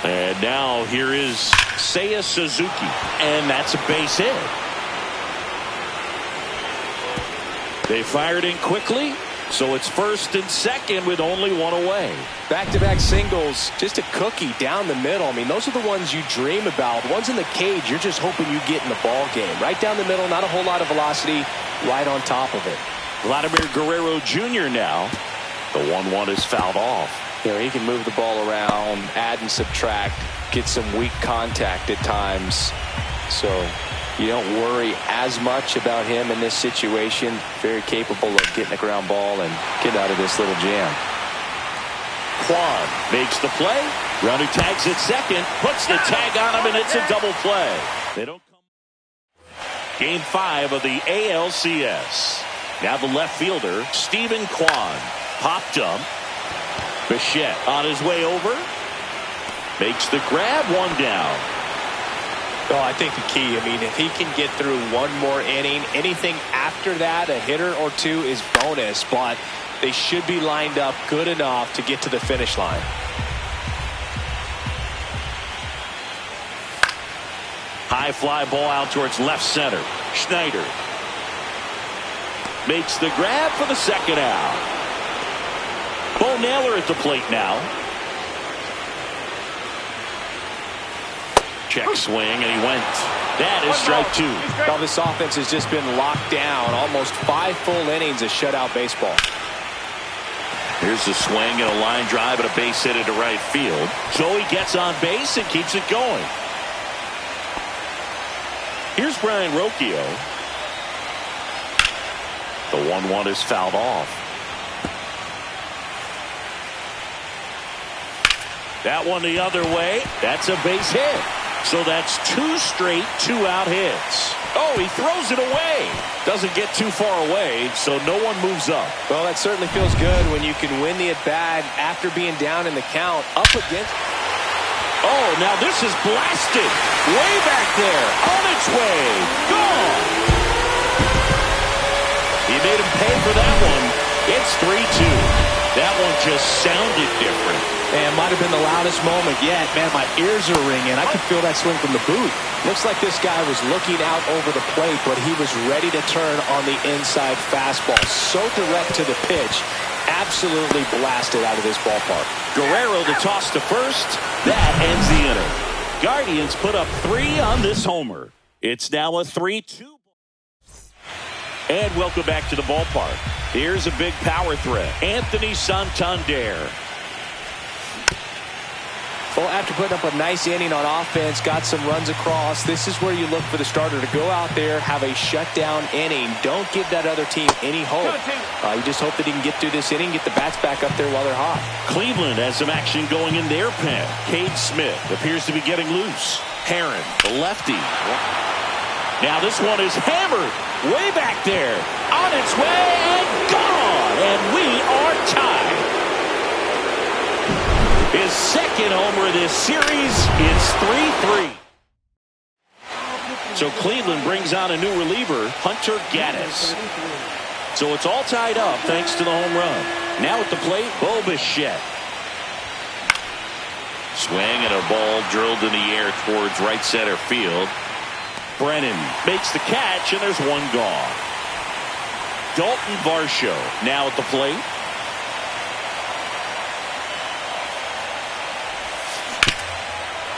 And now here is Seiya Suzuki, and that's a base hit. They fired in quickly, so it's first and second with only 1 away. Back-to-back singles, just a cookie down the middle. I mean, those are the ones you dream about. Ones in the cage, you're just hoping you get in the ball game. Right down the middle, not a whole lot of velocity, right on top of it. Vladimir Guerrero Jr. now. The 1-1 is fouled off. You know, he can move the ball around, add and subtract, get some weak contact at times. So you don't worry as much about him in this situation. Very capable of getting a ground ball and getting out of this little jam. Kwan makes the play. Runner tags at second, puts the tag on him, and it's a double play. They don't come. Game 5 of the ALCS. Now the left fielder, Stephen Kwan. Popped up. Bichette on his way over. Makes the grab, 1 down. Oh, I think the key, I mean, if he can get through 1 more inning, anything after that, a hitter or 2 is bonus, but they should be lined up good enough to get to the finish line. High fly ball out towards left center. Schneider makes the grab for the second out. Bo Naylor at the plate now. Check swing, and he went. That is strike 2. Well, this offense has just been locked down. Almost 5 full innings of shutout baseball. Here's the swing and a line drive and a base hit into right field. Joey gets on base and keeps it going. Here's Brian Rocchio. The 1-1 is fouled off. That one the other way. That's a base hit. So that's 2 straight 2-out hits. Oh, he throws it away. Doesn't get too far away, so no one moves up. Well, that certainly feels good when you can win the at-bat after being down in the count. Up against. Oh, now this is blasted. Way back there. On its way. Gone. He made him pay for that one. It's 3-2. That one just sounded different. And might have been the loudest moment yet. Man, my ears are ringing. I could feel that swing from the booth. Looks like this guy was looking out over the plate, but he was ready to turn on the inside fastball. So direct to the pitch. Absolutely blasted out of this ballpark. Guerrero the toss to first. That ends the inning. Guardians put up 3 on this homer. It's now a 3-2. And welcome back to the ballpark. Here's a big power threat. Anthony Santander. Well, after putting up a nice inning on offense, got some runs across, this is where you look for the starter to go out there, have a shutdown inning. Don't give that other team any hope. You just hope that he can get through this inning, get the bats back up there while they're hot. Cleveland has some action going in their pen. Cade Smith appears to be getting loose. Herron, the lefty. Now this one is hammered way back there. On its way and gone. And we are tied. His second homer of this series. It's 3-3. So Cleveland brings on a new reliever, Hunter Gaddis. So it's all tied up thanks to the home run. Now at the plate, Bo Bichette. Swing and a ball drilled in the air towards right center field. Brennan makes the catch, and there's one gone. Dalton Varsho now at the plate.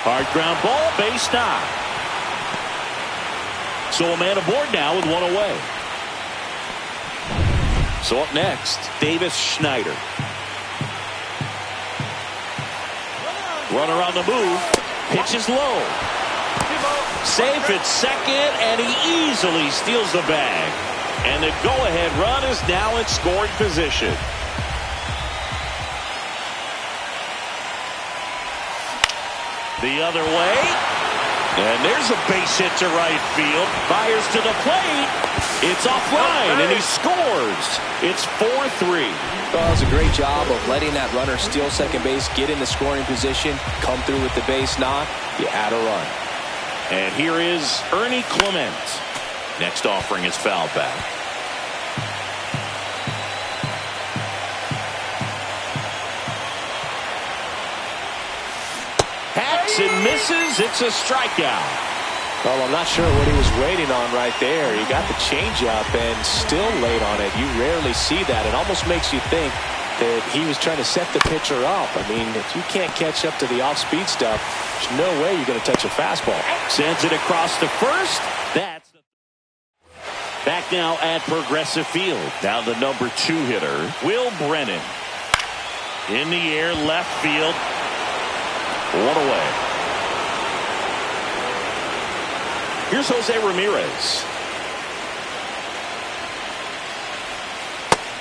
Hard ground ball, base knock. So a man aboard now with one away. So up next, Davis Schneider. Runner on the move. Pitch is low. Safe at second, and he easily steals the bag. And the go-ahead run is now in scoring position. The other way. And there's a base hit to right field. Fires to the plate. It's offline, and he scores. It's 4-3. Well, it was a great job of letting that runner steal second base, get in the scoring position, come through with the base knock. You add a run. And here is Ernie Clement. Next offering is foul back. Hacks and misses. It's a strikeout. Well, I'm not sure what he was waiting on right there. He got the changeup and still late on it. You rarely see that. It almost makes you think that he was trying to set the pitcher up. I mean, if you can't catch up to the off-speed stuff, there's no way you're going to touch a fastball. Sends it across to first. That's back now at Progressive Field. Now the number 2 hitter, Will Brennan. In the air, left field. One away. Here's Jose Ramirez.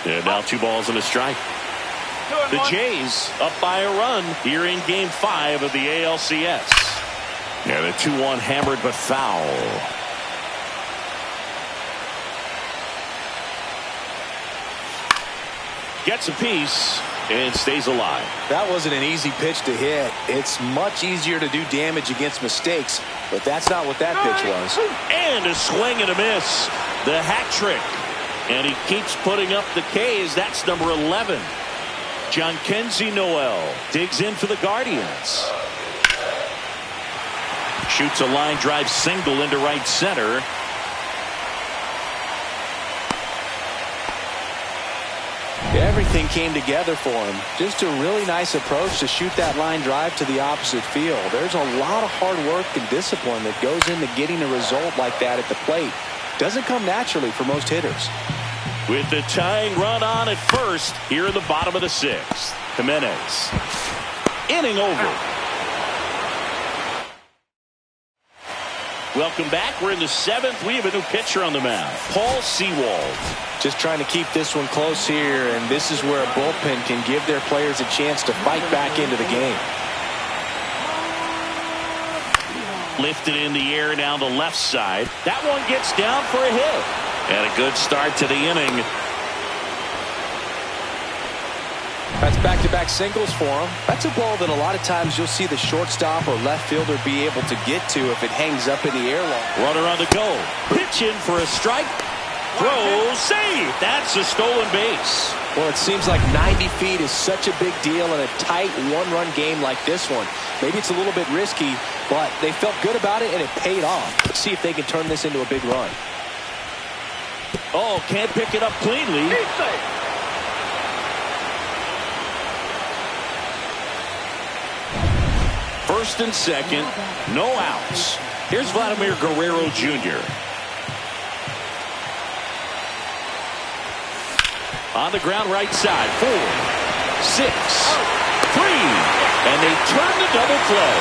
And now 2 balls and a strike. The Jays up by a run here in Game 5 of the ALCS. And a 2-1 hammered but foul. Gets a piece and stays alive. That wasn't an easy pitch to hit. It's much easier to do damage against mistakes, but that's not what that pitch was. And a swing and a miss. The hat trick. And he keeps putting up the K's. That's number 11. Jhonkensy Noel digs in for the Guardians. Shoots a line drive single into right center. Everything came together for him. Just a really nice approach to shoot that line drive to the opposite field. There's a lot of hard work and discipline that goes into getting a result like that at the plate. Doesn't come naturally for most hitters. With the tying run on at first here in the bottom of the sixth. Jimenez. Inning over. Welcome back. We're in the seventh. We have a new pitcher on the mound. Paul Sewald. Just trying to keep this one close here, and this is where a bullpen can give their players a chance to fight back into the game. Lifted in the air down the left side. That one gets down for a hit. And a good start to the inning. That's back-to-back singles for him. That's a ball that a lot of times you'll see the shortstop or left fielder be able to get to if it hangs up in the air long. Runner on the go. Pitch in for a strike. Throw, save. That's a stolen base. Well, it seems like 90 feet is such a big deal in a tight one-run game like this one. Maybe it's a little bit risky, but they felt good about it, and it paid off. Let's see if they can turn this into a big run. Oh, can't pick it up cleanly. First and second, no outs. Here's Vladimir Guerrero Jr. On the ground right side, 4, 6, 3, and they turn the double play.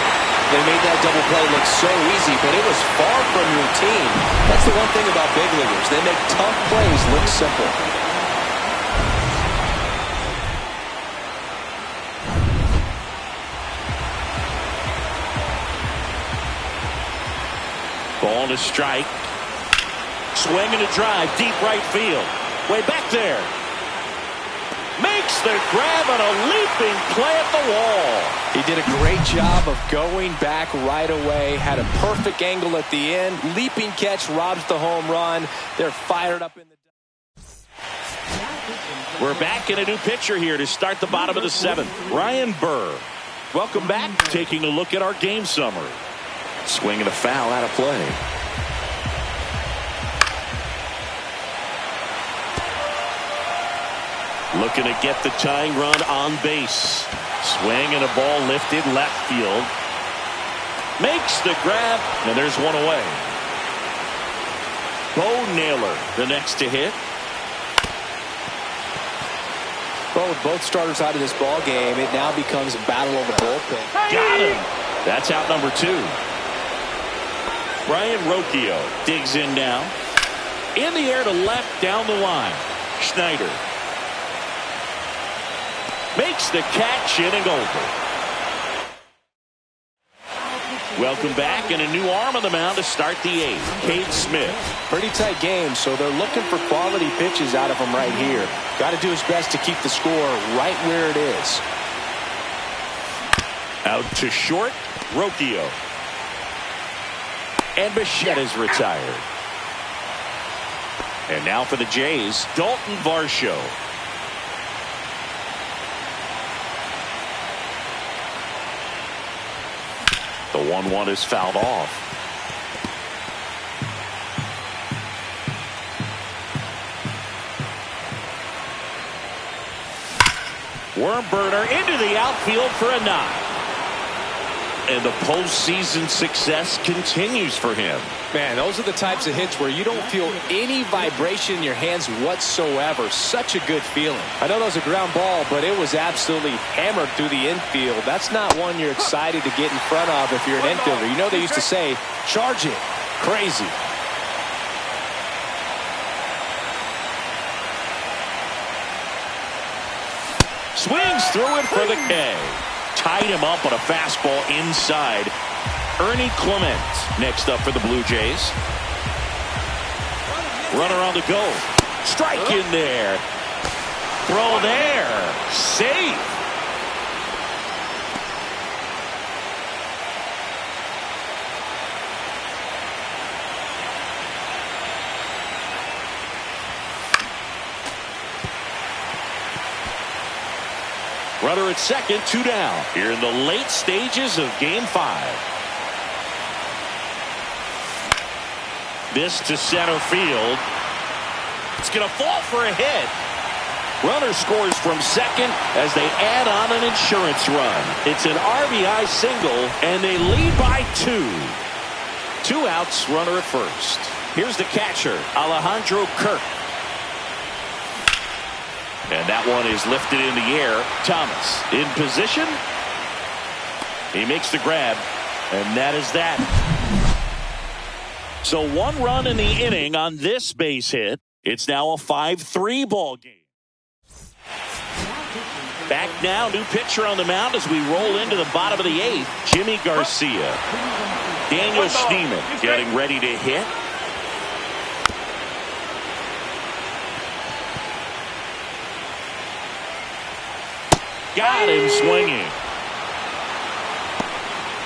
They made that double play look so easy, but it was far from routine. That's the one thing about big leaguers. They make tough plays look simple. Ball to strike. Swing and a drive, deep right field. Way back there. Makes the grab on a leaping play at the wall. He did a great job of going back right away. Had a perfect angle at the end. Leaping catch robs the home run. They're fired up in the... We're back in a new pitcher here to start the bottom of the seventh. Ryan Burr. Welcome back. Taking a look at our game summary. Swing and a foul out of play. Looking to get the tying run on base. Swing and a ball lifted left field. Makes the grab, and there's one away. Bo Naylor, the next to hit. Well, with both starters out of this ball game, it now becomes a battle of the bullpen. Got him. That's out number 2. Brian Rocchio digs in now. In the air to left down the line. Schneider. Makes the catch, inning over. Welcome back, and a new arm on the mound to start the 8th. Cade Smith. Pretty tight game, so they're looking for quality pitches out of him right here. Got to do his best to keep the score right where it is. Out to short, Rocchio. And Bichette is retired. And now for the Jays, Dalton Varsho. The 1-1 is fouled off. Worm burner into the outfield for a knock. And the postseason success continues for him. Man, those are the types of hits where you don't feel any vibration in your hands whatsoever. Such a good feeling. I know that was a ground ball, but it was absolutely hammered through the infield. That's not one you're excited to get in front of if you're an infielder. You know they used to say, charge it. Crazy. Swings through it for the K. Tied him up on a fastball inside. Ernie Clement next up for the Blue Jays. Runner on the go. Strike in there. Throw there. Safe. Runner at second, 2 down. Here in the late stages of Game 5. This to center field. It's going to fall for a hit. Runner scores from second as they add on an insurance run. It's an RBI single, and they lead by 2. 2 outs, runner at first. Here's the catcher, Alejandro Kirk. And that one is lifted in the air. Thomas in position. He makes the grab. And that is that. So 1 run in the inning on this base hit. It's now a 5-3 ball game. Back now, new pitcher on the mound as we roll into the bottom of the 8th. Jimmy Garcia. Daniel Schneemann getting ready to hit. Got him swinging.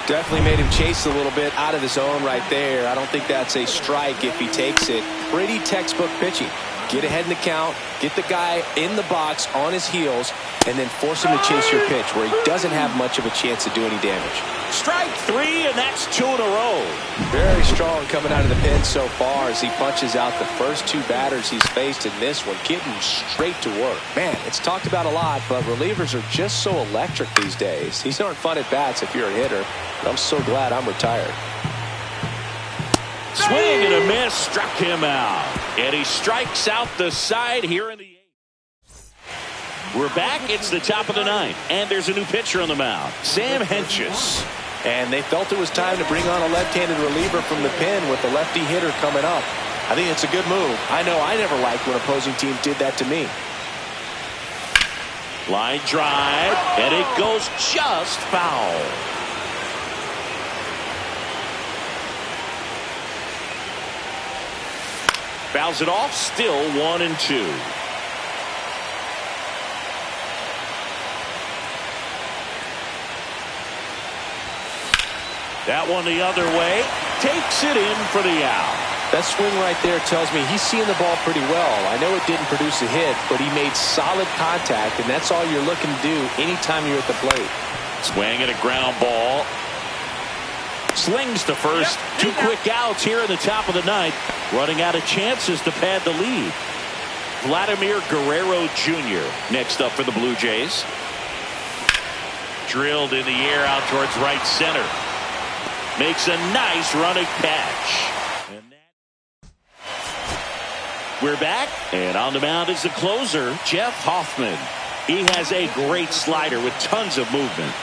Definitely made him chase a little bit out of the zone right there. I don't think that's a strike if he takes it. Pretty textbook pitching. Get ahead in the count, get the guy in the box on his heels, and then force him to chase your pitch where he doesn't have much of a chance to do any damage. Strike 3, and that's 2 in a row. Very strong coming out of the pen so far as he punches out the first 2 batters he's faced in this one, getting straight to work. Man, it's talked about a lot, but relievers are just so electric these days. These aren't fun at bats if you're a hitter. I'm so glad I'm retired. Swing and a miss, struck him out. And he strikes out the side here in the 8th. We're back. It's the top of the 9th. And there's a new pitcher on the mound, Sam Hentges. And they felt it was time to bring on a left-handed reliever from the pen with the lefty hitter coming up. I think it's a good move. I know I never liked when opposing teams did that to me. Line drive, and it goes just foul. Fouls it off, still 1-2. That one the other way, takes it in for the out. That swing right there tells me he's seeing the ball pretty well. I know it didn't produce a hit, but he made solid contact, and that's all you're looking to do anytime you're at the plate. Swing and a ground ball. Slings to first. 2 quick outs here in the top of the 9th. Running out of chances to pad the lead. Vladimir Guerrero Jr. next up for the Blue Jays. Drilled in the air out towards right center. Makes a nice running catch. We're back, and on the mound is the closer, Jeff Hoffman. He has a great slider with tons of movement.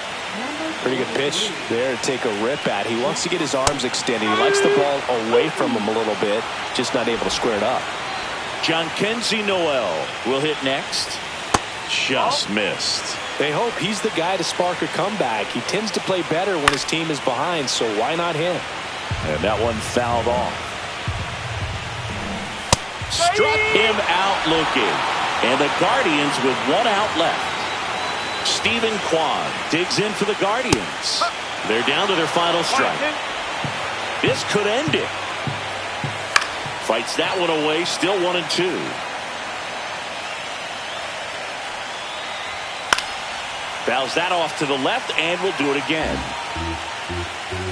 Pretty good pitch there to take a rip at. He wants to get his arms extended. He likes the ball away from him a little bit, just not able to square it up. Jhonkensy Noel will hit next. Just missed. They hope he's the guy to spark a comeback. He tends to play better when his team is behind, so why not him? And that one fouled off. Struck him out looking. And the Guardians with 1 out left. Stephen Kwan digs in for the Guardians. They're down to their final strike. This could end it. Fights that one away, still 1-2. Fouls that off to the left, and will do it again.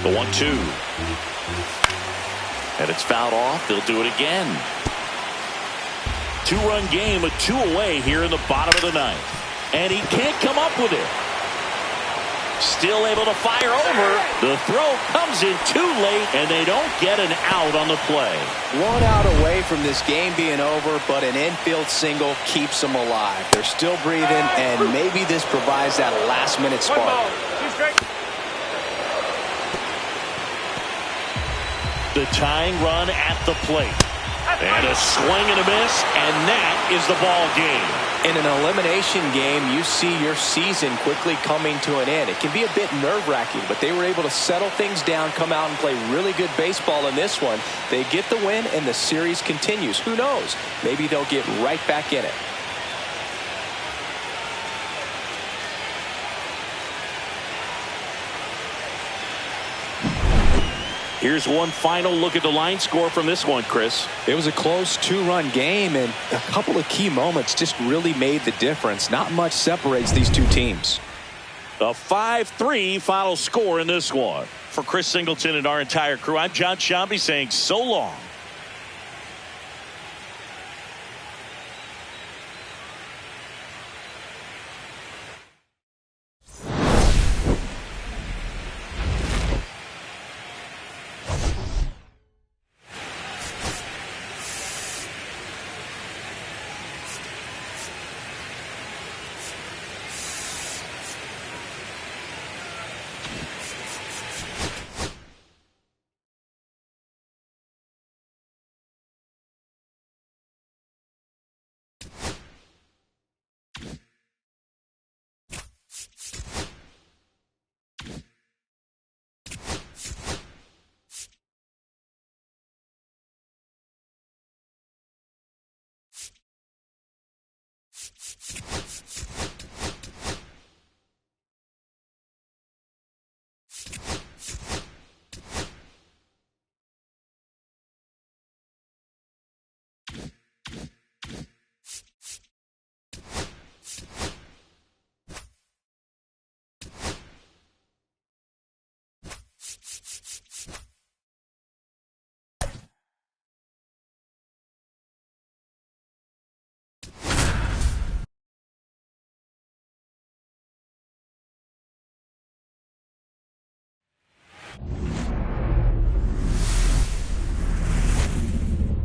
The 1-2. And it's fouled off. They'll do it again. 2-run game, a 2 away here in the bottom of the 9th. And he can't come up with it. Still able to fire over. The throw comes in too late, and they don't get an out on the play. 1 out away from this game being over, but an infield single keeps them alive. They're still breathing, and maybe this provides that last-minute spark. The tying run at the plate. And a swing and a miss, and that is the ball game. In an elimination game, you see your season quickly coming to an end. It can be a bit nerve-wracking, but they were able to settle things down, come out and play really good baseball in this one. They get the win, and the series continues. Who knows? Maybe they'll get right back in it. Here's one final look at the line score from this one, Chris. It was a close 2-run game, and a couple of key moments just really made the difference. Not much separates these two teams. A 5-3 final score in this one. For Chris Singleton and our entire crew, I'm John Shambi saying so long.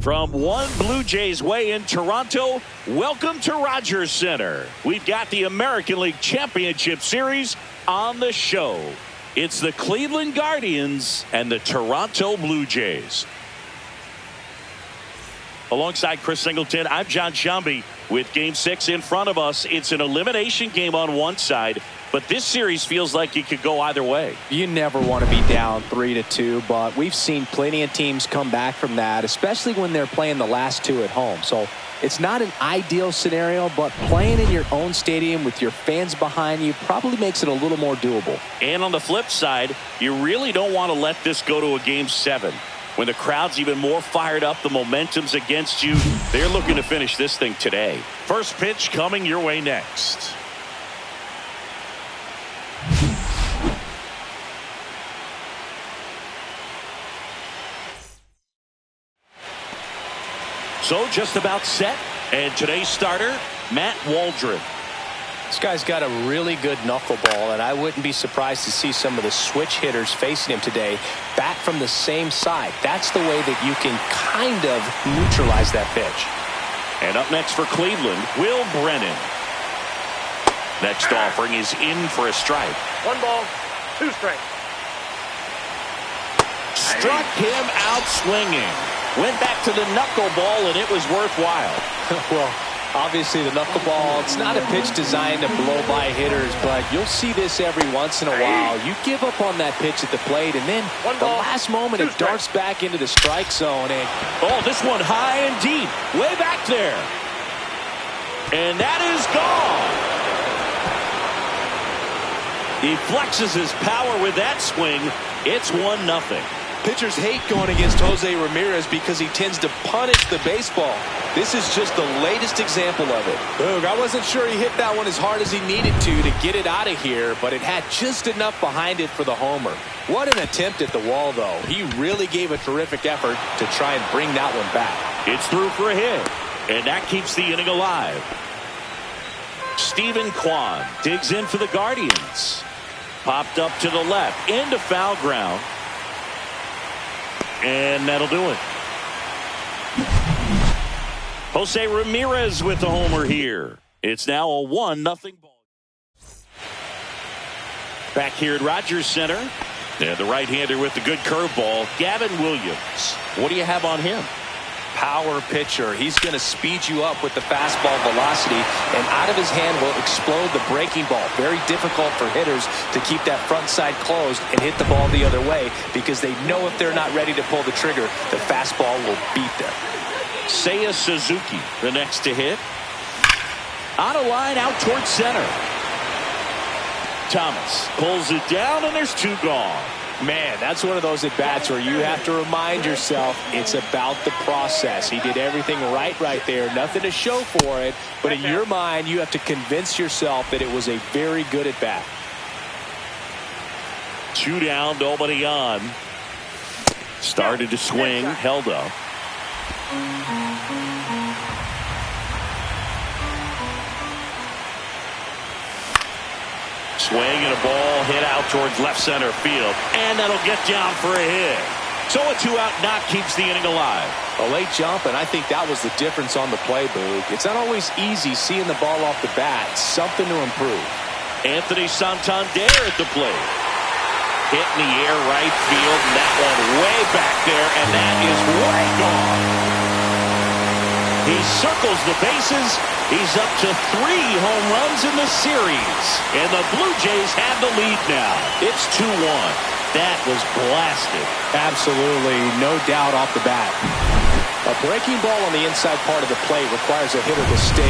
From one Blue Jays way in Toronto, welcome to Rogers Center. We've got the American League Championship Series on the show. It's the Cleveland Guardians and the Toronto Blue Jays. Alongside Chris Singleton, I'm John Shambi with Game 6 in front of us. It's an elimination game on one side, but this series feels like it could go either way. You never want to be down 3-2, but we've seen plenty of teams come back from that, especially when they're playing the last two at home. So it's not an ideal scenario, but playing in your own stadium with your fans behind you probably makes it a little more doable. And on the flip side, you really don't want to let this go to a Game 7. When the crowd's even more fired up, the momentum's against you. They're looking to finish this thing today. First pitch coming your way next. So just about set. And today's starter, Matt Waldron. This guy's got a really good knuckleball, and I wouldn't be surprised to see some of the switch hitters facing him today bat from the same side. That's the way that you can kind of neutralize that pitch. And up next for Cleveland, Will Brennan. Next offering is in for a strike. 1 ball, 2 strikes. Struck him out swinging. Went back to the knuckleball, and it was worthwhile. Well, obviously the knuckleball, it's not a pitch designed to blow by hitters, but you'll see this every once in a while. You give up on that pitch at the plate, and then the last moment it darts back into the strike zone. And oh, this one high and deep, way back there. And that is gone. He flexes his power with that swing. It's 1-0. pitchers hate going against Jose Ramirez because he tends to punish the baseball. This is just the latest example of it. Look, I wasn't sure he hit that one as hard as he needed to get it out of here, but it had just enough behind it for the homer. What an attempt at the wall, though. He really gave a terrific effort to try and bring that one back. It's through for a hit, and that keeps the inning alive. Stephen Kwan digs in for the Guardians. Popped up to the left, into foul ground. And that'll do it. Jose Ramirez with the homer here. It's now a 1-0 ball. Back here at Rogers Center. And the right-hander with the good curveball, Gavin Williams. What do you have on him? Power pitcher. He's going to speed you up with the fastball velocity, and out of his hand will explode the breaking ball. Very difficult for hitters to keep that front side closed and hit the ball the other way, because they know if they're not ready to pull the trigger, the fastball will beat them. Seiya Suzuki, the next to hit. On a line out towards center. Thomas pulls it down, and there's two gone. Man, that's one of those at-bats where you have to remind yourself it's about the process. He did everything right there. Nothing to show for it. But in your mind, you have to convince yourself that it was a very good at-bat. 2 down, nobody on. Started to swing, held up. Swing and a ball hit out towards left center field. And that'll get down for a hit. So a 2-out knock keeps the inning alive. A late jump, and I think that was the difference on the play, Boog. It's not always easy seeing the ball off the bat. Something to improve. Anthony Santander at the plate. Hit in the air right field, and that one way back there, and that is way gone. He circles the bases. He's up to 3 home runs in the series. And the Blue Jays have the lead now. It's 2-1. That was blasted. Absolutely, no doubt off the bat. A breaking ball on the inside part of the plate requires a hitter to stay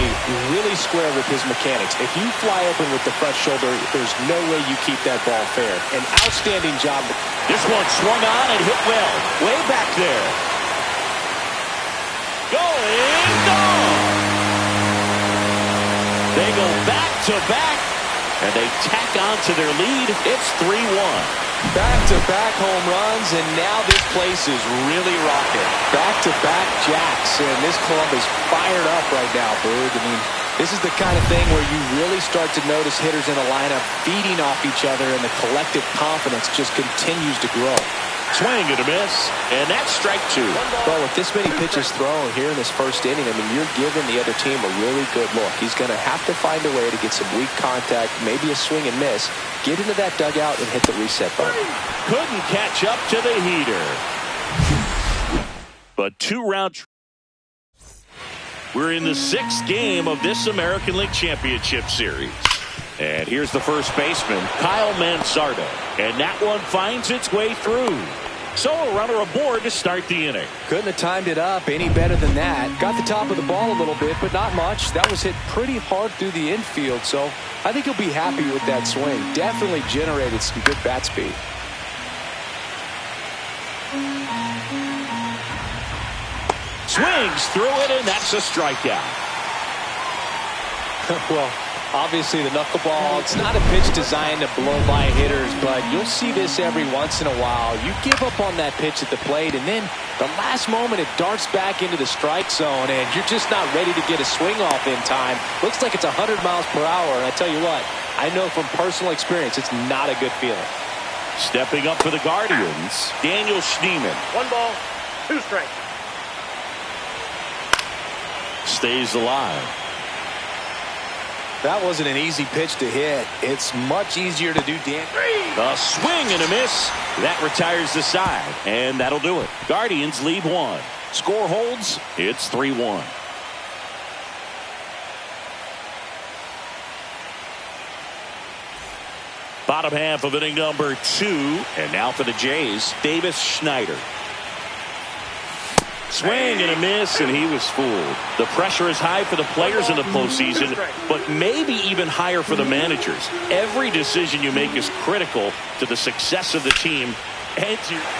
really square with his mechanics. If you fly open with the front shoulder, there's no way you keep that ball fair. An outstanding job. This one swung on and hit well. Way back there. Going gone. They go back to back, and they tack on to their lead. It's 3-1. Back-to-back home runs, and now this place is really rocking. Back-to-back jacks, and this club is fired up right now, Boog. I mean, this is the kind of thing where you really start to notice hitters in a lineup feeding off each other, and the collective confidence just continues to grow. Swing and a miss, and that's strike 2. Well, with this many pitches thrown here in this first inning, I mean, you're giving the other team a really good look. He's going to have to find a way to get some weak contact, maybe a swing and miss, get into that dugout and hit the reset button. Couldn't catch up to the heater. But 2-round. We're in the 6th game of this American League Championship Series. And here's the first baseman, Kyle Manzardo. And that one finds its way through. So a runner aboard to start the inning. Couldn't have timed it up any better than that. Got the top of the ball a little bit, but not much. That was hit pretty hard through the infield, so I think he'll be happy with that swing. Definitely generated some good bat speed. Swings through it, and that's a strikeout. Well, obviously the knuckleball, it's not a pitch designed to blow by hitters, but you'll see this every once in a while. You give up on that pitch at the plate, and then the last moment it darts back into the strike zone, and you're just not ready to get a swing off in time. Looks like it's 100 miles per hour, and I tell you what, I know from personal experience it's not a good feeling. Stepping up for the Guardians, Daniel Schneemann. 1 ball, 2 strikes. Stays alive. That wasn't an easy pitch to hit. It's much easier to do damage. A swing and a miss. That retires the side, and that'll do it. Guardians lead 1. Score holds. It's 3-1. Bottom half of inning number 2. And now for the Jays, Davis Schneider. Swing and a miss, and he was fooled. The pressure is high for the players in the postseason, but maybe even higher for the managers. Every decision you make is critical to the success of the team.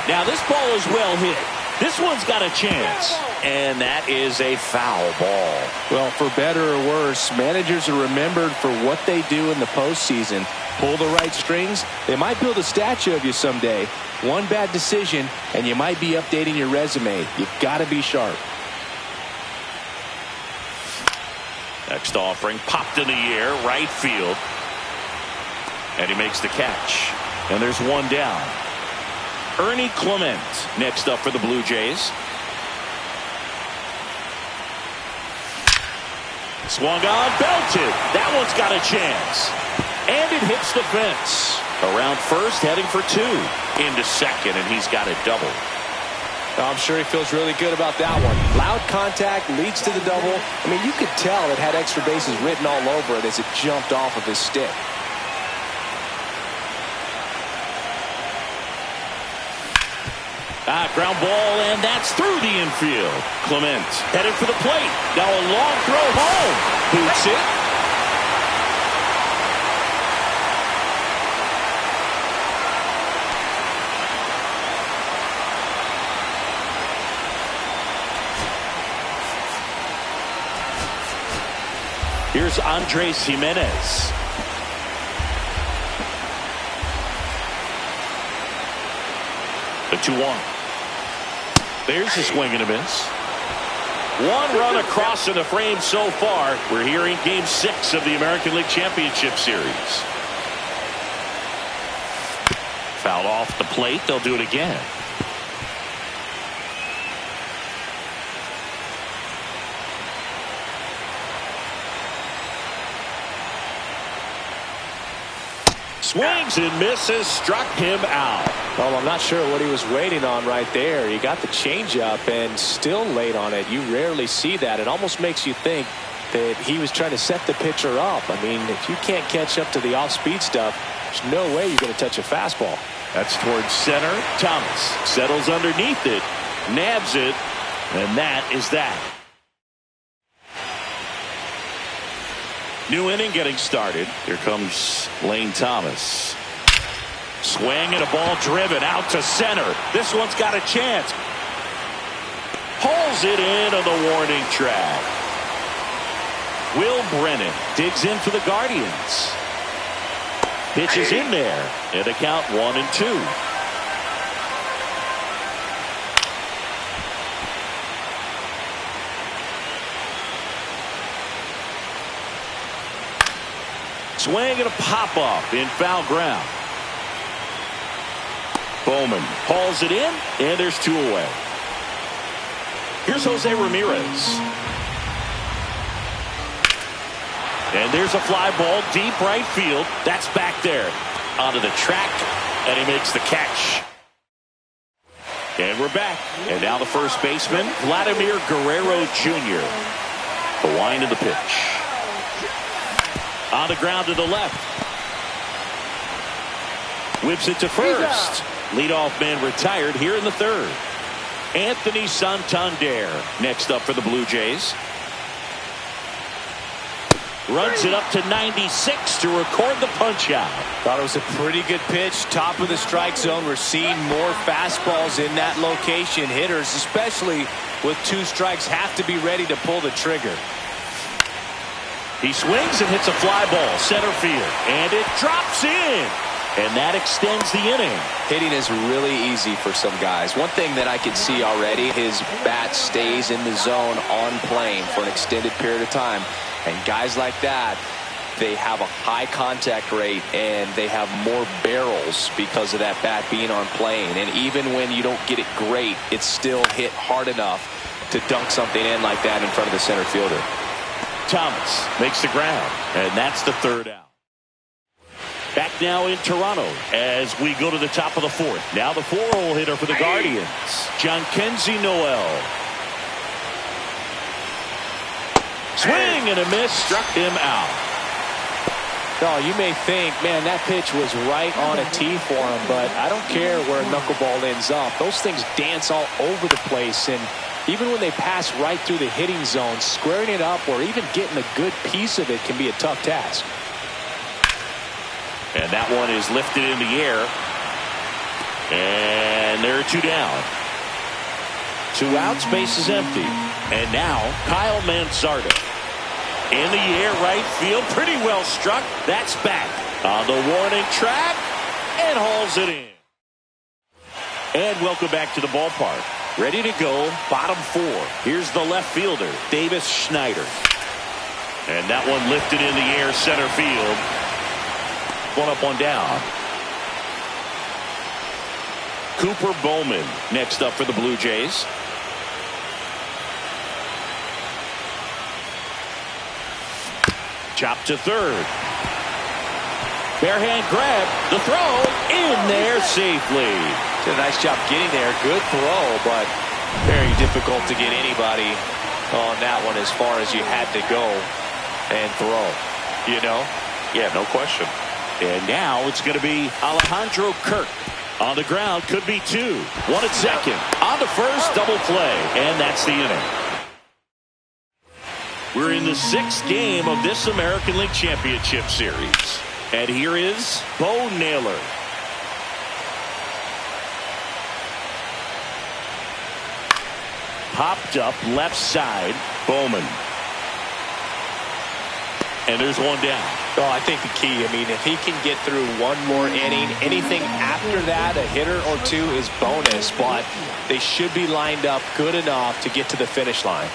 Now this ball is well hit. This one's got a chance, and that is a foul ball. Well, for better or worse, managers are remembered for what they do in the postseason. Pull the right strings, they might build a statue of you someday. One bad decision, and you might be updating your resume. You've got to be sharp. Next offering popped in the air, right field. And he makes the catch. And there's one down. Ernie Clement next up for the Blue Jays. Swung on, belted. That one's got a chance. And it hits the fence. Around first, heading for 2. Into second, and he's got a double. I'm sure he feels really good about that one. Loud contact leads to the double. I mean, you could tell it had extra bases written all over it as it jumped off of his stick. Ground ball, and that's through the infield. Clement headed for the plate. Now a long throw home. Boots it. Here's Andres Jimenez. The 2-1. There's a swing and a miss. One run across in the frame so far. We're here in Game 6 of the American League Championship Series. Fouled off the plate. They'll do it again. Swings and misses, struck him out. Well, I'm not sure what he was waiting on right there. He got the changeup and still late on it. You rarely see that. It almost makes you think that he was trying to set the pitcher up. I mean, if you can't catch up to the off-speed stuff, there's no way you're going to touch a fastball. That's towards center. Thomas settles underneath it, nabs it, And that is that. New inning getting started. Here comes Lane Thomas. Swing and a ball driven out to center. This one's got a chance. Hauls it in on the warning track. Will Brennan digs in for the Guardians. Pitches in there. And a count 1-2. Swing and a pop-up in foul ground. Bowman hauls it in, and there's 2 away. Here's Jose Ramirez. And there's a fly ball deep right field. That's back there onto the track, and he makes the catch. And we're back. And now the first baseman, Vladimir Guerrero Jr. The wind of the pitch. On the ground to the left. Whips it to first. Leadoff man retired here in the 3rd. Anthony Santander next up for the Blue Jays. Runs it up to 96 to record the punch out. Thought it was a pretty good pitch. Top of the strike zone. We're seeing more fastballs in that location. Hitters, especially with 2 strikes, have to be ready to pull the trigger. He swings and hits a fly ball center field, and it drops in, and that extends the inning. Hitting is really easy for some guys. One thing that I can see already, his bat stays in the zone on plane for an extended period of time, and guys like that, they have a high contact rate and they have more barrels because of that bat being on plane. And even when you don't get it great, it's still hit hard enough to dunk something in like that in front of the center fielder. Thomas makes the ground, and that's the 3rd out. Back now in Toronto as we go to the top of the 4th. Now the 4-hole hitter for the Guardians, Jhonkensy Noel. Swing and a miss, struck him out. Oh, you may think, man, that pitch was right on a tee for him, but I don't care where a knuckleball ends up. Those things dance all over the place, and even when they pass right through the hitting zone, squaring it up or even getting a good piece of it can be a tough task. And that one is lifted in the air. And there are 2 down. 2 outs, base is empty. And now Kyle Manzardo. In the air, right field, pretty well struck. That's back on the warning track and hauls it in. And welcome back to the ballpark. Ready to go, bottom 4. Here's the left fielder, Davis Schneider. And that one lifted in the air, center field. 1 up, 1 down. Cooper Bowman next up for the Blue Jays. Chop to 3rd. Bare hand grab. The throw in there safely. Did a nice job getting there. Good throw, but very difficult to get anybody on that one as far as you had to go and throw. You know? Yeah, no question. And now it's going to be Alejandro Kirk. On the ground, could be 2. 1 at second. On to first, double play. And that's the inning. We're in the 6th game of this American League Championship Series. And here is Bo Naylor. Popped up left side, Bowman. And there's 1 down. Oh, I think the key, if he can get through 1 more inning, anything after that, a hitter or 2 is bonus, but they should be lined up good enough to get to the finish line.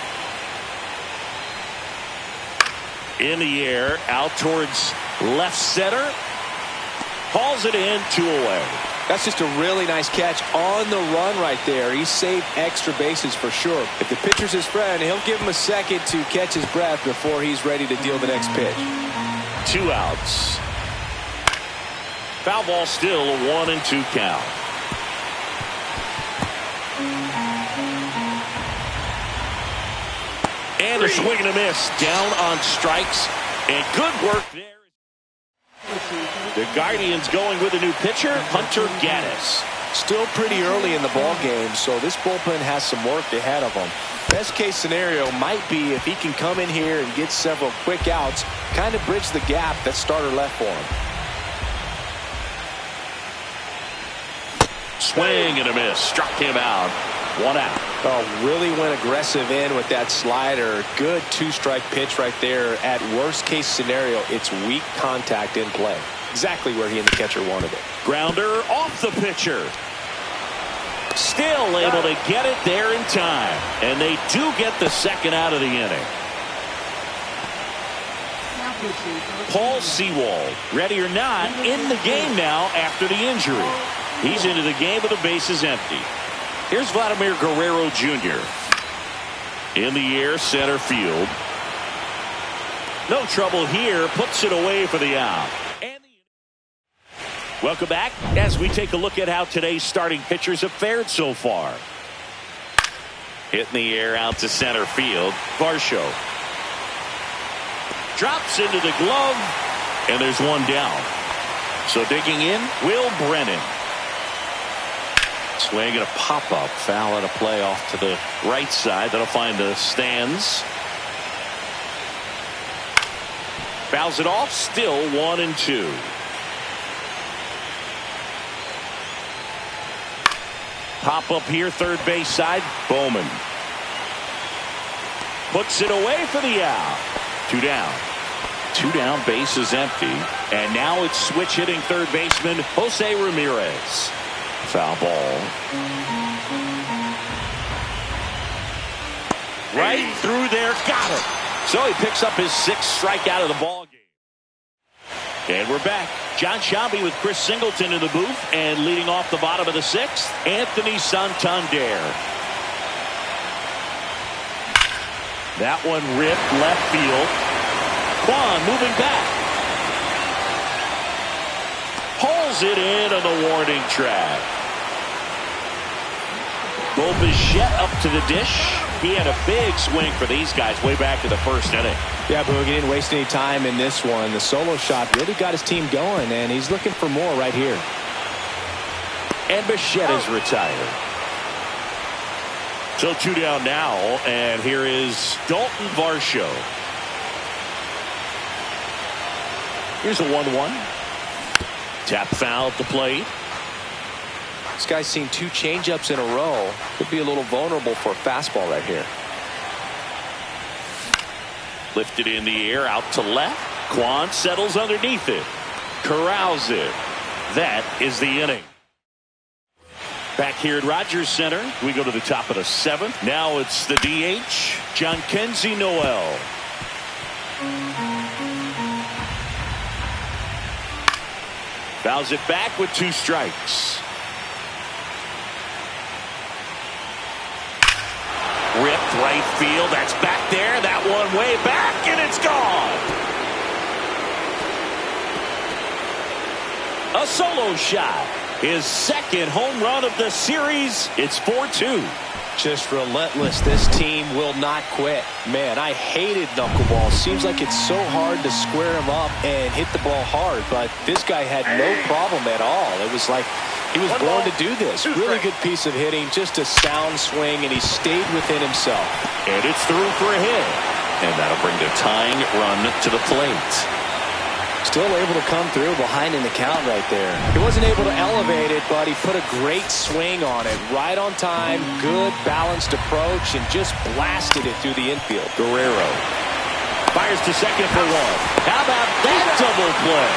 In the air, out towards left center. Hauls it in, 2 away. That's just a really nice catch on the run right there. He saved extra bases for sure. If the pitcher's his friend, he'll give him a second to catch his breath before he's ready to deal the next pitch. 2 outs. Foul ball still, a 1-2 count. And a swing and a miss. Down on strikes. And good work there. The Guardians going with a new pitcher, Hunter Gaddis. Still pretty early in the ball game, so this bullpen has some work ahead of them. Best case scenario might be if he can come in here and get several quick outs, kind of bridge the gap that starter left for him. Swing and a miss. Struck him out. 1 out. Oh, really went aggressive in with that slider. Good two-strike pitch right there. At worst case scenario, it's weak contact in play. Exactly where he and the catcher wanted it. Grounder off the pitcher. Still able to get it there in time. And they do get the second out of the inning. Paul Sewald, ready or not, in the game now after the injury. He's into the game with the bases empty. Here's Vladimir Guerrero Jr. In the air, center field. No trouble here. Puts it away for the out. Welcome back as we take a look at how today's starting pitchers have fared so far. Hit in the air out to center field. Varsho drops into the glove, and there's one down. So digging in, Will Brennan. Swing and a pop-up. Foul at a play off to the right side. That'll find the stands. Fouls it off. Still 1-2. Pop up here, third base side. Bowman puts it away for the out. 2 down. 2 down, base is empty. And now it's switch hitting third baseman Jose Ramirez. Foul ball. Right through there. Got it. So he picks up his 6th strikeout of the ball game. And we're back. John Shambi with Chris Singleton in the booth, and leading off the bottom of the 6th, Anthony Santander. That one ripped left field. Kwan moving back. Pulls it in on the warning track. Bo Bichette up to the dish. He had a big swing for these guys way back in the first inning. Yeah, Boog, he didn't waste any time in this one. The solo shot really got his team going, and he's looking for more right here. And Bichette is retired. So 2 down now, and here is Dalton Varsho. Here's a 1-1. Tap foul at the plate. This guy's seen 2 changeups in a row. Could be a little vulnerable for a fastball right here. Lifted in the air out to left. Kwan settles underneath it. Corrals it. That is the inning. Back here at Rogers Center, we go to the top of the 7th. Now it's the DH, Jhonkensy Noel. Fouls it back with 2 strikes. Ripped right field. That's back there. That one way back, and it's gone. A solo shot. His 2nd home run of the series. It's 4-2. Just relentless. This team will not quit. Man, I hated knuckleball. Seems like it's so hard to square him up and hit the ball hard, but this guy had no problem at all. It was like he was born to do this. Really good piece of hitting, just a sound swing, and he stayed within himself. And it's through for a hit. And that'll bring the tying run to the plate. Still able to come through behind in the count right there. He wasn't able to elevate it, but he put a great swing on it. Right on time, good balanced approach, and just blasted it through the infield. Guerrero fires to second for 1. How about that double play?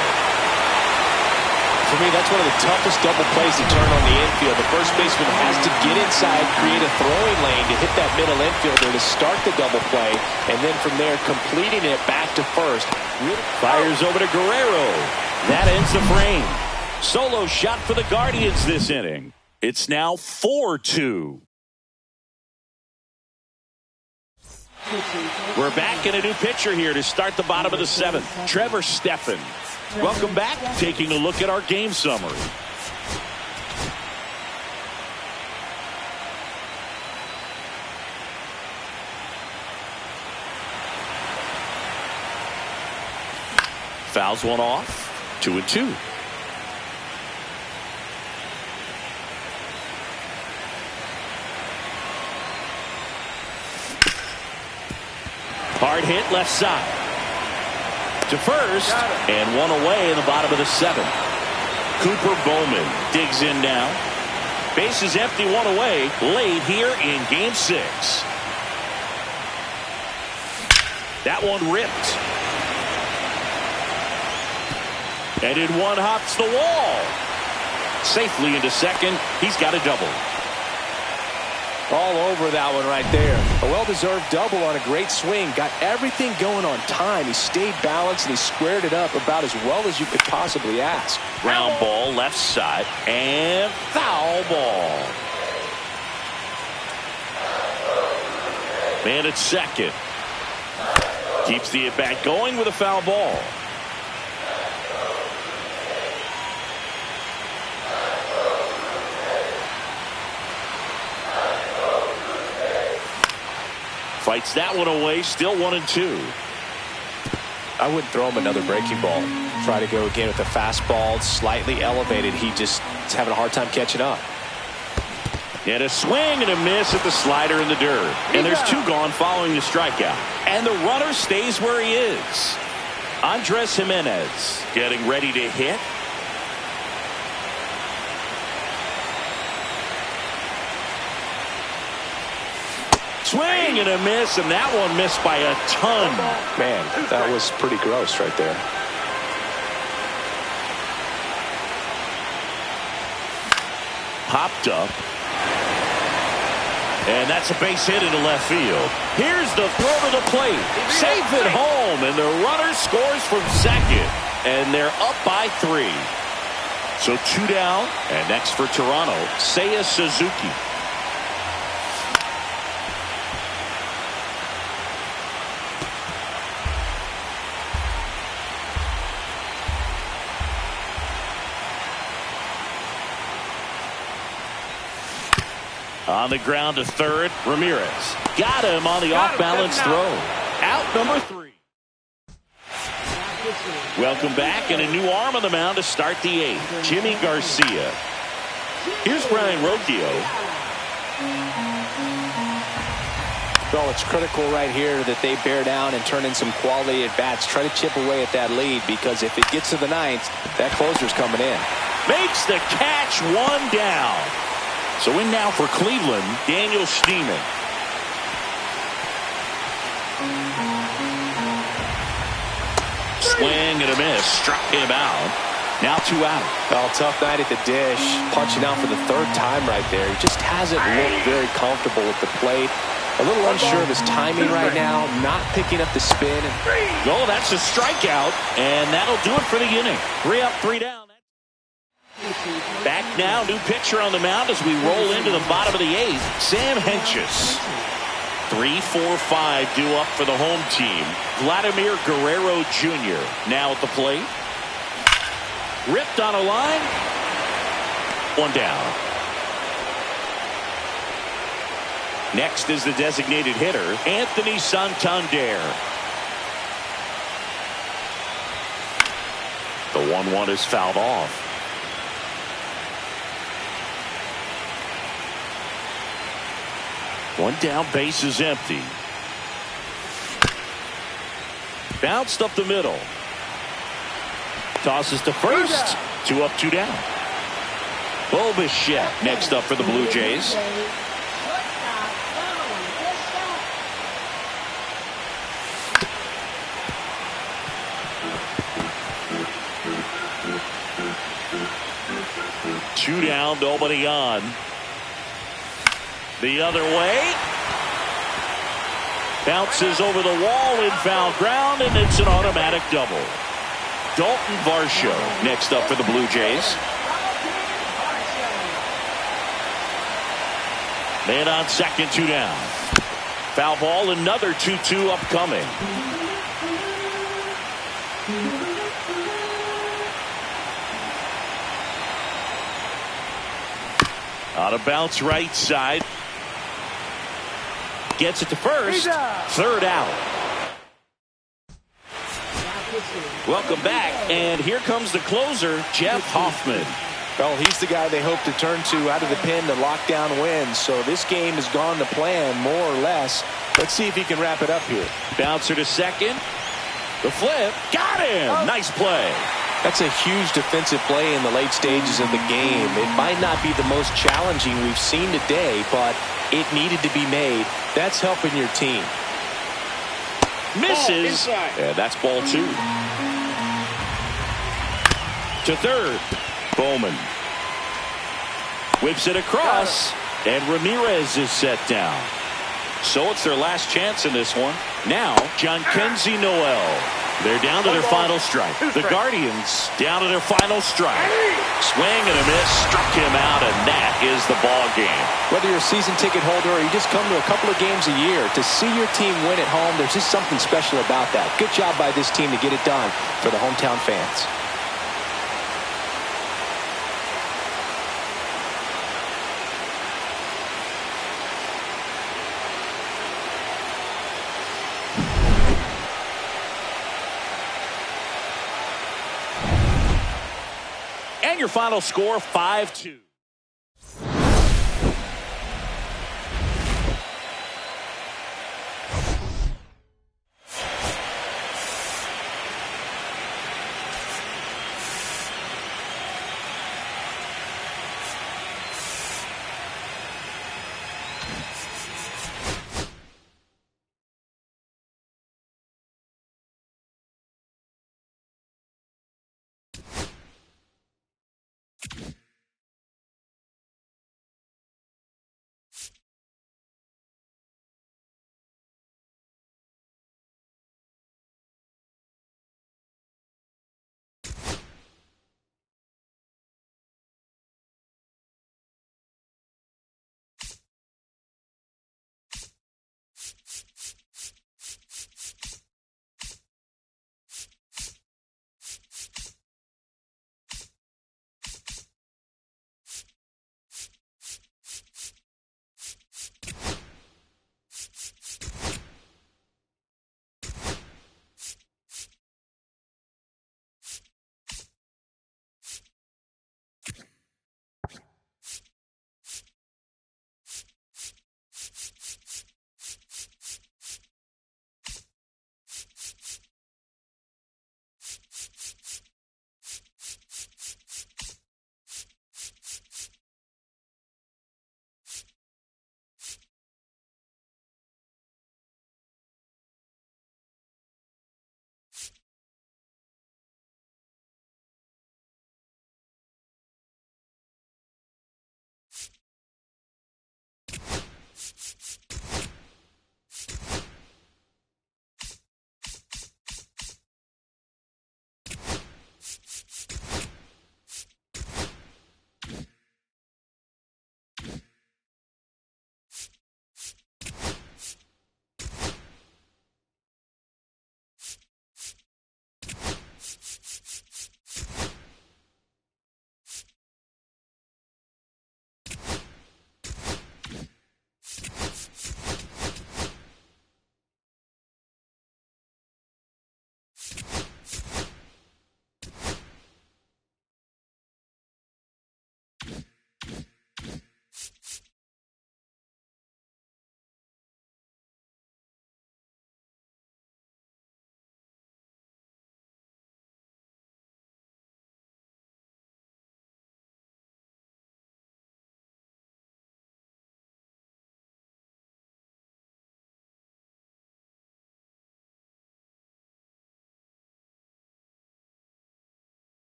For me, that's one of the toughest double plays to turn on the infield. The first baseman has to get inside, create a throwing lane to hit that middle infielder to start the double play, and then from there, completing it back to first. Fires over to Guerrero. That ends the frame. Solo shot for the Guardians this inning. It's now 4-2. We're back in a new pitcher here to start the bottom of the 7th. Trevor Stephan. Welcome back. Taking a look at our game summary. Fouls one off. 2-2. Hard hit left side. To first, and one away in the bottom of the 7th. Cooper Bowman digs in now. Bases empty, one away, late here in Game 6. That one ripped. And in one hops the wall. Safely into second. He's got a double. All over that one right there. A well-deserved double on a great swing. Got everything going on time. He stayed balanced and he squared it up about as well as you could possibly ask. Ground ball left side and foul ball. Man at second. Keeps the at-bat going with a foul ball. Fights that one away, still 1-2. I wouldn't throw him another breaking ball. Try to go again with the fastball, slightly elevated. He just is having a hard time catching up. And a swing and a miss at the slider in the dirt. And there's 2 gone following the strikeout. And the runner stays where he is. Andres Jimenez getting ready to hit. Swing and a miss, and that one missed by a ton. Man, that was pretty gross right there. Popped up. And that's a base hit into left field. Here's the throw to the plate. Safe at home, and the runner scores from second. And they're up by 3. So 2 down, and next for Toronto, Seiya Suzuki. On the ground to third, Ramirez. Got him on the off-balance throw. Out number 3. Welcome back, and a new arm on the mound to start the 8th. Jimmy Garcia. Here's Brian Rocchio. Well, it's critical right here that they bear down and turn in some quality at-bats. Try to chip away at that lead, because if it gets to the 9th, that closer's coming in. Makes the catch, 1 down. So in now for Cleveland, Daniel Schneemann. Swing and a miss. Struck him out. Now 2 out. Well, tough night at the dish. Punching out for the 3rd time right there. He just hasn't looked very comfortable at the plate. A little unsure of his timing right now. Not picking up the spin. Oh, that's a strikeout. And that'll do it for the inning. 3 up, 3 down. Back now, new pitcher on the mound as we roll into the bottom of the 8th. Sam Hentges. 3-4-5 due up for the home team. Vladimir Guerrero Jr. now at the plate. Ripped on a line. 1 down. Next is the designated hitter, Anthony Santander. The 1-1 is fouled off. 1 down, base is empty. Bounced up the middle. Tosses to first. 2 up, 2 down. Bo Bichette next up for the Blue Jays. Two down, nobody on. The other way. Bounces over the wall in foul ground, and it's an automatic double. Dalton Varsho next up for the Blue Jays. Man on second, 2 down. Foul ball, another 2-2 upcoming. On a bounce right side. Gets it to first. 3rd out. Welcome back, and here comes the closer, Jeff Hoffman. Well, he's the guy they hope to turn to out of the pen to lock down wins. So this game has gone to plan, more or less. Let's see if he can wrap it up here. Bouncer to second. The flip. Got him. Nice play. That's a huge defensive play in the late stages of the game. It might not be the most challenging we've seen today, but it needed to be made. That's helping your team. Misses. Yeah, that's ball 2. To third. Bowman whips it across, and Ramirez is set down. So it's their last chance in this one. Now, Jhonkensy Noel. They're down to their final strike. The Guardians down to their final strike. Swing and a miss, struck him out, and that is the ball game. Whether you're a season ticket holder or you just come to a couple of games a year, to see your team win at home, there's just something special about that. Good job by this team to get it done for the hometown fans. And your final score, 5-2.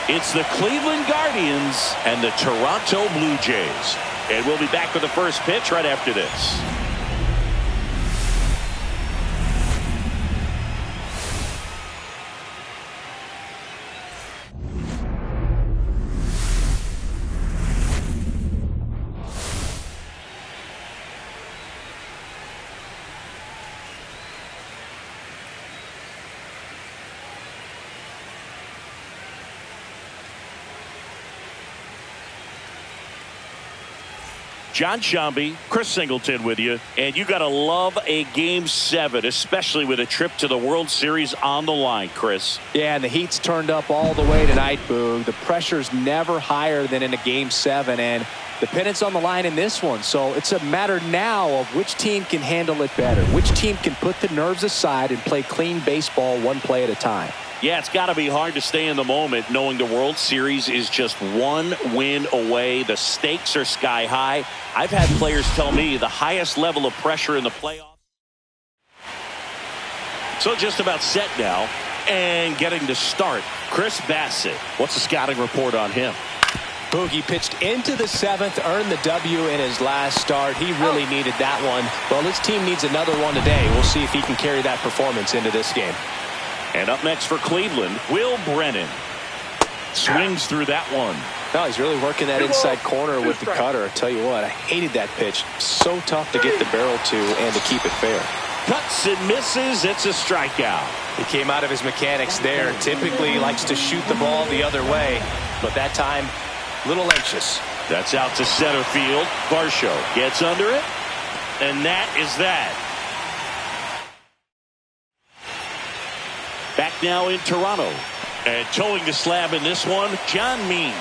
It's the Cleveland Guardians and the Toronto Blue Jays. And we'll be back with the first pitch right after this. John Shambi, Chris Singleton with you, and you got to love a Game 7, especially with a trip to the World Series on the line, Chris. Yeah, and the heat's turned up all the way tonight, Boog. The pressure's never higher than in a Game 7, and the pennant's on the line in this one. So it's a matter now of which team can handle it better, which team can put the nerves aside and play clean baseball one play at a time. Yeah, it's got to be hard to stay in the moment knowing the World Series is just one win away. The stakes are sky high. I've had players tell me the highest level of pressure in the playoffs. So just about set now and getting to start. Chris Bassett, what's the scouting report on him? Boogie pitched into the 7th, earned the W in his last start. He really needed that one. Well, his team needs another one today. We'll see if he can carry that performance into this game. And up next for Cleveland, Will Brennan. Swings through that one. No, he's really working that inside corner with the cutter. I tell you what, I hated that pitch. So tough to get the barrel to and to keep it fair. Cuts and misses. It's a strikeout. He came out of his mechanics there. Typically likes to shoot the ball the other way, but that time, a little anxious. That's out to center field. Varsho gets under it, and that is that. Back now in Toronto. And towing the slab in this one, John Means.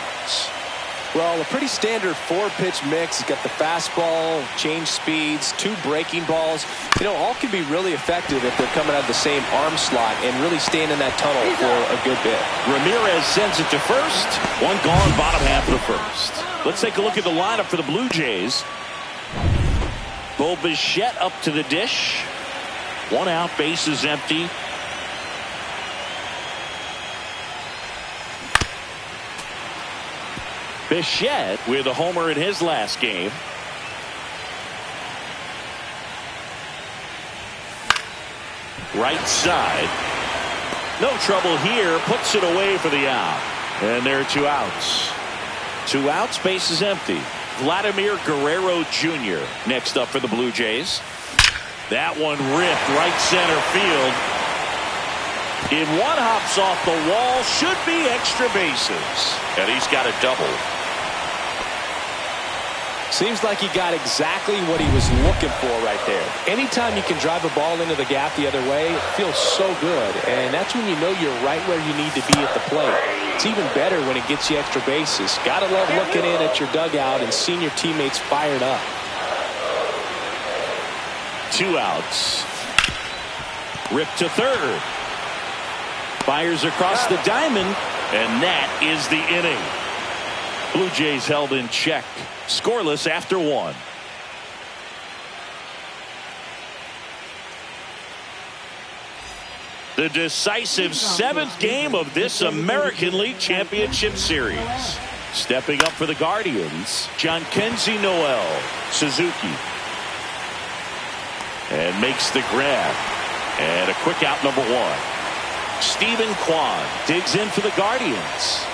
Well, a pretty standard 4-pitch mix. He's got the fastball, change speeds, 2 breaking balls. You know, all can be really effective if they're coming out of the same arm slot and really staying in that tunnel for a good bit. Ramirez sends it to first. One gone, bottom half of the first. Let's take a look at the lineup for the Blue Jays. Bo Bichette up to the dish. 1 out, base is empty. Bichette with a homer in his last game. Right side. No trouble here. Puts it away for the out. And there are 2 outs. 2 outs, base is empty. Vladimir Guerrero Jr. next up for the Blue Jays. That one ripped right center field. In one hops off the wall. Should be extra bases. And he's got a double. Seems like he got exactly what he was looking for right there. Anytime you can drive a ball into the gap the other way, it feels so good. And that's when you know you're right where you need to be at the plate. It's even better when it gets you extra bases. Gotta love looking in at your dugout and seeing your teammates fired up. 2 outs. Ripped to third. Fires across the diamond. And that is the inning. Blue Jays held in check. Scoreless after 1. The decisive 7th game of this American League Championship Series. Stepping up for the Guardians, Jhonkensy Noel Suzuki. And makes the grab. And a quick out, number 1. Stephen Kwan digs in for the Guardians.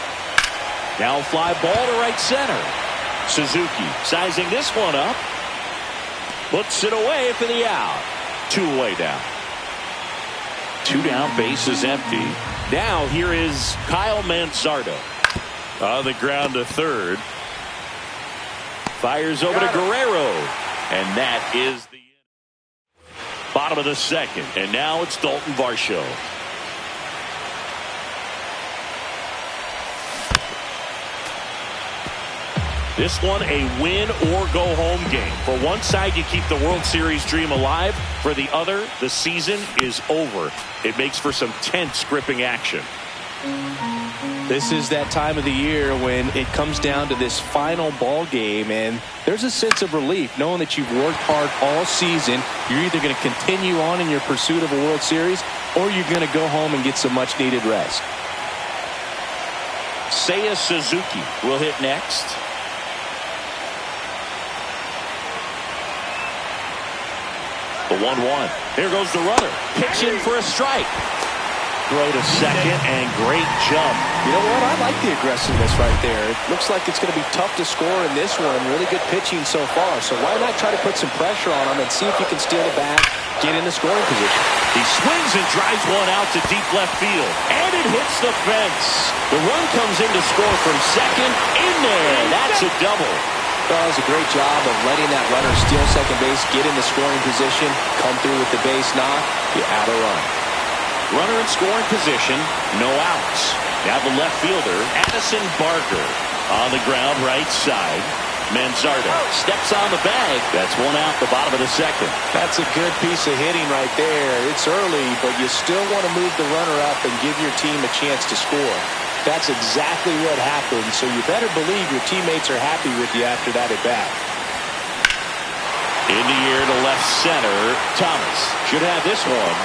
Now fly ball to right center. Suzuki sizing this one up. Puts it away for the out. 2 away down. 2 down, base is empty. Now here is Kyle Manzardo. On the ground to third. Fires over to Guerrero. And that is the bottom of the 2nd. And now it's Dalton Varsho. This one a win or go home game. For one side, you keep the World Series dream alive. For the other, the season is over. It makes for some tense, gripping action. This is that time of the year when it comes down to this final ball game, and there's a sense of relief knowing that you've worked hard all season. You're either going to continue on in your pursuit of a World Series, or you're going to go home and get some much-needed rest. Seiya Suzuki will hit next. The 1-1. Here goes the runner. Pitch in for a strike. Throw to second and great jump. You know what? I like the aggressiveness right there. It looks like it's going to be tough to score in this one. Really good pitching so far. So why not try to put some pressure on him and see if you can steal the bat, get in the scoring position. He swings and drives one out to deep left field. And it hits the fence. The run comes in to score from second. In there. That's a double. That was a great job of letting that runner steal second base, get in the scoring position, come through with the base knock. You add a run. Runner in scoring position, no outs. Now the left fielder, Addison Barker, on the ground right side. Manzardo steps on the bag. That's one out the bottom of the second. That's a good piece of hitting right there. It's early, but you still want to move the runner up and give your team a chance to score. That's exactly what happened, so you better believe your teammates are happy with you after that at bat. In the air to left center, Thomas should have this one.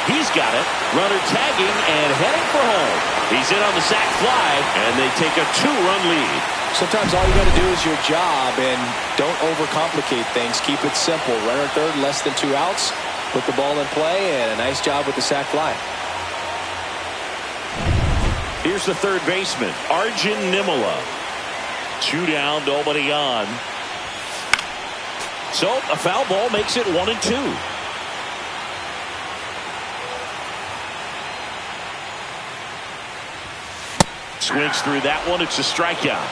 He's got it. Runner tagging and heading for home. He's in on the sac fly, and they take a 2-run lead. Sometimes all you got to do is your job, and don't overcomplicate things. Keep it simple. Runner third, less than 2 outs. Put the ball in play, and a nice job with the sac fly. Here's the third baseman, Arjun Nimala. 2 down, nobody on. So a foul ball makes it 1-2. Swings through that one. It's a strikeout.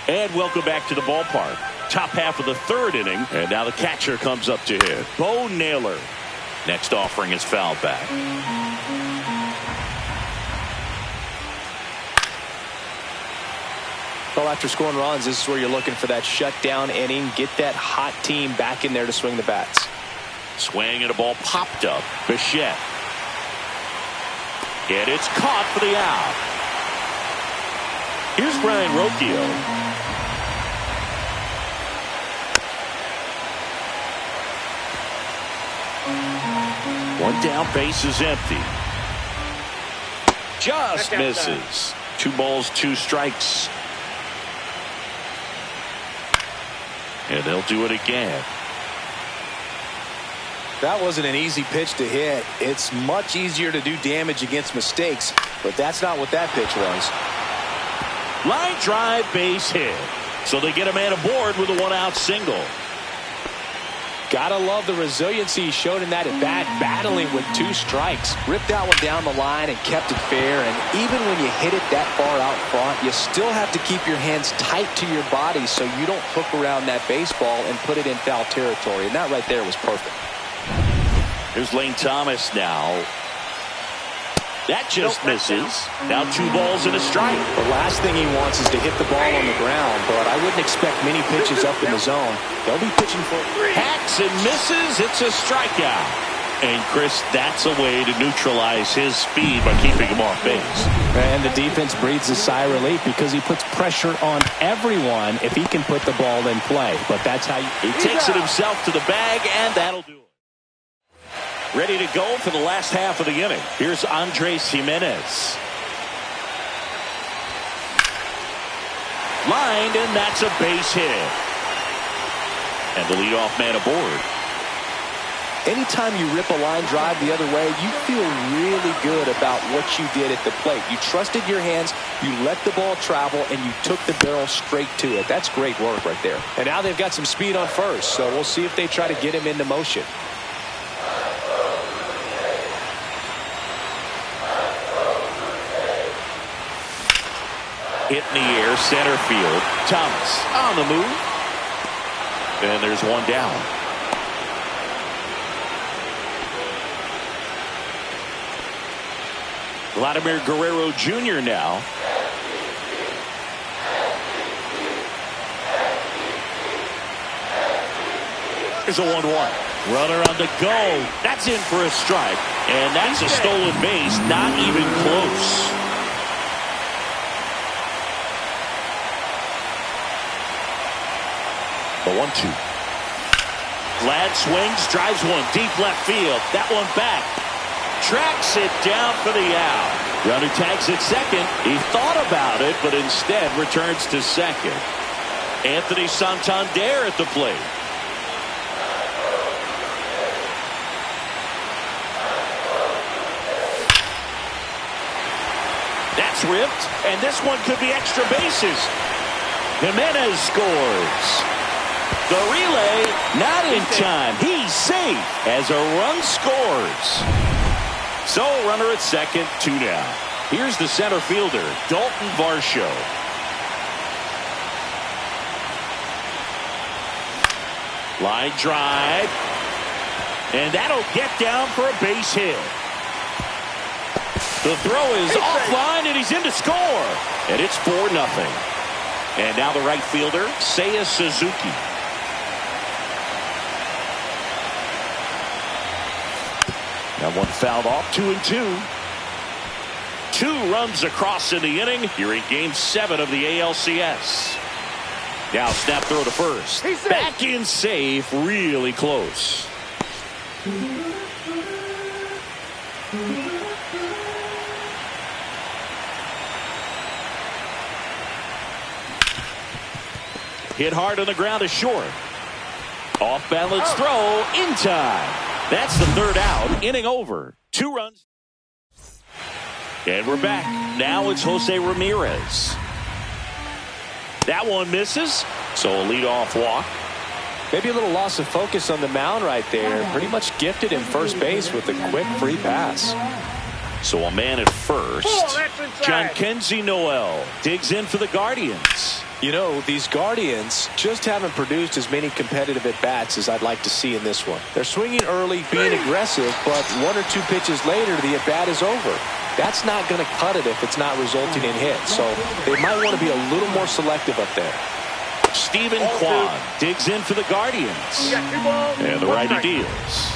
And welcome back to the ballpark. Top half of the third inning. And now the catcher comes up to hit. Bo Naylor. Next offering is fouled back. Well, after scoring runs, this is where you're looking for that shutdown inning. Get that hot team back in there to swing the bats. Swing and a ball popped up. Bichette. And it's caught for the out. Here's Brian Rocchio. One down, base is empty. Just misses. 2 balls, 2 strikes. And they'll do it again. That wasn't an easy pitch to hit. It's much easier to do damage against mistakes, but that's not what that pitch was. Line drive, base hit. So they get a man aboard with a 1-out single. Gotta love the resiliency he showed in that at bat, battling with 2 strikes. Ripped that one down the line and kept it fair. And even when you hit it that far out front, you still have to keep your hands tight to your body so you don't hook around that baseball and put it in foul territory. And that right there was perfect. Here's Lane Thomas now. That just misses. Now 2 balls and a strike. The last thing he wants is to hit the ball on the ground, but I wouldn't expect many pitches up in the zone. They'll be pitching for hacks and misses. It's a strikeout. And Chris, that's a way to neutralize his speed by keeping him off base. And the defense breathes a sigh of relief because he puts pressure on everyone if he can put the ball in play. But that's how he takes it himself to the bag, and that'll do it. Ready to go for the last half of the inning. Here's Andres Jimenez. Lined, and that's a base hit. And the leadoff man aboard. Anytime you rip a line drive the other way, you feel really good about what you did at the plate. You trusted your hands, you let the ball travel, and you took the barrel straight to it. That's great work right there. And now they've got some speed on first, so we'll see if they try to get him into motion. Hit in the air, center field. Thomas on the move. And there's one down. Vladimir Guerrero Jr. now. Here's a 1-1. Runner on the go. That's in for a strike. And that's a stolen base. Not even close. The 1-2. Glad swings, drives one deep left field. That one back. Tracks it down for the out. Runner tags at second. He thought about it, but instead returns to second. Anthony Santander at the plate. That's ripped, and this one could be extra bases. Jimenez scores. The relay not in time. He's safe as a run scores. So runner at second, 2 down. Here's the center fielder, Dalton Varsho. Line drive. And that'll get down for a base hit. The throw is offline, and he's in to score. And it's 4-0. And now the right fielder, Seiya Suzuki. That one fouled off, 2-2. 2 runs across in the inning. Here in Game 7 of the ALCS. Now snap throw to first. Back in safe, really close. Hit hard on the ground is short. Off balance throw in time. That's the 3rd out. Inning over. 2 runs. And we're back. Now it's Jose Ramirez. That one misses. So a leadoff walk. Maybe a little loss of focus on the mound right there. Pretty much gifted him first base with a quick free pass. So a man at first. John Kenzie Noel digs in for the Guardians. You know, these Guardians just haven't produced as many competitive at-bats as I'd like to see in this one. They're swinging early, being aggressive, but 1 or 2 pitches later, the at-bat is over. That's not going to cut it if it's not resulting in hits. So they might want to be a little more selective up there. Stephen Kwan digs in for the Guardians. And the righty deals.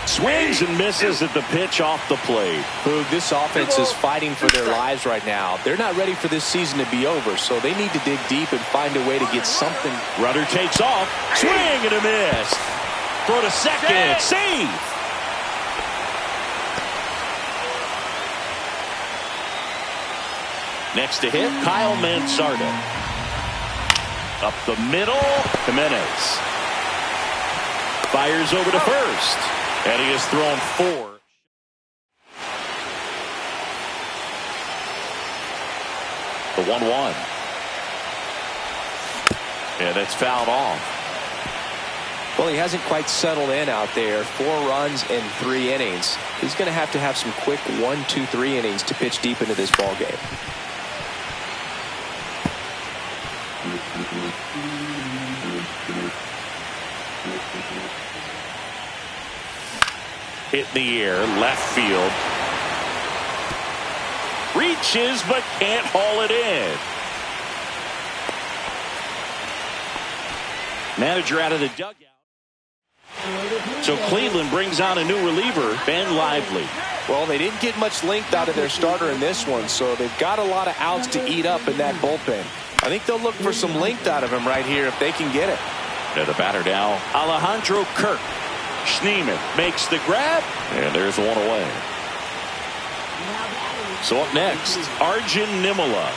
Swings and misses at the pitch off the plate. This offense is fighting for their lives right now. They're not ready for this season to be over, so they need to dig deep and find a way to get something. Runner takes off. Swing and a miss. Throw to second. Save. Next to hit, Kyle Mansardo. Up the middle, Jimenez. Fires over to first. And he has thrown 4. The 1-1. And that's fouled off. Well, he hasn't quite settled in out there. 4 runs in 3 innings. He's going to have some quick 1, 2, 3 innings to pitch deep into this ball game. Hit in the air, left field. Reaches, but can't haul it in. Manager out of the dugout. So Cleveland brings on a new reliever, Ben Lively. Well, they didn't get much length out of their starter in this one, so they've got a lot of outs to eat up in that bullpen. I think they'll look for some length out of him right here if they can get it. And the batter now, Alejandro Kirk. Schneemann makes the grab, and there's one away. So up next, Arjun Nimala.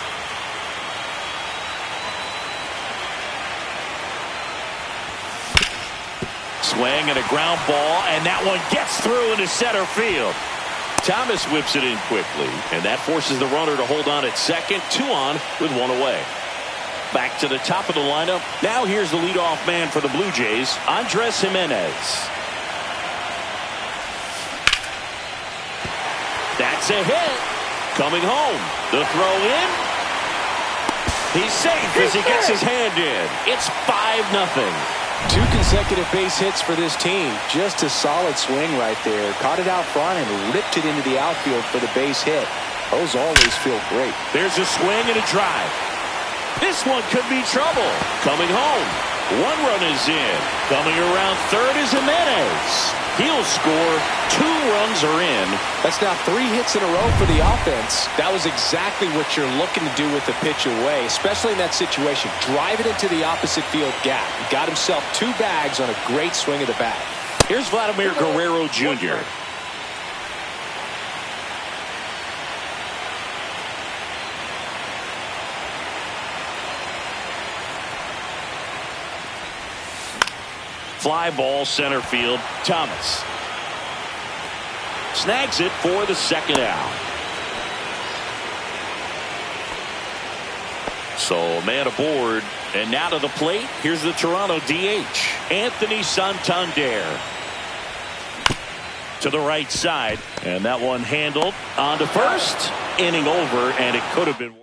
Swing and a ground ball, and that one gets through into center field. Thomas whips it in quickly, and that forces the runner to hold on at second. 2 on with 1 away. Back to the top of the lineup. Now here's the leadoff man for the Blue Jays, Andres Jimenez. That's a hit. Coming home. The throw in. He's safe as he gets his hand in. It's 5-0. 2 consecutive base hits for this team. Just a solid swing right there. Caught it out front and ripped it into the outfield for the base hit. Those always feel great. There's a swing and a drive. This one could be trouble. Coming home. 1 run is in. Coming around third is Jimenez. He'll score. 2 runs are in. That's now 3 hits in a row for the offense. That was exactly what you're looking to do with the pitch away, especially in that situation. Drive it into the opposite field gap. He got himself 2 bags on a great swing of the bat. Here's Vladimir Guerrero Jr. Fly ball center field. Thomas snags it for the second out. So man aboard, and now to the plate. Here's the Toronto DH, Anthony Santander. To the right side, and that one handled on to first. Inning over, and it could have been worse.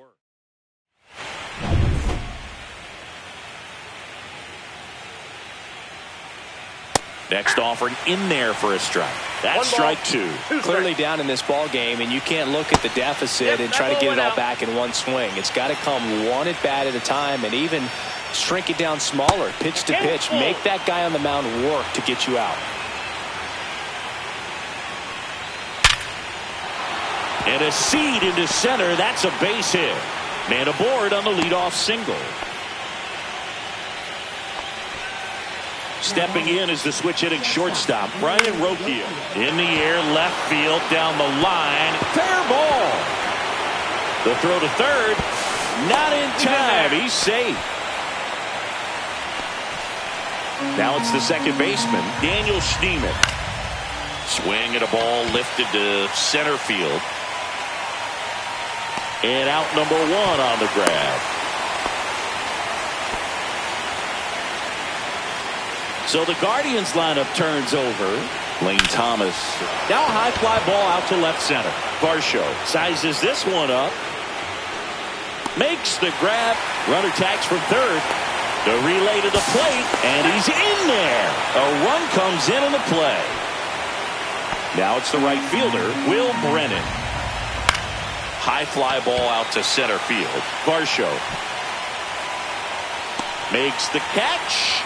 Next offering in there for a strike. That's strike two. Clearly down in this ball game, and you can't look at the deficit and try to get it all back in one swing. It's got to come one at bat at a time, and even shrink it down smaller, pitch to pitch. Make that guy on the mound work to get you out. And a seed into center. That's a base hit. Man aboard on the leadoff single. Stepping in is the switch hitting shortstop, Brian Rocchio. In the air, left field, down the line. Fair ball. The throw to third. Not in time. He's safe. Now it's the second baseman, Daniel Schneemann. Swing at a ball lifted to center field. And out number one on the grab. So the Guardians lineup turns over. Lane Thomas. Now a high fly ball out to left center. Varsho sizes this one up. Makes the grab. Runner tags from third. The relay to the plate. And he's in there. A run comes in on the play. Now it's the right fielder, Will Brennan. High fly ball out to center field. Varsho makes the catch,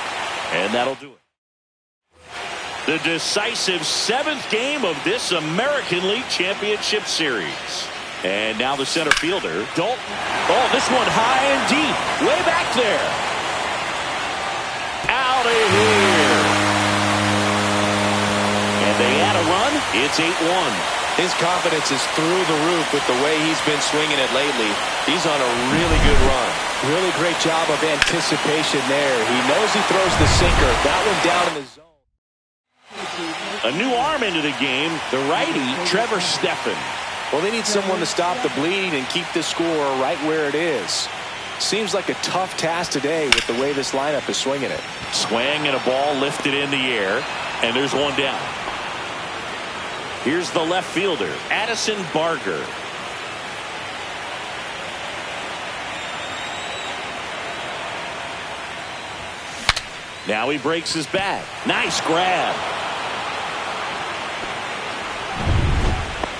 and that'll do it. The decisive seventh game of this American League Championship Series. And now the center fielder, Dalton. Oh, this one high and deep. Way back there. Out of here. And they add a run. It's 8-1. His confidence is through the roof with the way he's been swinging it lately. He's on a really good run. Really great job of anticipation there. He knows he throws the sinker. That one down in the zone. A new arm into the game, the righty, Trevor Stephan. Well, they need someone to stop the bleed and keep the score right where it is. Seems like a tough task today with the way this lineup is swinging it. Swing and a ball lifted in the air, and there's one down. Here's the left fielder, Addison Barger. Now he breaks his back. Nice grab.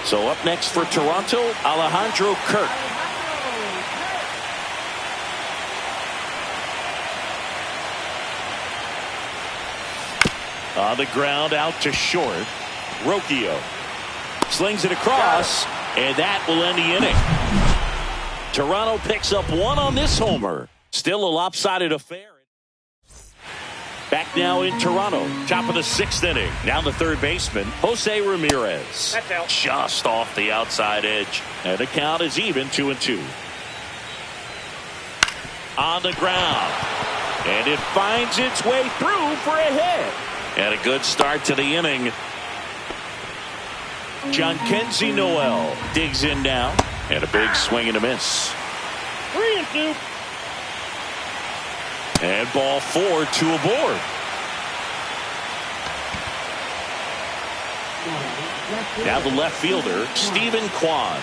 So up next for Toronto, Alejandro Kirk. On the ground out to short. Rocchio slings it across, and that will end the inning. Toronto picks up one on this homer. Still a lopsided affair. Back now in Toronto, top of the sixth inning. Now the third baseman, Jose Ramirez. That's out. Just off the outside edge. And the count is even, 2-2. On the ground. And it finds its way through for a hit. And a good start to the inning. John Kenzie Noel digs in now. And a big swing and a miss. 3-2. And ball 4, 2 aboard. Now the left fielder, Stephen Kwan.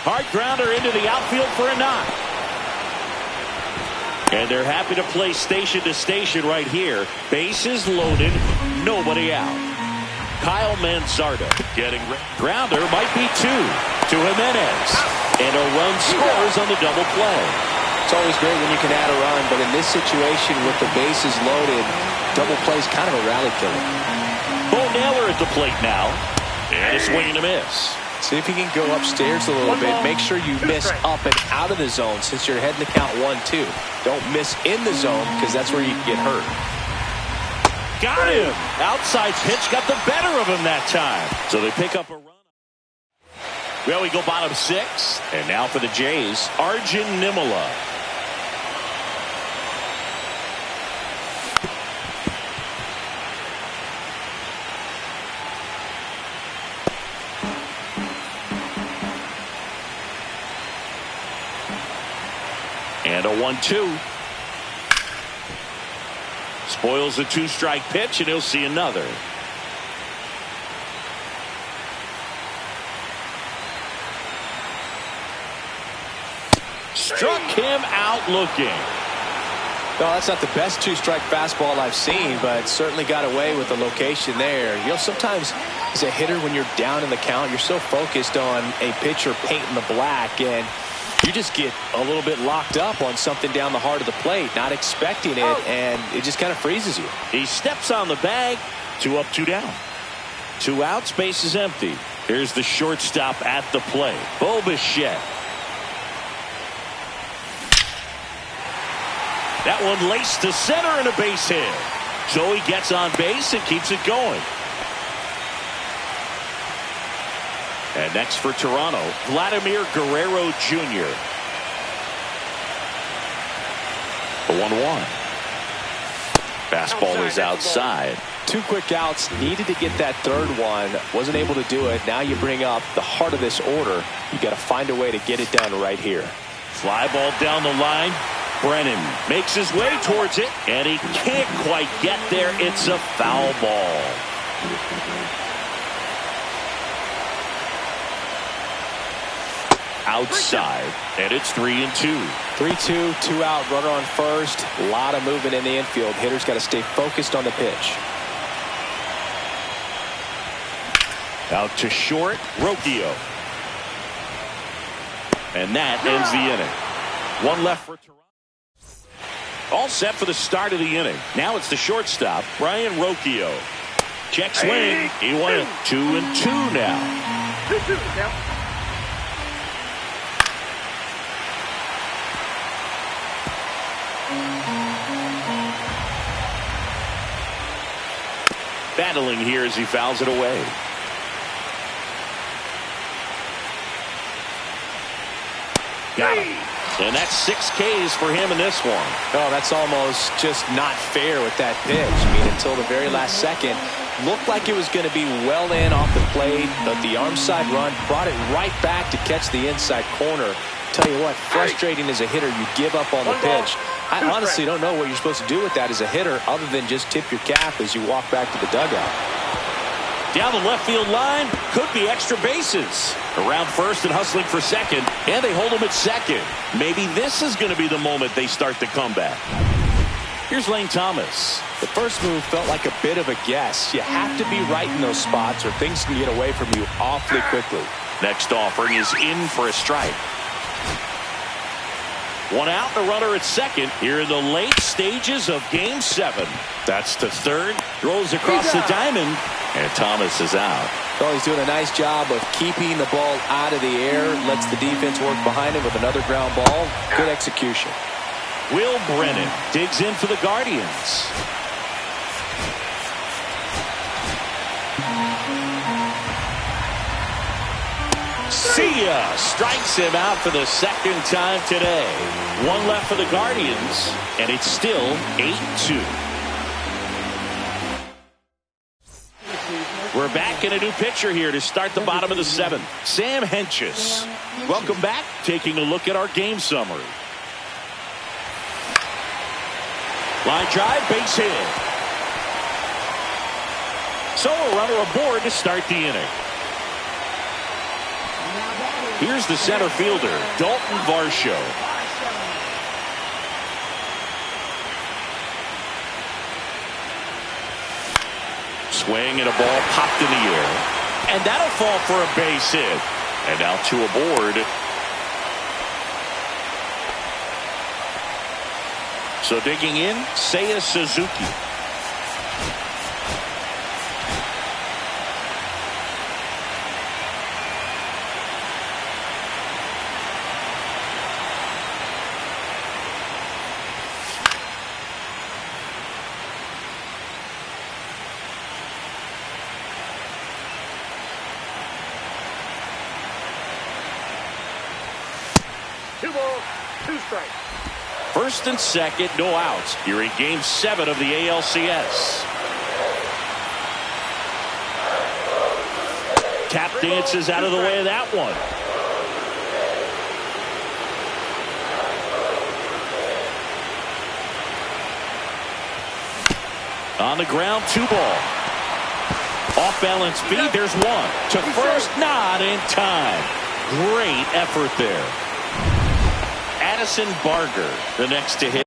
Hard grounder into the outfield for a knock. And they're happy to play station to station right here. Bases loaded, nobody out. Kyle Manzardo getting grounder, might be 2 to Jimenez. And a run scores on the double play. It's always great when you can add a run, but in this situation with the bases loaded, double play is kind of a rally killer. Bo Naylor at the plate now. And a swing and a miss. See if you can go upstairs a little bit. Make sure you miss up and out of the zone since you're heading to count 1-2. Don't miss in the zone because that's where you can get hurt. Got him. Outside pitch got the better of him that time. So they pick up a run. Well, we go bottom 6. And now for the Jays, Arjun Nimala. And a 1-2. Spoils a 2-strike pitch, and he'll see another. Struck him out looking. No, that's not the best 2-strike fastball I've seen, but certainly got away with the location there. You know, sometimes as a hitter, when you're down in the count, you're so focused on a pitcher painting the black, and you just get a little bit locked up on something down the heart of the plate, not expecting it, and it just kind of freezes you. He steps on the bag. 2 up, 2 down. 2 outs, base is empty. Here's the shortstop at the plate, Bo Bichette. That one laced to center and a base hit. So he gets on base and keeps it going. And next for Toronto, Vladimir Guerrero Jr. The 1-1. Fastball is outside. 2 quick outs, needed to get that third one, wasn't able to do it. Now you bring up the heart of this order. You got to find a way to get it done right here. Fly ball down the line. Brennan makes his way towards it, and he can't quite get there. It's a foul ball. Outside, and it's 3-2. 3-2, 2 out, runner on first. A lot of movement in the infield. Hitters got to stay focused on the pitch. Out to short, Rocchio. And that ends the inning. 1 left for Toronto. All set for the start of the inning. Now it's the shortstop, Brian Rocchio. Check swing. He went 2-2 now. 2-2 now. Battling here as he fouls it away. Got him. And that's 6 Ks for him in this one. Oh, that's almost just not fair with that pitch. I mean, until the very last second, looked like it was going to be well in off the plate, but the arm side run brought it right back to catch the inside corner. Tell you what, frustrating as a hitter, you give up on the pitch. I honestly don't know what you're supposed to do with that as a hitter other than just tip your cap as you walk back to the dugout. Down the left field line, could be extra bases. Around first and hustling for second, and they hold him at second. Maybe this is going to be the moment they start the comeback. Here's Lane Thomas. The first move felt like a bit of a guess. You have to be right in those spots or things can get away from you awfully quickly. Next offering is in for a strike. 1 out, the runner at second here in the late stages of Game 7. That's to third, throws across the diamond, and Thomas is out. Well, he's doing a nice job of keeping the ball out of the air, lets the defense work behind him with another ground ball. Good execution. Will Brennan digs in for the Guardians. See ya! Strikes him out for the second time today. 1 left for the Guardians, and it's still 8-2. We're back in a new pitcher here to start the bottom of the 7th. Sam Hentges. Welcome back. Taking a look at our game summary. Line drive, base hit. So a runner aboard to start the inning. Here's the center fielder, Dalton Varsho. Swing and a ball popped in the air. And that'll fall for a base hit. And now 2 aboard. So digging in, Seiya Suzuki. First and second, no outs. You're in Game 7 of the ALCS. Tap dances out of the way of that one. On the ground, 2 ball. Off balance feed, there's 1. To first, not in time. Great effort there. Addison Barger, the next to hit.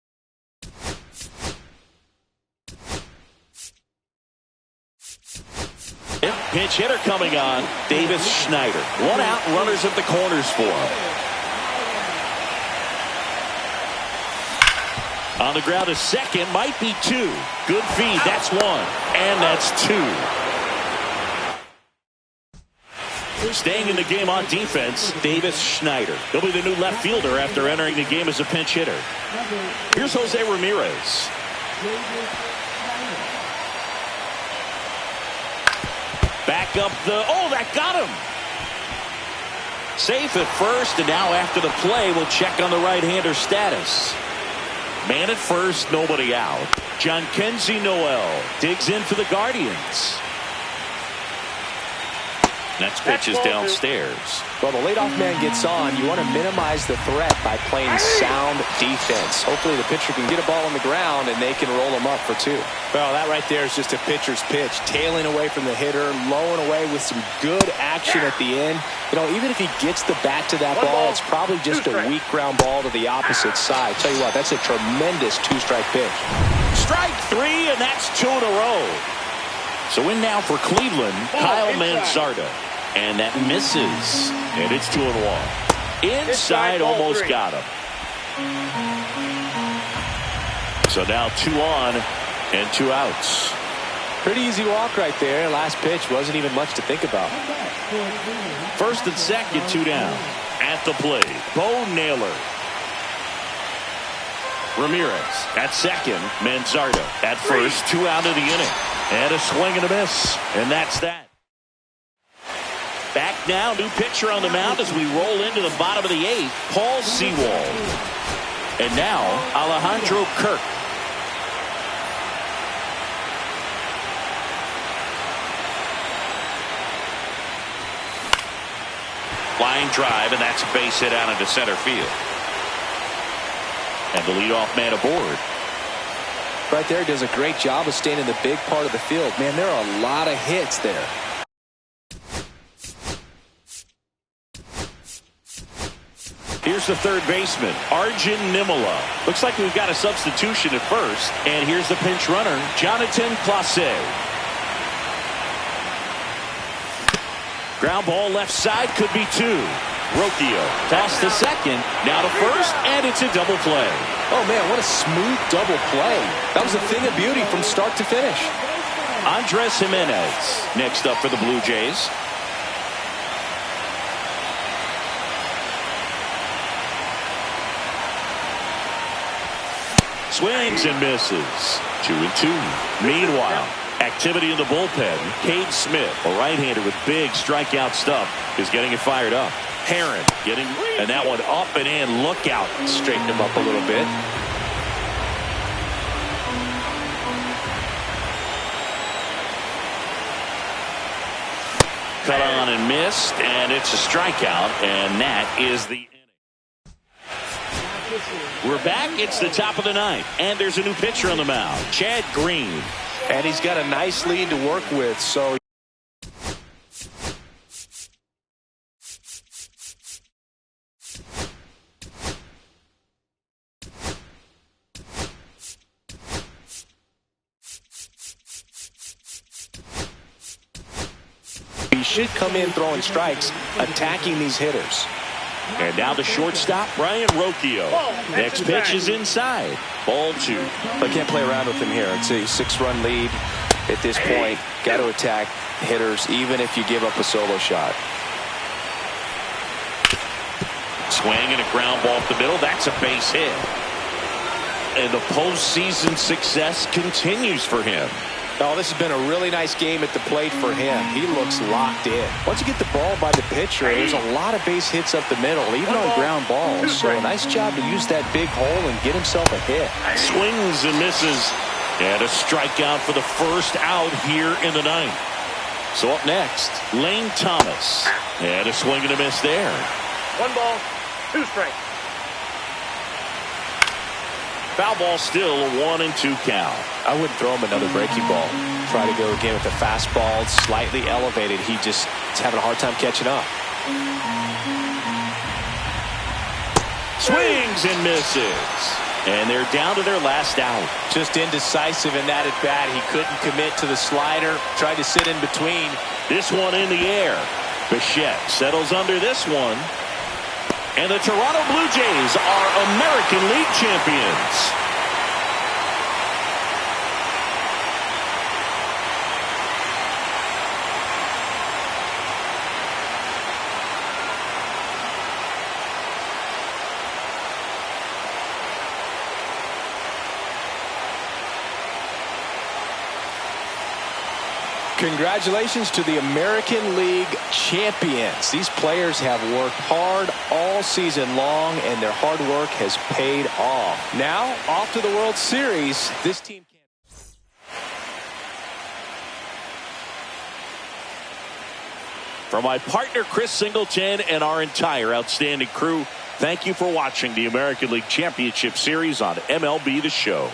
Pinch hitter coming on, Davis Schneider. 1 out, runners at the corners for him. On the ground, a second, might be 2. Good feed, that's 1, and that's 2. Staying in the game on defense, Davis Schneider. He'll be the new left fielder after entering the game as a pinch hitter. Here's Jose Ramirez. Back up that got him. Safe at first, and now after the play, we'll check on the right-hander status. Man at first, nobody out. Jhonkensy Noel digs in for the Guardians. Next pitch is downstairs. Well, the leadoff man gets on. You want to minimize the threat by playing sound defense. Hopefully the pitcher can get a ball on the ground and they can roll him up for 2. Well, that right there is just a pitcher's pitch. Tailing away from the hitter, lowing away with some good action at the end. You know, even if he gets the bat to that ball, it's probably just a weak ground ball to the opposite side. Tell you what, that's a tremendous 2-strike pitch. Strike 3, and that's 2 in a row. So in now for Cleveland, Kyle Manzardo. And that misses. And it's 2-1. Inside, almost got him. So now 2 on and 2 outs. Pretty easy walk right there. Last pitch wasn't even much to think about. First and second, 2 down. At the plate, Bo Naylor. Ramirez at second. Manzardo at first. 2 out of the inning. And a swing and a miss. And that's that. Back now, new pitcher on the mound as we roll into the bottom of the 8th, Paul Sewald. And now, Alejandro Kirk. Line drive, and that's a base hit out into center field. And the leadoff man aboard. Right there, does a great job of staying in the big part of the field. Man, there are a lot of hits there. Here's the third baseman, Arjun Nimala. Looks like we've got a substitution at first. And here's the pinch runner, Jonathan Clase. Ground ball left side, could be 2. Rocchio toss to second, now to first, and it's a double play. Oh, man, what a smooth double play. That was a thing of beauty from start to finish. Andres Jimenez next up for the Blue Jays. Swings and misses. 2-2. Meanwhile, activity in the bullpen. Cade Smith, a right-hander with big strikeout stuff, is getting it fired up. Heron getting, and that one up and in. Look out. Straighten him up a little bit. Cut on and missed, and it's a strikeout, and that is the inning. We're back. It's the top of the 9th, and there's a new pitcher on the mound, Chad Green. And he's got a nice lead to work with, so he should come in throwing strikes, attacking these hitters. And now the shortstop, Brian Rocchio. Next pitch is inside. Ball 2. I can't play around with him here. It's a 6-run lead at this point. Got to attack hitters even if you give up a solo shot. Swing and a ground ball up the middle. That's a base hit. And the postseason success continues for him. Oh, this has been a really nice game at the plate for him. He looks locked in. Once you get the ball by the pitcher, there's a lot of base hits up the middle, even on ground balls. So a nice job to use that big hole and get himself a hit. Swings and misses. And a strikeout for the first out here in the 9th. So up next, Lane Thomas. And a swing and a miss there. 1 ball, 2 strikes. Foul ball still a 1-2 count. I wouldn't throw him another breaking ball. Try to go again with the fastball, slightly elevated. He just is having a hard time catching up. Swings and misses. And they're down to their last out. Just indecisive in that at bat. He couldn't commit to the slider. Tried to sit in between. This one in the air. Bichette settles under this one. And the Toronto Blue Jays are American League champions. Congratulations to the American League champions. These players have worked hard all season long, and their hard work has paid off. Now, off to the World Series. This team can. For my partner, Chris Singleton, and our entire outstanding crew, thank you for watching the American League Championship Series on MLB The Show.